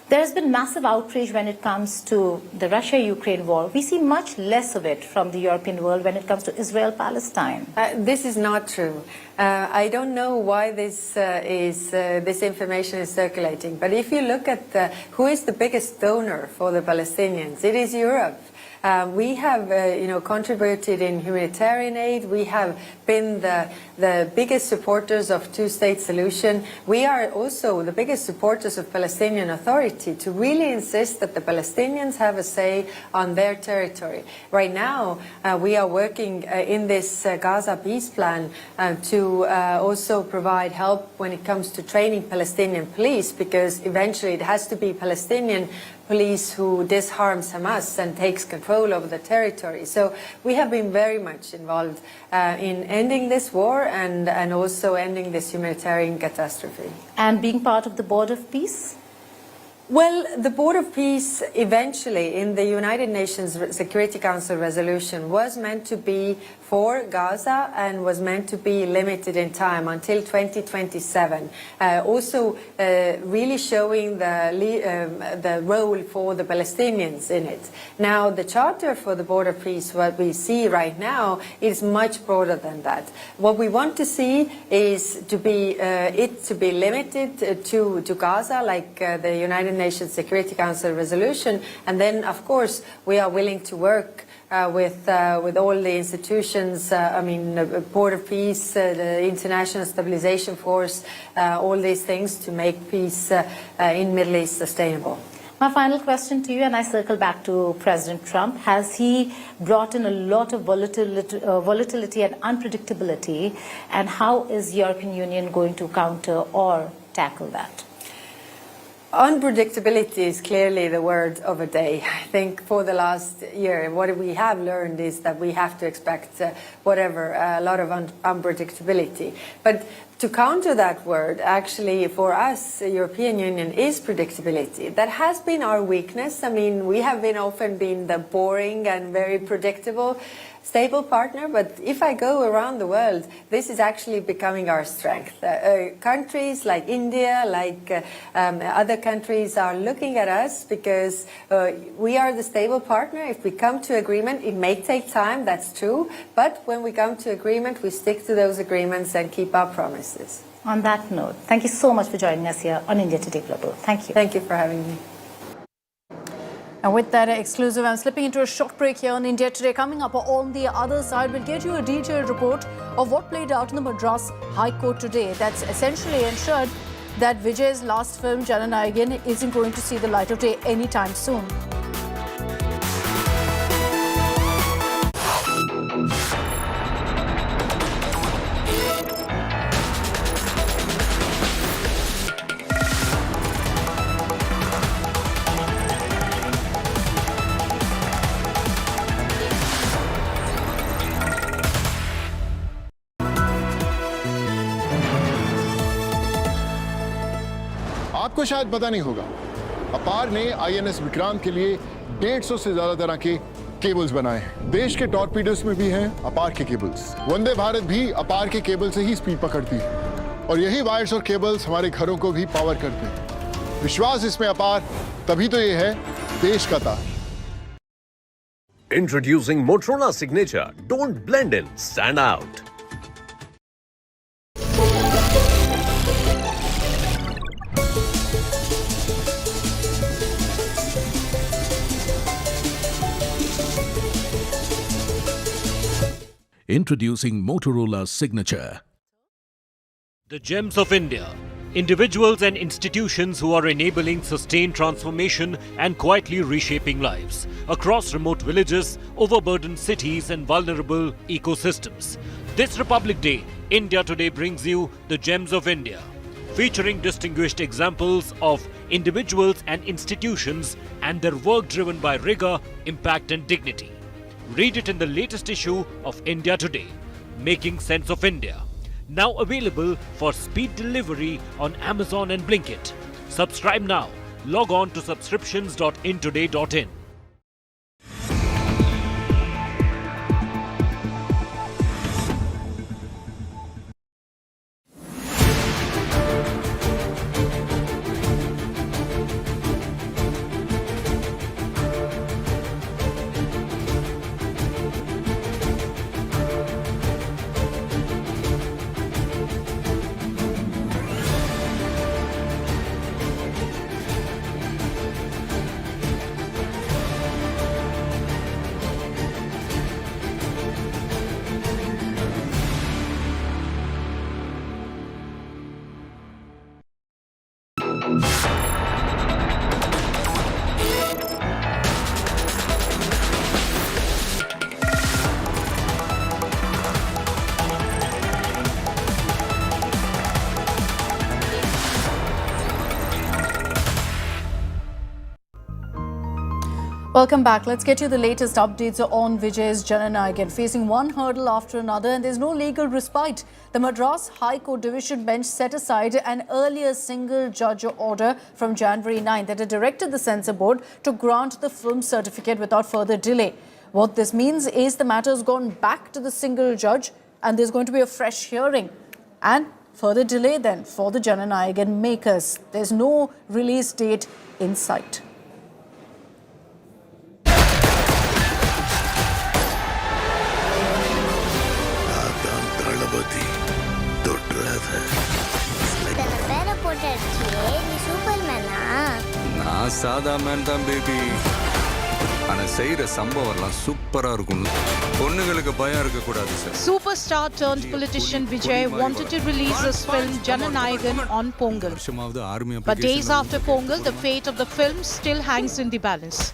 Speaker 1: There has been massive outrage when it comes to the Russia-Ukraine war. We see much less of it from the European world when it comes to Israel-Palestine.
Speaker 19: This is not true. I don't know why this information is circulating, but if you look at who is the biggest donor for the Palestinians, it is Europe. We have, contributed in humanitarian aid. We have been the biggest supporters of two-state solution. We are also the biggest supporters of Palestinian Authority, to really insist that the Palestinians have a say on their territory. Right now, we are working in this Gaza peace plan to also provide help when it comes to training Palestinian police, because eventually it has to be Palestinian police who disarms Hamas and takes control over the territory. So we have been very much involved in ending this war and also ending this humanitarian catastrophe.
Speaker 1: And being part of the Board of Peace?
Speaker 19: Well, the Board of Peace eventually in the United Nations Security Council resolution was meant to be for Gaza and was meant to be limited in time until 2027. Also really showing the role for the Palestinians in it. Now, the Charter for the Board of Peace, what we see right now, is much broader than that. What we want to see is to be limited to Gaza, like the United Nations Security Council resolution, and then, of course, we are willing to work with all the institutions, Board of Peace, the International Stabilization Force, all these things to make peace in Middle East sustainable.
Speaker 1: My final question to you, and I circle back to President Trump. Has he brought in a lot of volatility and unpredictability, and how is European Union going to counter or tackle that?
Speaker 19: Unpredictability is clearly the word of the day. I think for the last year, what we have learned is that we have to expect a lot of unpredictability. But to counter that word, actually, for us, the European Union is predictability. That has been our weakness. I mean, we have often been the boring and very predictable, stable partner, but if I go around the world, this is actually becoming our strength. Countries like India, like other countries are looking at us because we are the stable partner. If we come to agreement, it may take time, that's true, but when we come to agreement, we stick to those agreements and keep our promises.
Speaker 1: On that note, thank you so much for joining us here on India Today Global. Thank you.
Speaker 19: Thank you for having me.
Speaker 16: And with that exclusive, I'm slipping into a short break here on India Today. Coming up on the other side, we'll get you a detailed report of what played out in the Madras High Court today. That's essentially ensured that Vijay's last film, Jananayagan, isn't going to see the light of day anytime soon.
Speaker 3: आपको शायद पता नहीं होगा, अपार ने INS Vikrant के लिए 150 से ज्यादा तरह के केबल्स बनाए हैं। देश के टॉर्पीडोस में भी हैं अपार के केबल्स। वंदे भारत भी अपार के केबल से ही स्पीड पकड़ती है और यही वायर्स और केबल्स हमारे घरों को भी पावर करते हैं। विश्वास इसमें अपार, तभी तो ये है देश का तार।
Speaker 10: Introducing Motorola Signature. Don't blend in, stand out.
Speaker 13: Introducing Motorola Signature.
Speaker 20: The Gems of India. Individuals and institutions who are enabling sustained transformation and quietly reshaping lives across remote villages, overburdened cities and vulnerable ecosystems. This Republic Day, India Today brings you the Gems of India, featuring distinguished examples of individuals and institutions and their work driven by rigor, impact and dignity. Read it in the latest issue of India Today, Making Sense of India. Now available for speed delivery on Amazon and Blinkit. Subscribe now. Log on to subscriptions.intoday.in.
Speaker 16: Welcome back. Let's get you the latest updates on Vijay's Jananayagan. Facing one hurdle after another and there's no legal respite. The Madras High Court Division Bench set aside an earlier single judge order from January 9 that had directed the censor board to grant the film certificate without further delay. What this means is the matter has gone back to the single judge and there's going to be a fresh hearing. And further delay then for the Jananayagan makers. There's no release date in sight.
Speaker 21: நான் சாதா man தான் baby. ஆனா செய்யற சம்பவம் எல்லாம் சூப்பரா இருக்கும்.
Speaker 14: Superstar turned politician Vijay wanted to release his film Jananayagan on Pongal. But days after Pongal, the fate of the film still hangs in the balance.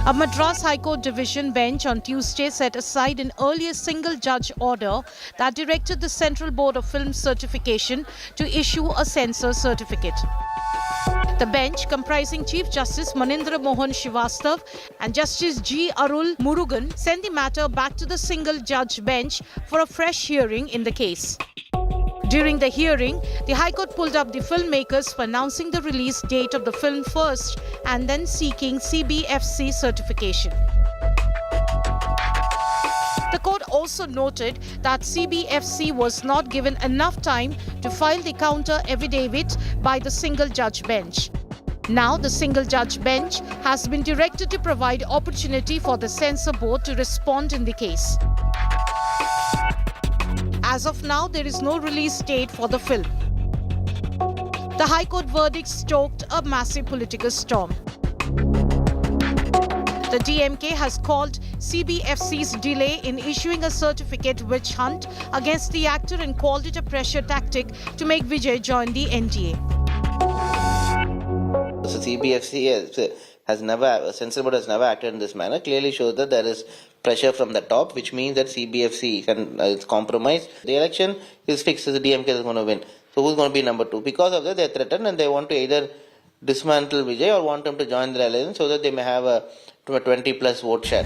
Speaker 14: A Madras High Court division bench on Tuesday set aside an earlier single-judge order that directed the Central Board of Film Certification to issue a censor certificate. The bench, comprising Chief Justice Manindra Mohan Srivastav and Justice G. Arul Murugan, sent the matter back to the single-judge bench for a fresh hearing in the case. During the hearing, the High Court pulled up the filmmakers for announcing the release date of the film first and then seeking CBFC certification. The court also noted that CBFC was not given enough time to file the counter affidavit by the single-judge bench. Now, the single-judge bench has been directed to provide opportunity for the censor board to respond in the case. As of now, there is no release date for the film. The High Court verdict stoked a massive political storm. The DMK has called CBFC's delay in issuing a certificate witch hunt against the actor and called it a pressure tactic to make Vijay join the NDA.
Speaker 21: So CBFC has never, censor board has never acted in this manner. Clearly shows that there is pressure from the top, which means that CBFC is compromised. The election is fixed, so the DMK is going to win. So who's going to be number 2? Because of that, they are threatened and they want to either dismantle Vijay or want him to join the alliance so that they may have a 20+ vote share.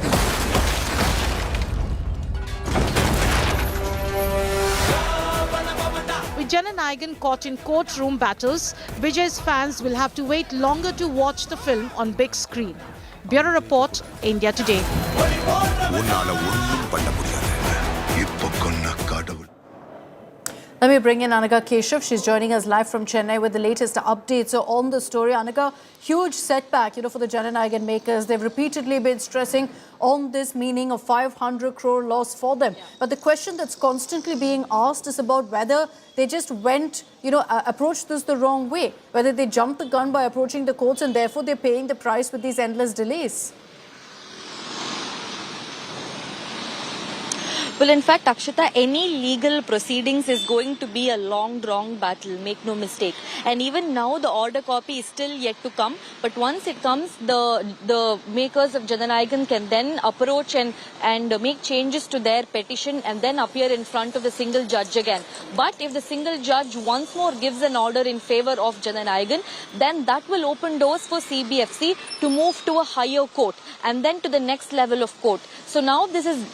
Speaker 14: With Jananayagan caught in courtroom battles, Vijay's fans will have to wait longer to watch the film on big screen. Bureau Report, India Today.
Speaker 16: Let me bring in Anaga Keshav. She's joining us live from Chennai with the latest updates on the story. Anaga, huge setback, for the Jananayagan makers. They've repeatedly been stressing on this meaning of 500 crore loss for them. But the question that's constantly being asked is about whether they just went, approached this the wrong way, whether they jumped the gun by approaching the courts and therefore they're paying the price with these endless delays.
Speaker 22: Well, in fact, Akshita, any legal proceedings is going to be a long, drawn battle, make no mistake. And even now, the order copy is still yet to come. But once it comes, the makers of Jananayagan can then approach and make changes to their petition and then appear in front of the single judge again. But if the single judge once more gives an order in favor of Jananayagan, then that will open doors for CBFC to move to a higher court and then to the next level of court. So now this is,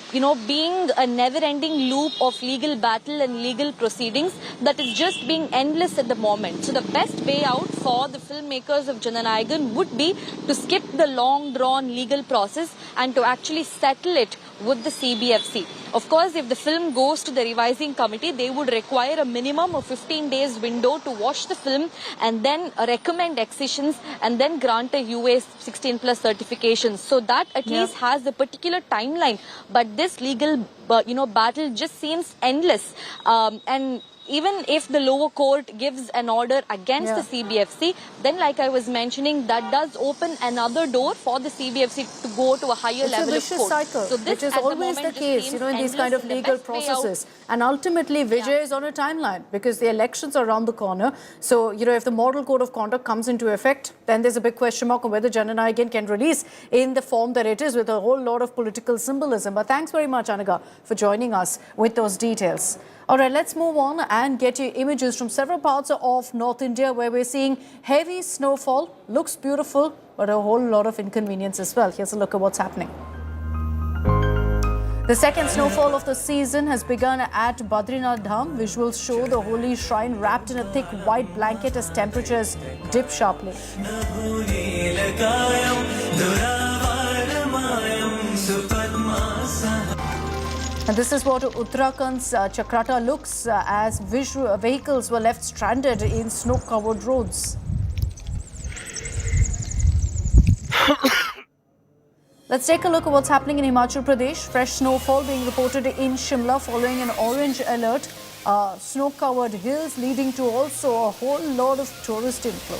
Speaker 22: being a never-ending loop of legal battle and legal proceedings that is just being endless at the moment. So the best way out for the filmmakers of Jananayagan would be to skip the long-drawn legal process and to actually settle it with the CBFC. Of course, if the film goes to the revising committee, they would require a minimum of 15 days window to watch the film and then recommend excisions and then grant a UA 16+ certification. So that at least has a particular timeline. But this legal, battle just seems endless. And even if the lower court gives an order against the CBFC, then like I was mentioning, that does open another door for the CBFC to go to a higher level of court.
Speaker 16: It's a vicious cycle,
Speaker 22: so this
Speaker 16: which is always the case, in these kind of legal processes. And ultimately, Vijay is on a timeline because the elections are around the corner. So, if the model code of conduct comes into effect, then there's a big question mark on whether Jananayagan can release in the form that it is with a whole lot of political symbolism. But thanks very much, Anaga, for joining us with those details. All right, let's move on and get you images from several parts of North India where we're seeing heavy snowfall. Looks beautiful, but a whole lot of inconvenience as well. Here's a look at what's happening. The second snowfall of the season has begun at Badrinath Dham. Visuals show the holy shrine wrapped in a thick white blanket as temperatures dip sharply. And this is what Uttarakhand's Chakrata looks as vehicles were left stranded in snow-covered roads. Let's take a look at what's happening in Himachal Pradesh. Fresh snowfall being reported in Shimla following an orange alert. Snow-covered hills leading to also a whole lot of tourist inflow.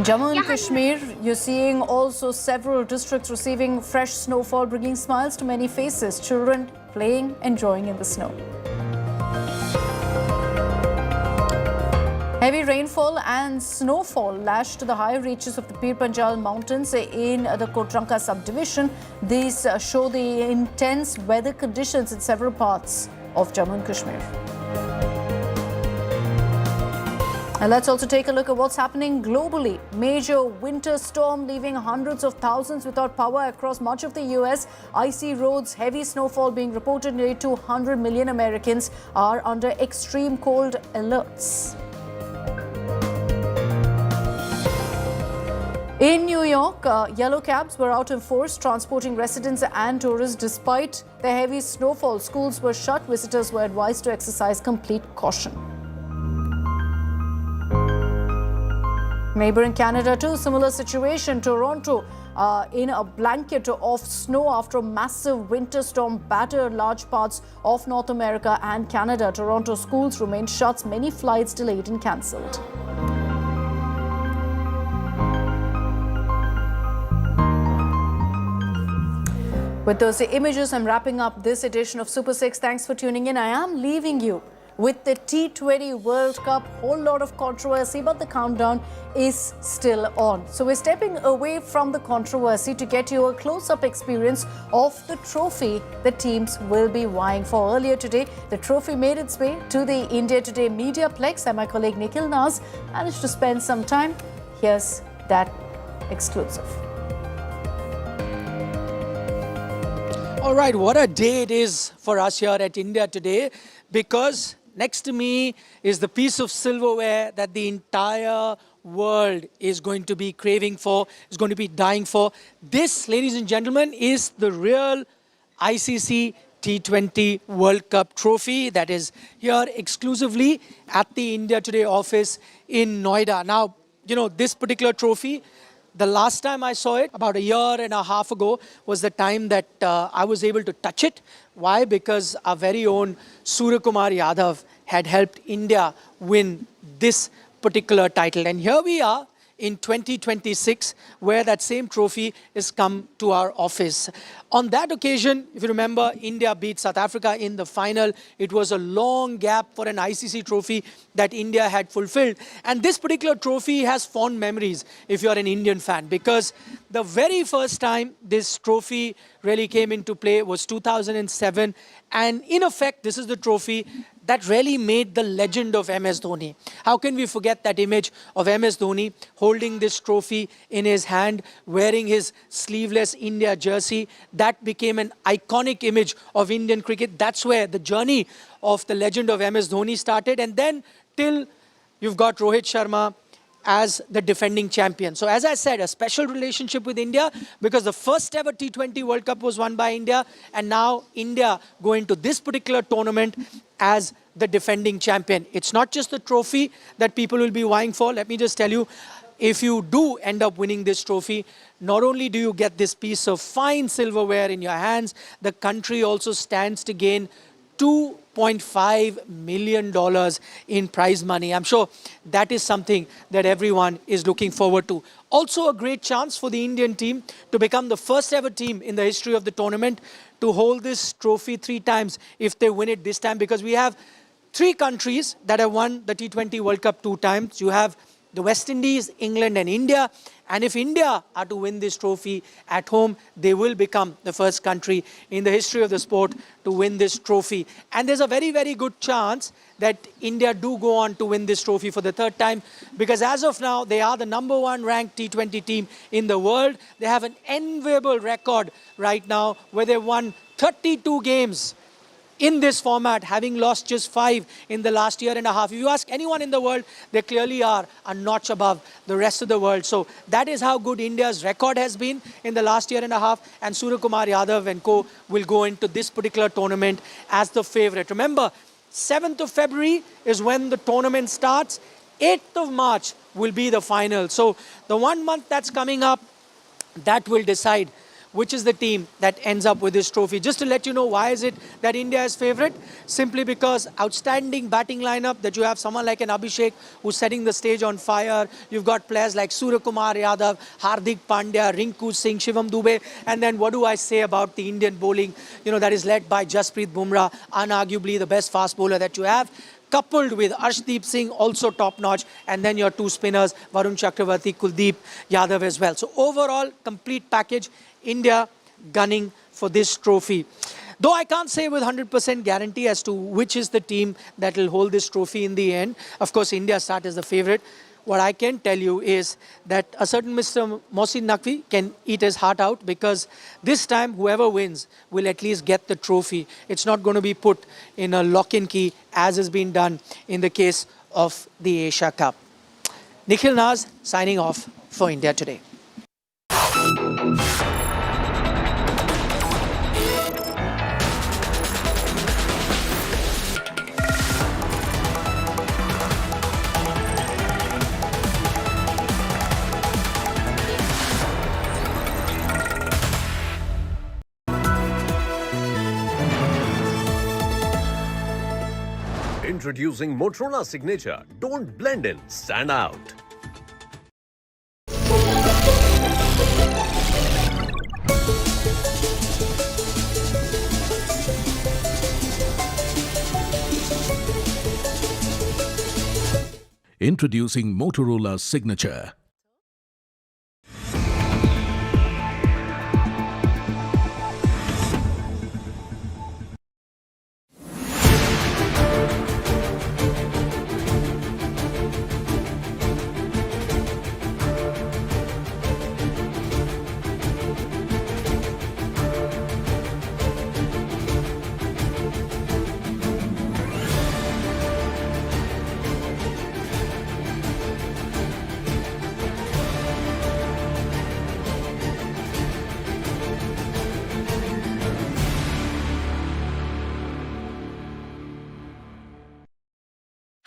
Speaker 16: In Jammu and Kashmir, you're seeing also several districts receiving fresh snowfall, bringing smiles to many faces. Children playing, enjoying in the snow. Heavy rainfall and snowfall lashed to the higher reaches of the Pir Panjal mountains in the Kotranka subdivision. These show the intense weather conditions in several parts of Jammu and Kashmir. And let's also take a look at what's happening globally. Major winter storm leaving hundreds of thousands without power across much of the US. Icy roads, heavy snowfall being reported. Nearly 200 million Americans are under extreme cold alerts. In New York, yellow cabs were out in force, transporting residents and tourists. Despite the heavy snowfall, schools were shut. Visitors were advised to exercise complete caution. Neighbouring Canada too, similar situation. Toronto in a blanket of snow after a massive winter storm battered large parts of North America and Canada. Toronto schools remained shut, many flights delayed and cancelled. With those images, I'm wrapping up this edition of Super 6. Thanks for tuning in. I am leaving you with the T20 World Cup. Whole lot of controversy, but the countdown is still on. So we're stepping away from the controversy to get you a close-up experience of the trophy the teams will be vying for. Earlier today, the trophy made its way to the India Today Mediaplex, and my colleague Nikhil Naz managed to spend some time. Here's that exclusive.
Speaker 2: All right, what a day it is for us here at India Today, because next to me is the piece of silverware that the entire world is going to be craving for, is going to be dying for. This, ladies and gentlemen, is the real ICC T20 World Cup trophy that is here exclusively at the India Today office in Noida. Now, you know, this particular trophy, the last time I saw it, about a year and a half ago, was the time that I was able to touch it. Why? Because our very own Surya Kumar Yadav had helped India win this particular title. And here we are in 2026, where that same trophy is come to our office. On that occasion, if you remember, India beat South Africa in the final. It was a long gap for an ICC trophy that India had fulfilled. And this particular trophy has fond memories if you're an Indian fan, because the very first time this trophy really came into play was 2007. And in effect, this is the trophy that really made the legend of MS Dhoni. How can we forget that image of MS Dhoni holding this trophy in his hand, wearing his sleeveless India jersey? That became an iconic image of Indian cricket. That's where the journey of the legend of MS Dhoni started. And then till you've got Rohit Sharma as the defending champion. So as I said, a special relationship with India, because the first ever T20 World Cup was won by India, and now India going to this particular tournament as the defending champion. It's not just the trophy that people will be vying for. Let me just tell you, if you do end up winning this trophy, not only do you get this piece of fine silverware in your hands, the country also stands to gain $2.5 million in prize money. I'm sure that is something that everyone is looking forward to. Also a great chance for the Indian team to become the first ever team in the history of the tournament to hold this trophy 3 times if they win it this time, because we have 3 countries that have won the T20 World Cup 2 times. You have the West Indies, England and India. And if India are to win this trophy at home, they will become the first country in the history of the sport to win this trophy. And there's a very, very good chance that India do go on to win this trophy for the 3rd time, because as of now, they are the #1 ranked T20 team in the world. They have an enviable record right now where they won 32 games in this format, having lost just 5 in the last year and a half. If you ask anyone in the world, they clearly are a notch above the rest of the world. So that is how good India's record has been in the last year and a half. And Surya Kumar Yadav and co will go into this particular tournament as the favourite. Remember, 7th of February is when the tournament starts. 8th of March will be the final. So the 1 month that's coming up, that will decide which is the team that ends up with this trophy. Just to let you know, why is it that India is favourite? Simply because outstanding batting lineup, that you have someone like an Abhishek who's setting the stage on fire. You've got players like Suryakumar Yadav, Hardik Pandya, Rinku Singh, Shivam Dube. And then what do I say about the Indian bowling, that is led by Jasprit Bumrah, unarguably the best fast bowler that you have, coupled with Arshdeep Singh, also top-notch, and then your two spinners, Varun Chakravarti, Kuldeep Yadav as well. So overall, complete package, India gunning for this trophy. Though I can't say with 100% guarantee as to which is the team that will hold this trophy in the end. Of course, India start as the favourite. What I can tell you is that a certain Mr. Mohsin Naqvi can eat his heart out, because this time whoever wins will at least get the trophy. It's not going to be put in a lock-in key as has been done in the case of the Asia Cup. Nikhil Naz signing off for India Today.
Speaker 10: Introducing Motorola Signature. Don't blend in, stand out.
Speaker 13: Introducing Motorola Signature.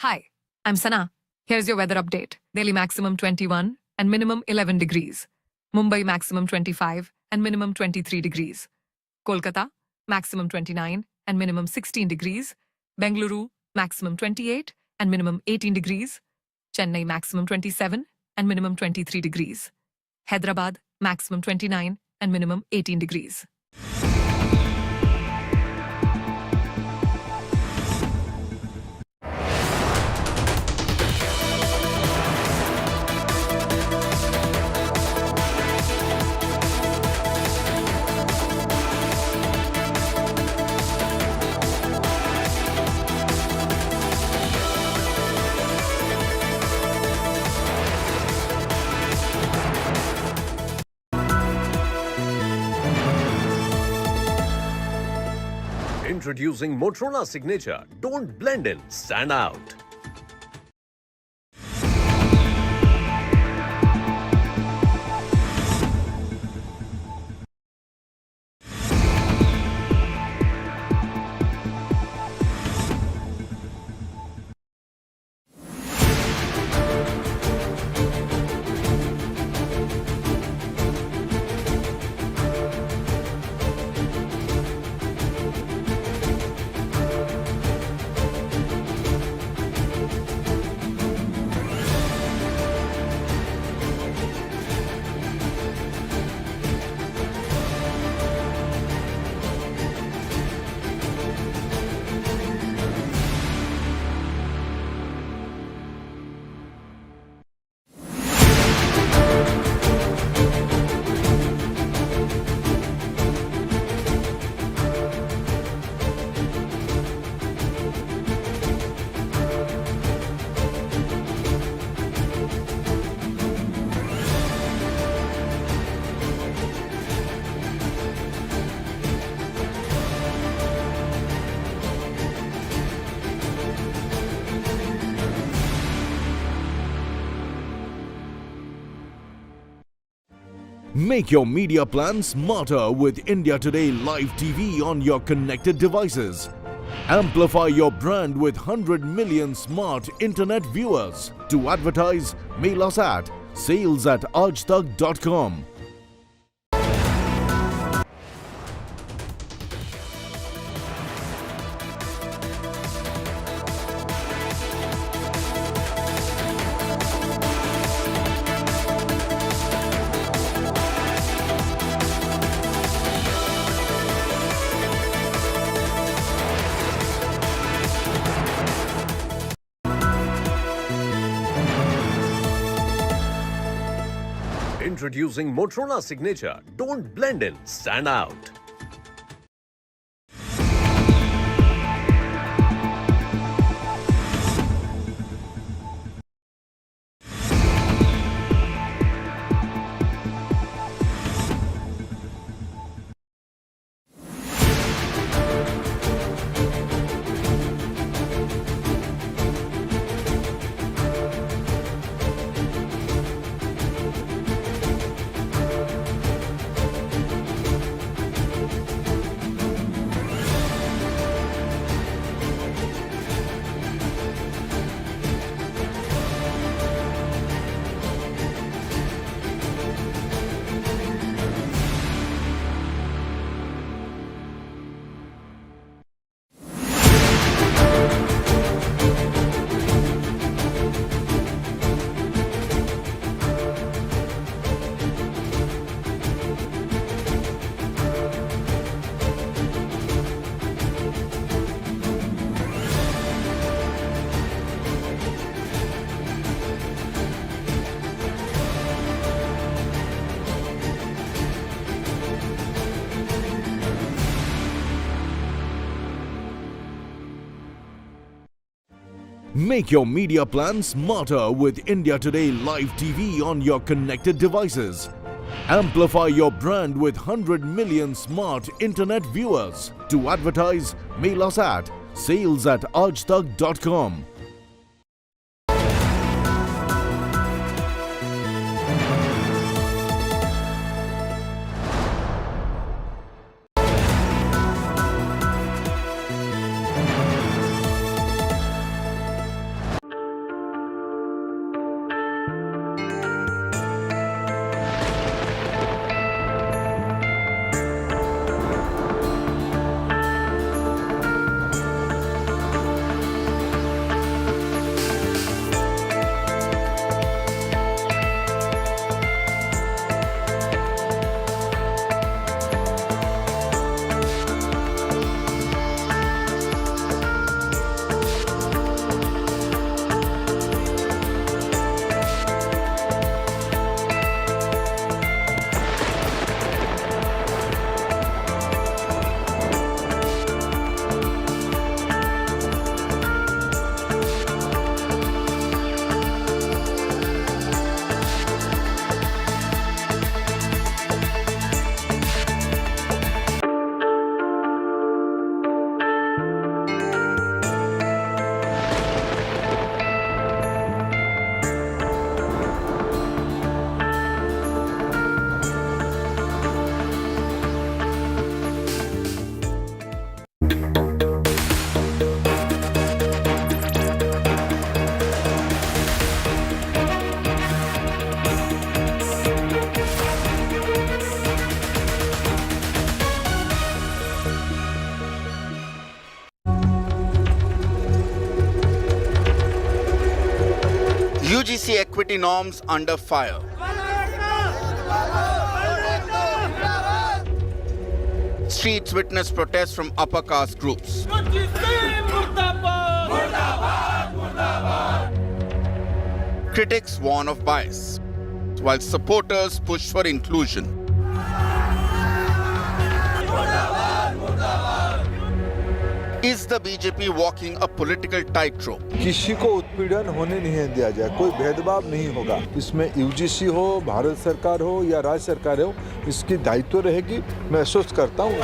Speaker 7: Hi, I'm Sana. Here's your weather update. Daily maximum 21 and minimum 11 degrees. Mumbai maximum 25 and minimum 23 degrees. Kolkata maximum 29 and minimum 16 degrees. Bengaluru maximum 28 and minimum 18 degrees. Chennai maximum 27 and minimum 23 degrees. Hyderabad maximum 29 and minimum 18 degrees.
Speaker 10: Introducing Motorola Signature. Don't blend in, stand out.
Speaker 13: Make your media plan smarter with India Today Live TV on your connected devices. Amplify your brand with 100 million smart internet viewers. To advertise, mail us at sales@aajtak.com.
Speaker 10: Introducing Motorola Signature. Don't blend in, stand out.
Speaker 13: Make your media plan smarter with India Today Live TV on your connected devices. Amplify your brand with 100 million smart internet viewers. To advertise, mail us at sales@aajtak.com.
Speaker 11: UGC equity norms under fire. Streets witness protests from upper caste groups. Critics warn of bias, while supporters push for inclusion. Is the BJP walking a political tightrope?
Speaker 12: किसी को उत्पीड़न होने नहीं दिया जाए, कोई भेदभाव नहीं होगा। इसमें यूजीसी हो, भारत सरकार हो या राज्य सरकार हो, इसकी दायित्व रहेगी। मैं महसूस करता हूँ।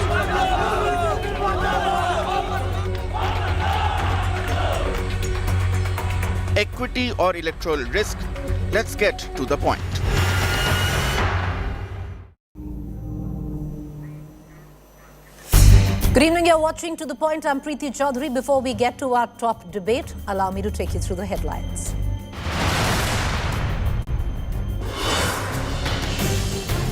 Speaker 11: Equity or electoral risk? Let's get to the point.
Speaker 1: Good evening, you're watching To The Point. I'm Preeti Chaudhary. Before we get to our top debate, allow me to take you through the headlines.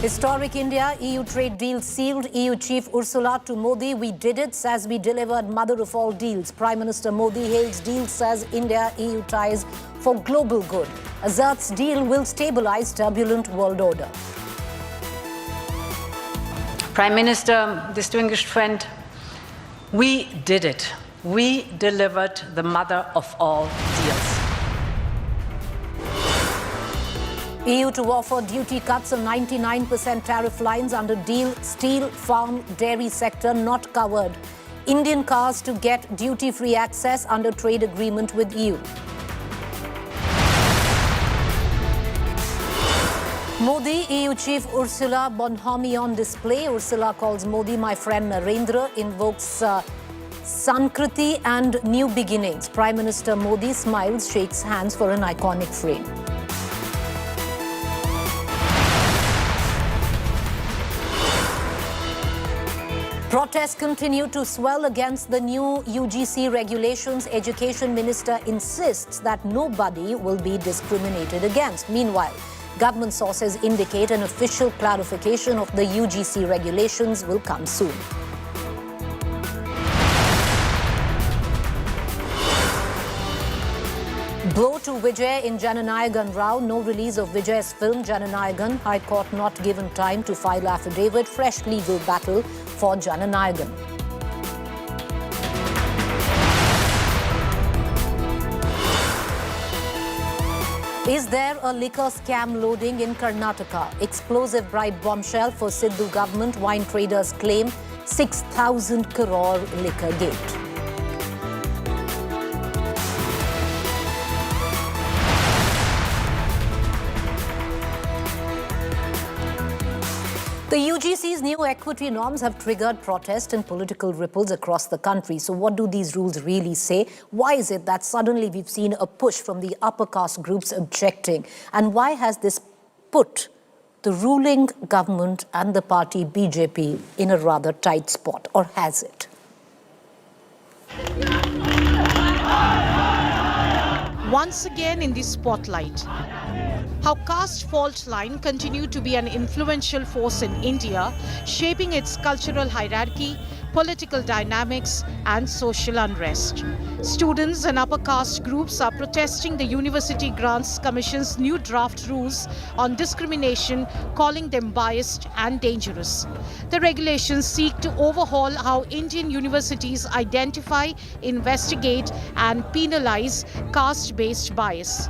Speaker 1: Historic India-EU trade deal sealed. EU Chief Ursula to Modi, we did it, says we delivered mother of all deals. Prime Minister Modi hails deal, says India-EU ties for global good. Asserts deal will stabilize turbulent world order.
Speaker 8: Prime Minister, distinguished friend, we did it. We delivered the mother of all deals.
Speaker 1: EU to offer duty cuts on 99% tariff lines under deal. Steel, farm, dairy sector not covered. Indian cars to get duty-free access under trade agreement with EU. Modi, EU chief Ursula Bonhomme on display. Ursula calls Modi my friend Narendra, invokes Sankriti and new beginnings. Prime Minister Modi smiles, shakes hands for an iconic frame. Protests continue to swell against the new UGC regulations. Education Minister insists that nobody will be discriminated against. Meanwhile, government sources indicate an official clarification of the UGC regulations will come soon. Blow to Vijay in Jananayagan Rao. No release of Vijay's film Jananayagan. High Court not given time to file affidavit. Fresh legal battle for Jananayagan. Is there a liquor scam loading in Karnataka? Explosive bribe bombshell for Sidhu government. Wine traders claim 6,000 crore liquor gate. The UGC's new equity norms have triggered protest and political ripples across the country. So what do these rules really say? Why is it that suddenly we've seen a push from the upper caste groups objecting? And why has this put the ruling government and the party BJP in a rather tight spot? Or has it?
Speaker 4: Once again in the spotlight. How caste fault line continued to be an influential force in India, shaping its cultural hierarchy, political dynamics and social unrest. Students and upper caste groups are protesting the University Grants Commission's new draft rules on discrimination, calling them biased and dangerous. The regulations seek to overhaul how Indian universities identify, investigate and penalize caste-based bias.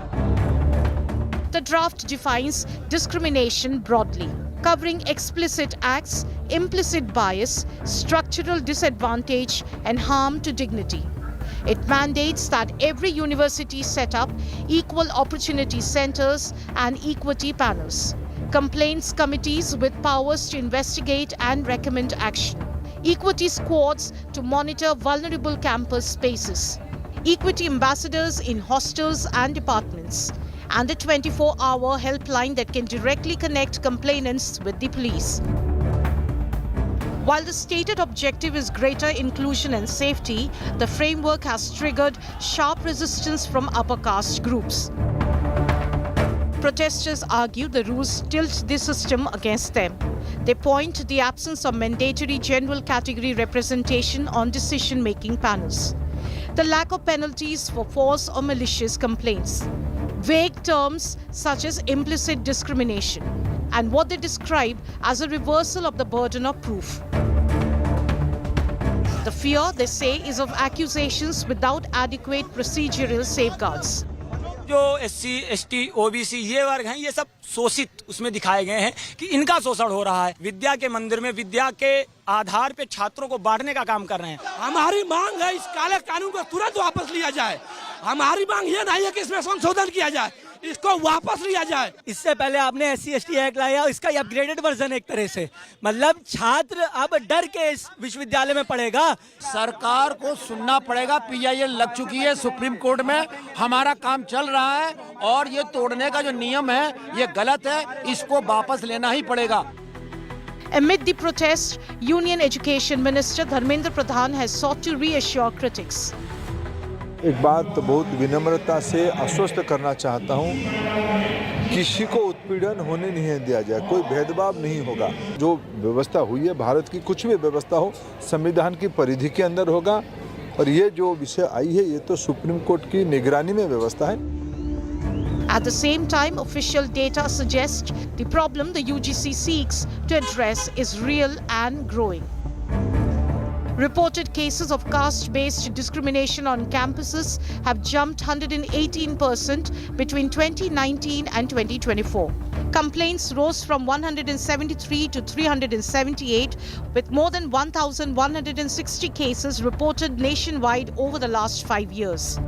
Speaker 4: The draft defines discrimination broadly, covering explicit acts, implicit bias, structural disadvantage, and harm to dignity. It mandates that every university set up equal opportunity centers and equity panels, complaints committees with powers to investigate and recommend action, equity squads to monitor vulnerable campus spaces, equity ambassadors in hostels and departments, and a 24-hour helpline that can directly connect complainants with the police. While the stated objective is greater inclusion and safety, the framework has triggered sharp resistance from upper caste groups. Protesters argue the rules tilt the system against them. They point to the absence of mandatory general category representation on decision-making panels, the lack of penalties for false or malicious complaints, vague terms such as implicit discrimination, and what they describe as a reversal of the burden of proof. The fear, they say, is of accusations without adequate procedural safeguards.
Speaker 5: जो SC, ST, OBC ये वर्ग हैं, ये सब शोषित उसमें दिखाए गए हैं कि इनका शोषण हो रहा है। विद्या के मंदिर में विद्या के आधार पे छात्रों को बांटने का काम कर रहे हैं। हमारी मांग है इस काले कानून को तुरंत वापस लिया जाए। हमारी मांग ये नहीं है कि इसमें संशोधन किया जाए, इसको वापस लिया जाए। इससे पहले आपने SC, ST एक्ट लाया, इसका अपग्रेडेड वर्जन एक तरह से, मतलब छात्र अब डर के इस विश्वविद्यालय में पढ़ेगा।
Speaker 23: सरकार को सुनना पड़ेगा। PIL लग चुकी है सुप्रीम कोर्ट में, हमारा काम चल रहा है और ये तोड़ने का जो नियम है ये गलत है, इसको वापस लेना ही पड़ेगा।
Speaker 4: Amid the protest, Union Education Minister Dharmendra Pradhan has sought to reassure critics.
Speaker 12: एक बात तो बहुत विनम्रता से आश्वस्त करना चाहता हूँ, किसी को उत्पीड़न होने नहीं दिया जाए, कोई भेदभाव नहीं होगा। जो व्यवस्था हुई है, भारत की कुछ भी व्यवस्था हो, संविधान की परिधि के अंदर होगा। और ये जो विषय आई है, ये तो सुप्रीम कोर्ट की निगरानी में व्यवस्था है।
Speaker 4: At the same time, official data suggests the problem the UGC seeks to address is real and growing. Reported cases of caste-based discrimination on campuses have jumped 118% between 2019 and 2024. Complaints rose from 173 to 378, with more than 1,160 cases reported nationwide over the last 5 years.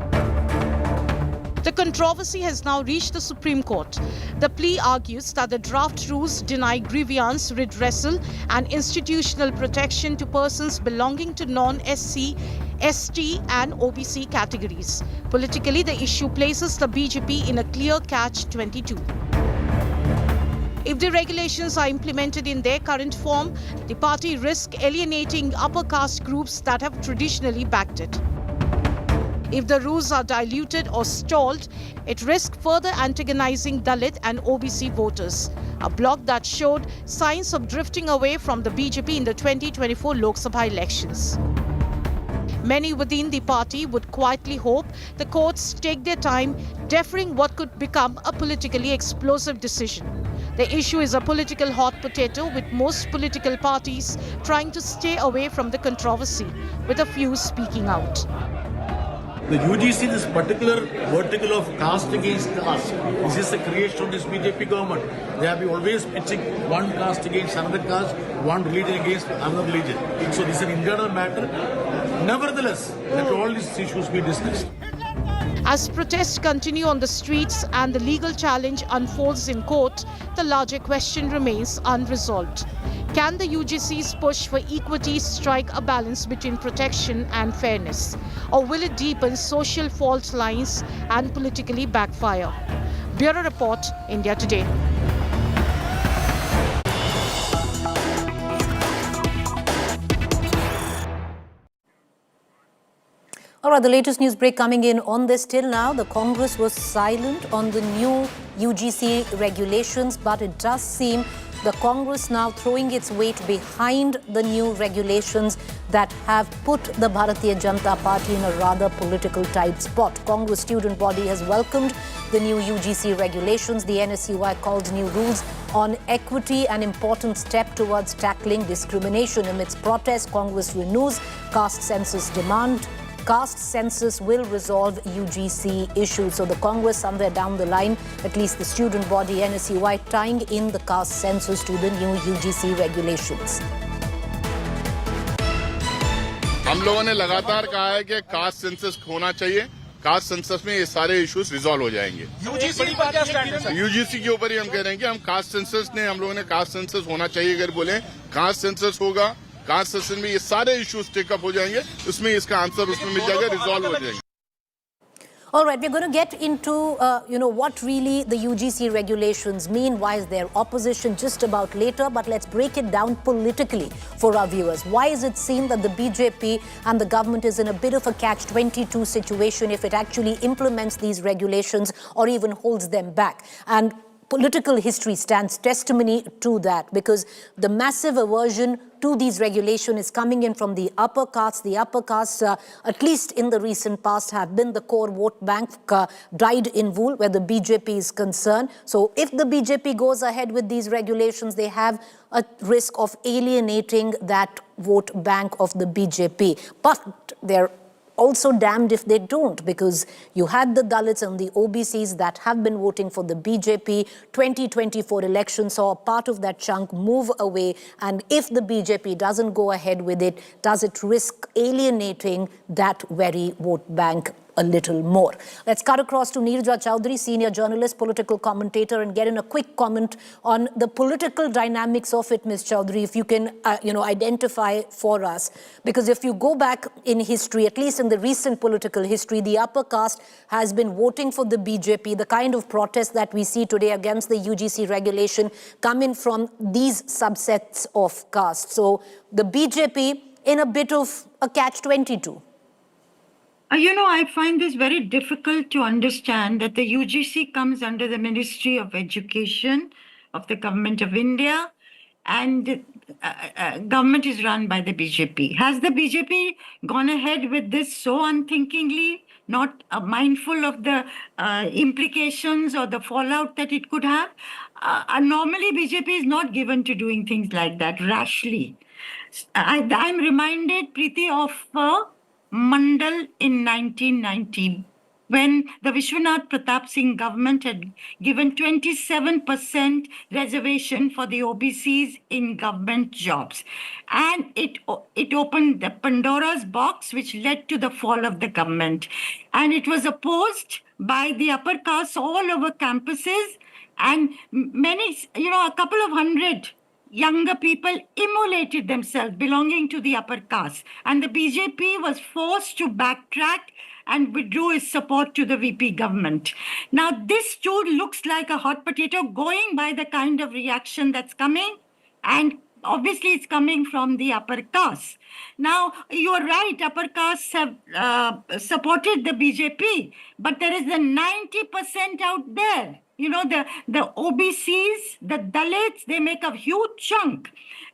Speaker 4: The controversy has now reached the Supreme Court. The plea argues that the draft rules deny grievance redressal and institutional protection to persons belonging to non-SC, ST and OBC categories. Politically, the issue places the BJP in a clear catch-22. If the regulations are implemented in their current form, the party risks alienating upper caste groups that have traditionally backed it. If the rules are diluted or stalled, it risks further antagonizing Dalit and OBC voters, a bloc that showed signs of drifting away from the BJP in the 2024 Lok Sabha elections. Many within the party would quietly hope the courts take their time, deferring what could become a politically explosive decision. The issue is a political hot potato, with most political parties trying to stay away from the controversy, with a few speaking out.
Speaker 9: The UGC, this particular vertical of caste against caste, this is the creation of this BJP government. They have been always pitching one caste against another caste, one religion against another religion. So this is an internal matter. Nevertheless, let all these issues be discussed.
Speaker 4: As protests continue on the streets and the legal challenge unfolds in court, the larger question remains unresolved. Can the UGC's push for equity strike a balance between protection and fairness? Or will it deepen social fault lines and politically backfire? Bureau Report, India Today.
Speaker 1: All right, the latest news break coming in on this. Till now, the Congress was silent on the new UGC regulations, but it does seem the Congress now throwing its weight behind the new regulations that have put the Bharatiya Janata Party in a rather political tight spot. Congress student body has welcomed the new UGC regulations. The NSUI called new rules on equity an important step towards tackling discrimination. Amidst protests, Congress renews caste census demand. Caste census will resolve UGC issues. So the Congress somewhere down the line, at least the student body NSUI, tying in the caste census to the new UGC regulations.
Speaker 11: हम लोगों ने लगातार कहा है कि caste census होना चाहिए. Caste census में ये सारे इश्यूज रिजॉल्व हो जाएंगे. यूजीसी के ऊपर ही हम कह रहे हैं कि हम कास्ट सेंसस ने हम लोगों ने कास्ट सेंसस होना चाहिए. अगर बोले कास्ट सेंसस होगा, कास्ट सेशन में ये सारे इश्यूज टेकअप हो जाएंगे. उसमें इसका आंसर उसमें मिल जाएगा, रिजॉल्व हो जाएंगे.
Speaker 1: All right, we're going to get into, what really the UGC regulations mean. Why is there opposition just about later? But let's break it down politically for our viewers. Why is it seen that the BJP and the government is in a bit of a catch-22 situation if it actually implements these regulations or even holds them back? And political history stands testimony to that, because the massive aversion to these regulations is coming in from the upper castes. The upper castes, at least in the recent past, have been the core vote bank, dyed in wool where the BJP is concerned. So if the BJP goes ahead with these regulations, they have a risk of alienating that vote bank of the BJP. But they're also damned if they don't, because you had the Dalits and the OBCs that have been voting for the BJP. 2024 election saw a part of that chunk move away, and if the BJP doesn't go ahead with it, does it risk alienating that very vote bank a little more? Let's cut across to Neerja Chowdhury, senior journalist, political commentator, and get in a quick comment on the political dynamics of it, Ms. Chowdhury, if you can, identify for us. Because if you go back in history, at least in the recent political history, the upper caste has been voting for the BJP. The kind of protests that we see today against the UGC regulation come in from these subsets of caste. So the BJP in a bit of a catch-22.
Speaker 15: I find this very difficult to understand, that the UGC comes under the Ministry of Education of the Government of India, and government is run by the BJP. Has the BJP gone ahead with this so unthinkingly, not mindful of the implications or the fallout that it could have? Normally, BJP is not given to doing things like that rashly. I'm reminded, Preeti, of Mandal in 1990, when the Vishwanath Pratap Singh government had given 27% reservation for the OBCs in government jobs. And it opened the Pandora's box, which led to the fall of the government. And it was opposed by the upper castes all over campuses, and many, a couple of hundred younger people immolated themselves belonging to the upper caste. And the BJP was forced to backtrack and withdrew its support to the VP government. Now, this too looks like a hot potato, going by the kind of reaction that's coming. And obviously, it's coming from the upper caste. Now, you're right, upper castes have supported the BJP, but there is the 90% out there. The OBCs, the Dalits, they make a huge chunk.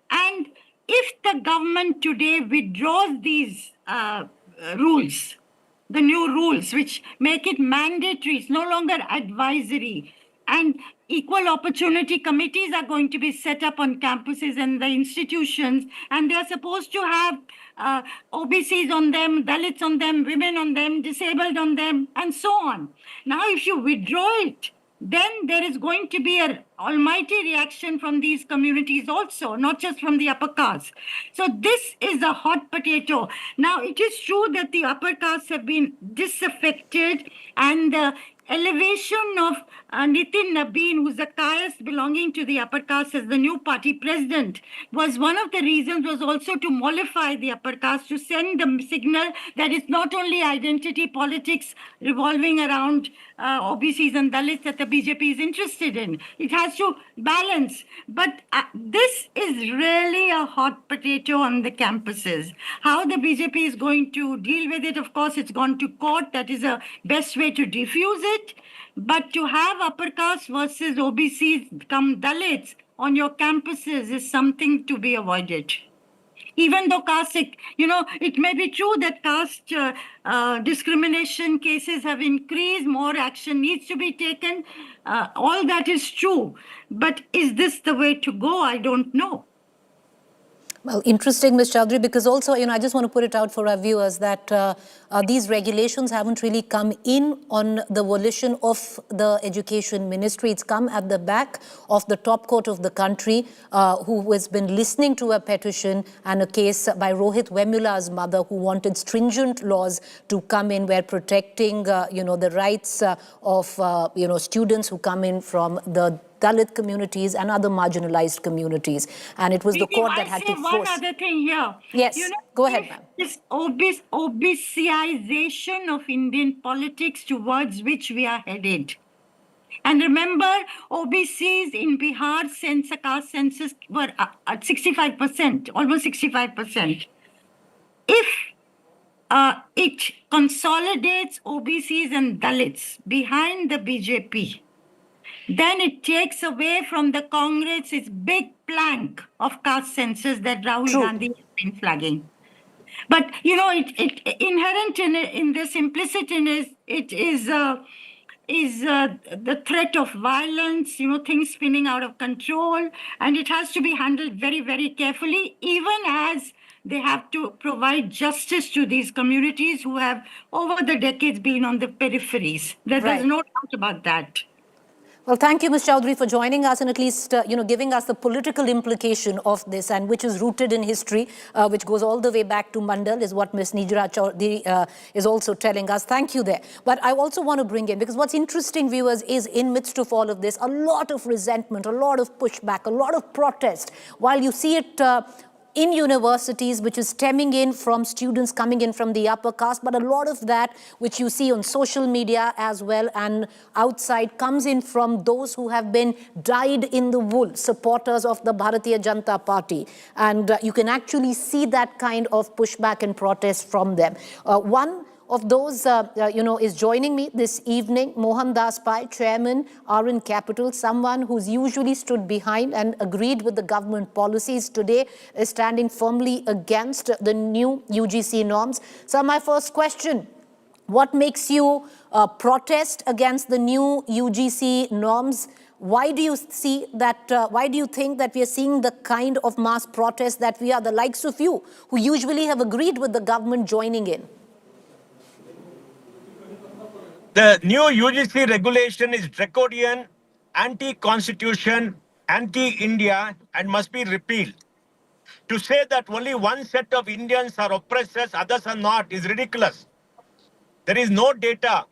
Speaker 15: And if the government today withdraws these rules, the new rules, which make it mandatory, it's no longer advisory, and equal opportunity committees are going to be set up on campuses and the institutions, and they're supposed to have OBCs on them, Dalits on them, women on them, disabled on them, and so on. Now, if you withdraw it, then there is going to be an almighty reaction from these communities also, not just from the upper caste. So this is a hot potato. Now, it is true that the upper castes have been disaffected, and the elevation of Nitin Nabeen, who's a caste belonging to the upper caste as the new party president, was one of the reasons, was also to mollify the upper caste, to send the signal that it's not only identity politics revolving around OBCs and Dalits that the BJP is interested in. It has to balance. But this is really a hot potato on the campuses. How the BJP is going to deal with it, of course, it's gone to court. That is the best way to diffuse it. But to have upper caste versus OBCs come Dalits on your campuses is something to be avoided. Even though caste, it may be true that caste discrimination cases have increased, more action needs to be taken. All that is true. But is this the way to go? I don't know.
Speaker 1: Well, interesting, Ms. Chaudhary, because also, I just want to put it out for our viewers that these regulations haven't really come in on the volition of the Education Ministry. It's come at the back of the top court of the country, who has been listening to a petition and a case by Rohit Vemula's mother, who wanted stringent laws to come in where protecting, the rights of, students who come in from the Dalit communities and other marginalized communities. And it was the court that had to force...
Speaker 15: one other thing here.
Speaker 1: Yes, go ahead, ma'am.
Speaker 15: This OBCization of Indian politics towards which we are headed. And remember, OBCs in Bihar caste census were at 65%, almost 65%. If it consolidates OBCs and Dalits behind the BJP, then it takes away from the Congress its big plank of caste census that Rahul Gandhi has been flagging. But, it inherent in this, implicit in it is the threat of violence, things spinning out of control, and it has to be handled very, very carefully, even as they have to provide justice to these communities who have, over the decades, been on the peripheries. There's no doubt about that.
Speaker 1: Well, thank you, Ms. Chaudhary, for joining us and at least, giving us the political implication of this, and which is rooted in history, which goes all the way back to Mandal, is what Ms. Nijra Chaudhary is also telling us. Thank you there. But I also want to bring in, because what's interesting, viewers, is in midst of all of this, a lot of resentment, a lot of pushback, a lot of protest. While you see it in universities, which is stemming in from students coming in from the upper caste, but a lot of that, which you see on social media as well and outside, comes in from those who have been dyed in the wool, supporters of the Bharatiya Janata Party. And you can actually see that kind of pushback and protest from them. One of those, is joining me this evening, Mohan Das Pai, Chairman, RN Capital, someone who's usually stood behind and agreed with the government policies, today is standing firmly against the new UGC norms. So my first question, what makes you protest against the new UGC norms? Why do you see that? Why do you think that we are seeing the kind of mass protest that we are, the likes of you, who usually have agreed with the government, joining in?
Speaker 5: The new UGC regulation is draconian, anti-constitution, anti-India, and must be repealed. To say that only one set of Indians are oppressors, others are not, is ridiculous. There is no data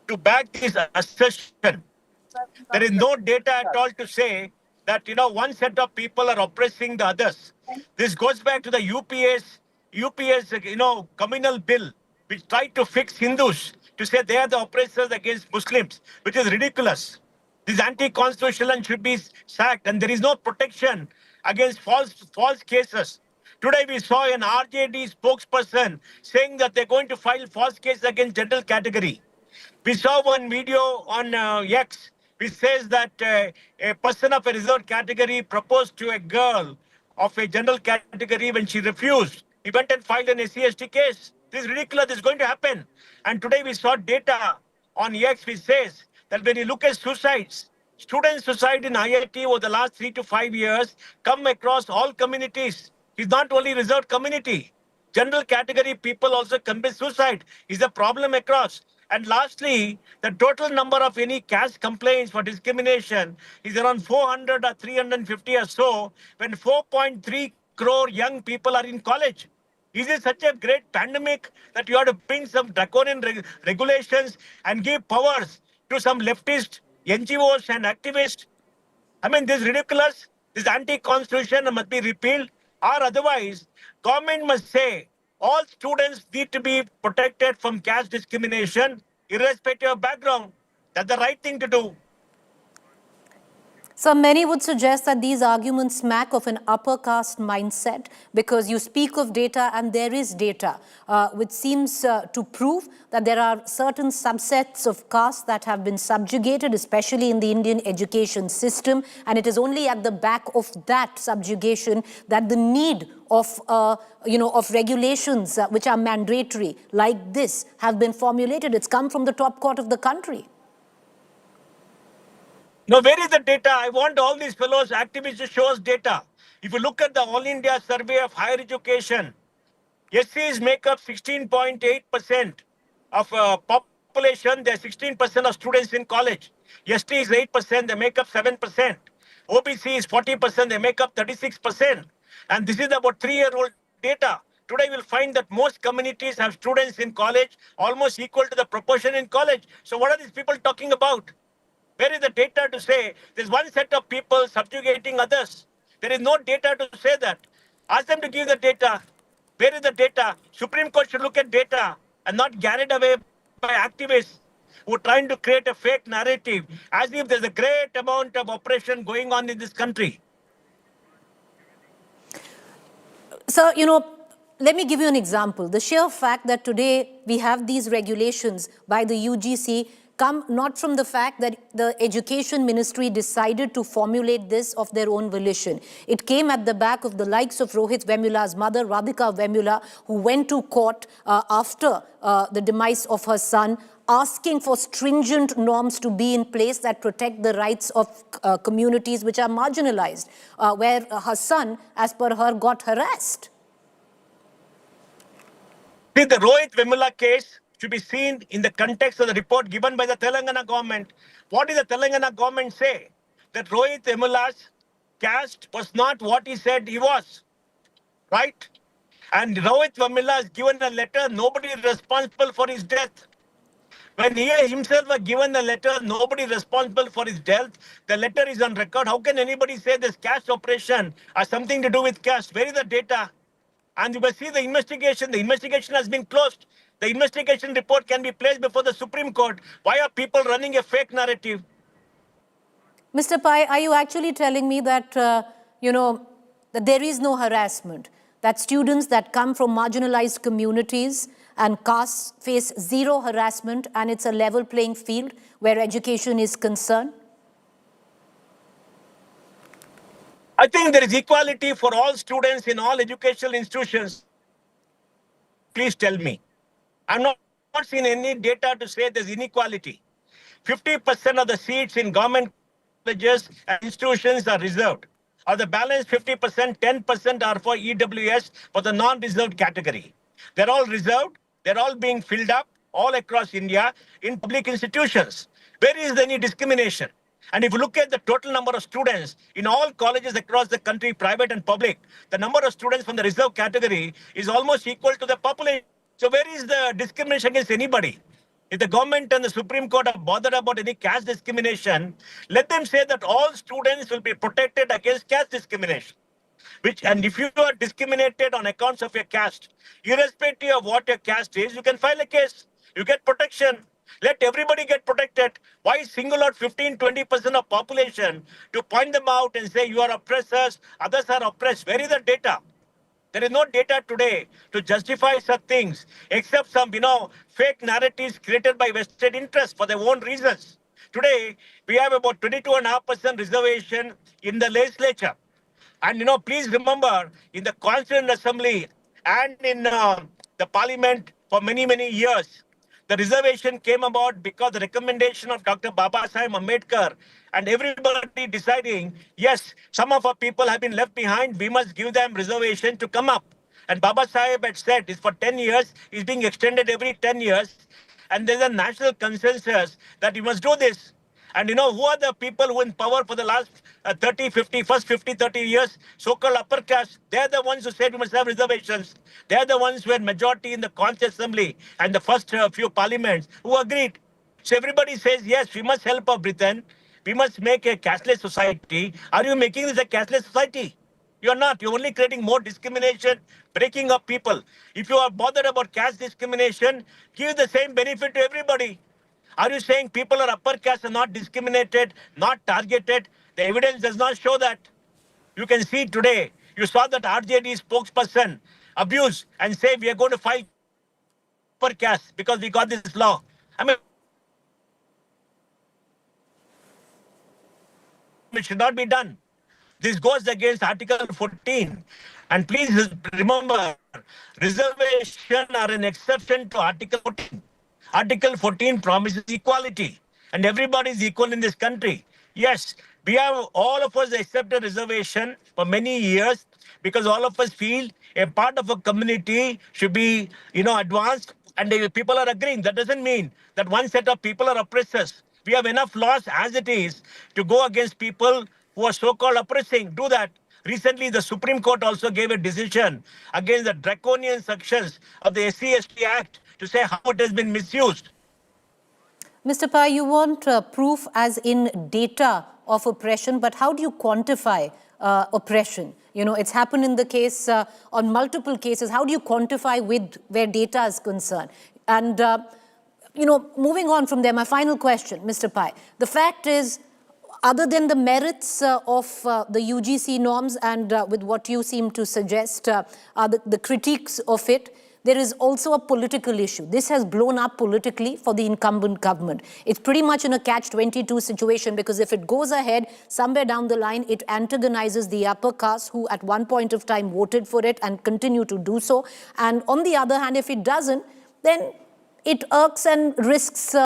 Speaker 5: to back this assertion. There is no data at all to say that, one set of people are oppressing the others. This goes back to the UPS, communal bill, which tried to fix Hindus to say they are the oppressors against Muslims, which is ridiculous. This is anti-constitutional and should be sacked, and there is no protection against false cases. Today we saw an RJD spokesperson saying that they're going to file false cases against general category. We saw one video on X which says that a person of a reserved category proposed to a girl of a general category when she refused. He went and filed an SC/ST case. This is ridiculous. This is going to happen. And today we saw data on X which says that when you look at suicides, student suicide in IIT over the last 3 to 5 years come across all communities. It's not only reserved community. General category people also commit suicide. Is a problem across. And lastly, the total number of any caste complaints for discrimination is around 400 or 350 or so, when 4.3 crore young people are in college. Is it such a great pandemic that you have to bring some draconian regulations and give powers to some leftist NGOs and activists? I mean, this is ridiculous. This is anti-constitution and must be repealed. Or otherwise, government must say all students need to be protected from caste discrimination, irrespective of background. That's the right thing to do.
Speaker 1: So many would suggest that these arguments smack of an upper caste mindset, because you speak of data and there is data, which seems to prove that there are certain subsets of castes that have been subjugated, especially in the Indian education system. And it is only at the back of that subjugation that the need of regulations which are mandatory like this have been formulated. It's come from the top court of the country.
Speaker 5: Now, where is the data? I want all these fellows, activists, to show us data. If you look at the All India Survey of Higher Education, SCs make up 16.8% of population. There are 16% of students in college. ST is 8%, they make up 7%. OBC is 40%, they make up 36%. And this is about 3-year-old data. Today we'll find that most communities have students in college almost equal to the proportion in college. So what are these people talking about? Where is the data to say there's one set of people subjugating others? There is no data to say that. Ask them to give the data. Where is the data? Supreme Court should look at data and not carried away by activists who are trying to create a fake narrative as if there's a great amount of oppression going on in this country.
Speaker 1: So, let me give you an example. The sheer fact that today we have these regulations by the UGC come not from the fact that the Education Ministry decided to formulate this of their own volition. It came at the back of the likes of Rohit Vemula's mother, Radhika Vemula, who went to court after the demise of her son, asking for stringent norms to be in place that protect the rights of communities which are marginalized, where her son, as per her, got harassed.
Speaker 5: See, the Rohit Vemula case should be seen in the context of the report given by the Telangana government. What did the Telangana government say? That Rohit Vemula's caste was not what he said he was, right? And Rohit Vemula has given a letter, nobody is responsible for his death. When he himself was given the letter, nobody is responsible for his death. The letter is on record. How can anybody say this caste oppression has something to do with caste? Where is the data? And you will see the investigation. The investigation has been closed. The investigation report can be placed before the Supreme Court. Why are people running a fake narrative?
Speaker 1: Mr. Pai, are you actually telling me that, that there is no harassment? That students that come from marginalized communities and castes face zero harassment and it's a level playing field where education is concerned?
Speaker 5: I think there is equality for all students in all educational institutions. Please tell me. I'm not seen any data to say there's inequality.
Speaker 6: 50% of the seats in government colleges and institutions are reserved. Of the balance 50%, 10% are for EWS for the non-reserved category. They're all reserved. They're all being filled up all across India in public institutions. Where is any discrimination? And if you look at the total number of students in all colleges across the country, private and public, the number of students from the reserved category is almost equal to the population. So where is the discrimination against anybody? If the government and the Supreme Court are bothered about any caste discrimination, let them say that all students will be protected against caste discrimination. And if you are discriminated on accounts of your caste, irrespective of what your caste is, you can file a case. You get protection. Let everybody get protected. Why single out 15-20% of population to point them out and say you are oppressors, others are oppressed? Where is the data? There is no data today to justify such things except some, fake narratives created by vested interests for their own reasons. Today, we have about 22.5% reservation in the legislature. And, please remember, in the Constituent Assembly and in the Parliament for many, many years, the reservation came about because the recommendation of Dr. Babasaheb Ambedkar and everybody deciding, yes, some of our people have been left behind, we must give them reservation to come up. And Babasaheb had said it's for 10 years, it's being extended every 10 years. And there's a national consensus that we must do this. And who are the people who in power for the last 30 years? So-called upper caste. They're the ones who said we must have reservations. They're the ones who had majority in the Constituent Assembly and the first few parliaments who agreed. So everybody says, yes, we must help our Britain. We must make a cashless society. Are you making this a cashless society? You're not. You're only creating more discrimination, breaking up people. If you are bothered about caste discrimination, give the same benefit to everybody. Are you saying people are upper caste and not discriminated, not targeted? The evidence does not show that. You can see today, you saw that RJD spokesperson abuse and say we are going to file upper caste because we got this law. I mean, it should not be done. This goes against Article 14. And please remember, reservation are an exception to Article 14. Article 14 promises equality and everybody is equal in this country. Yes, we have all of us accepted reservation for many years because all of us feel a part of a community should be, advanced and people are agreeing. That doesn't mean that one set of people are oppressors. We have enough laws as it is to go against people who are so-called oppressing. Do that. Recently, the Supreme Court also gave a decision against the draconian sections of the SC/ST Act to say how it has been misused.
Speaker 1: Mr. Pai, you want proof as in data of oppression, but how do you quantify oppression? It's happened in the case, on multiple cases. How do you quantify with where data is concerned? And, moving on from there, my final question, Mr. Pai, the fact is, other than the merits of the UGC norms and with what you seem to suggest, the critiques of it, there is also a political issue. This has blown up politically for the incumbent government. It's pretty much in a catch-22 situation because if it goes ahead, somewhere down the line, it antagonizes the upper caste who at one point of time voted for it and continue to do so. And on the other hand, if it doesn't, then it irks and risks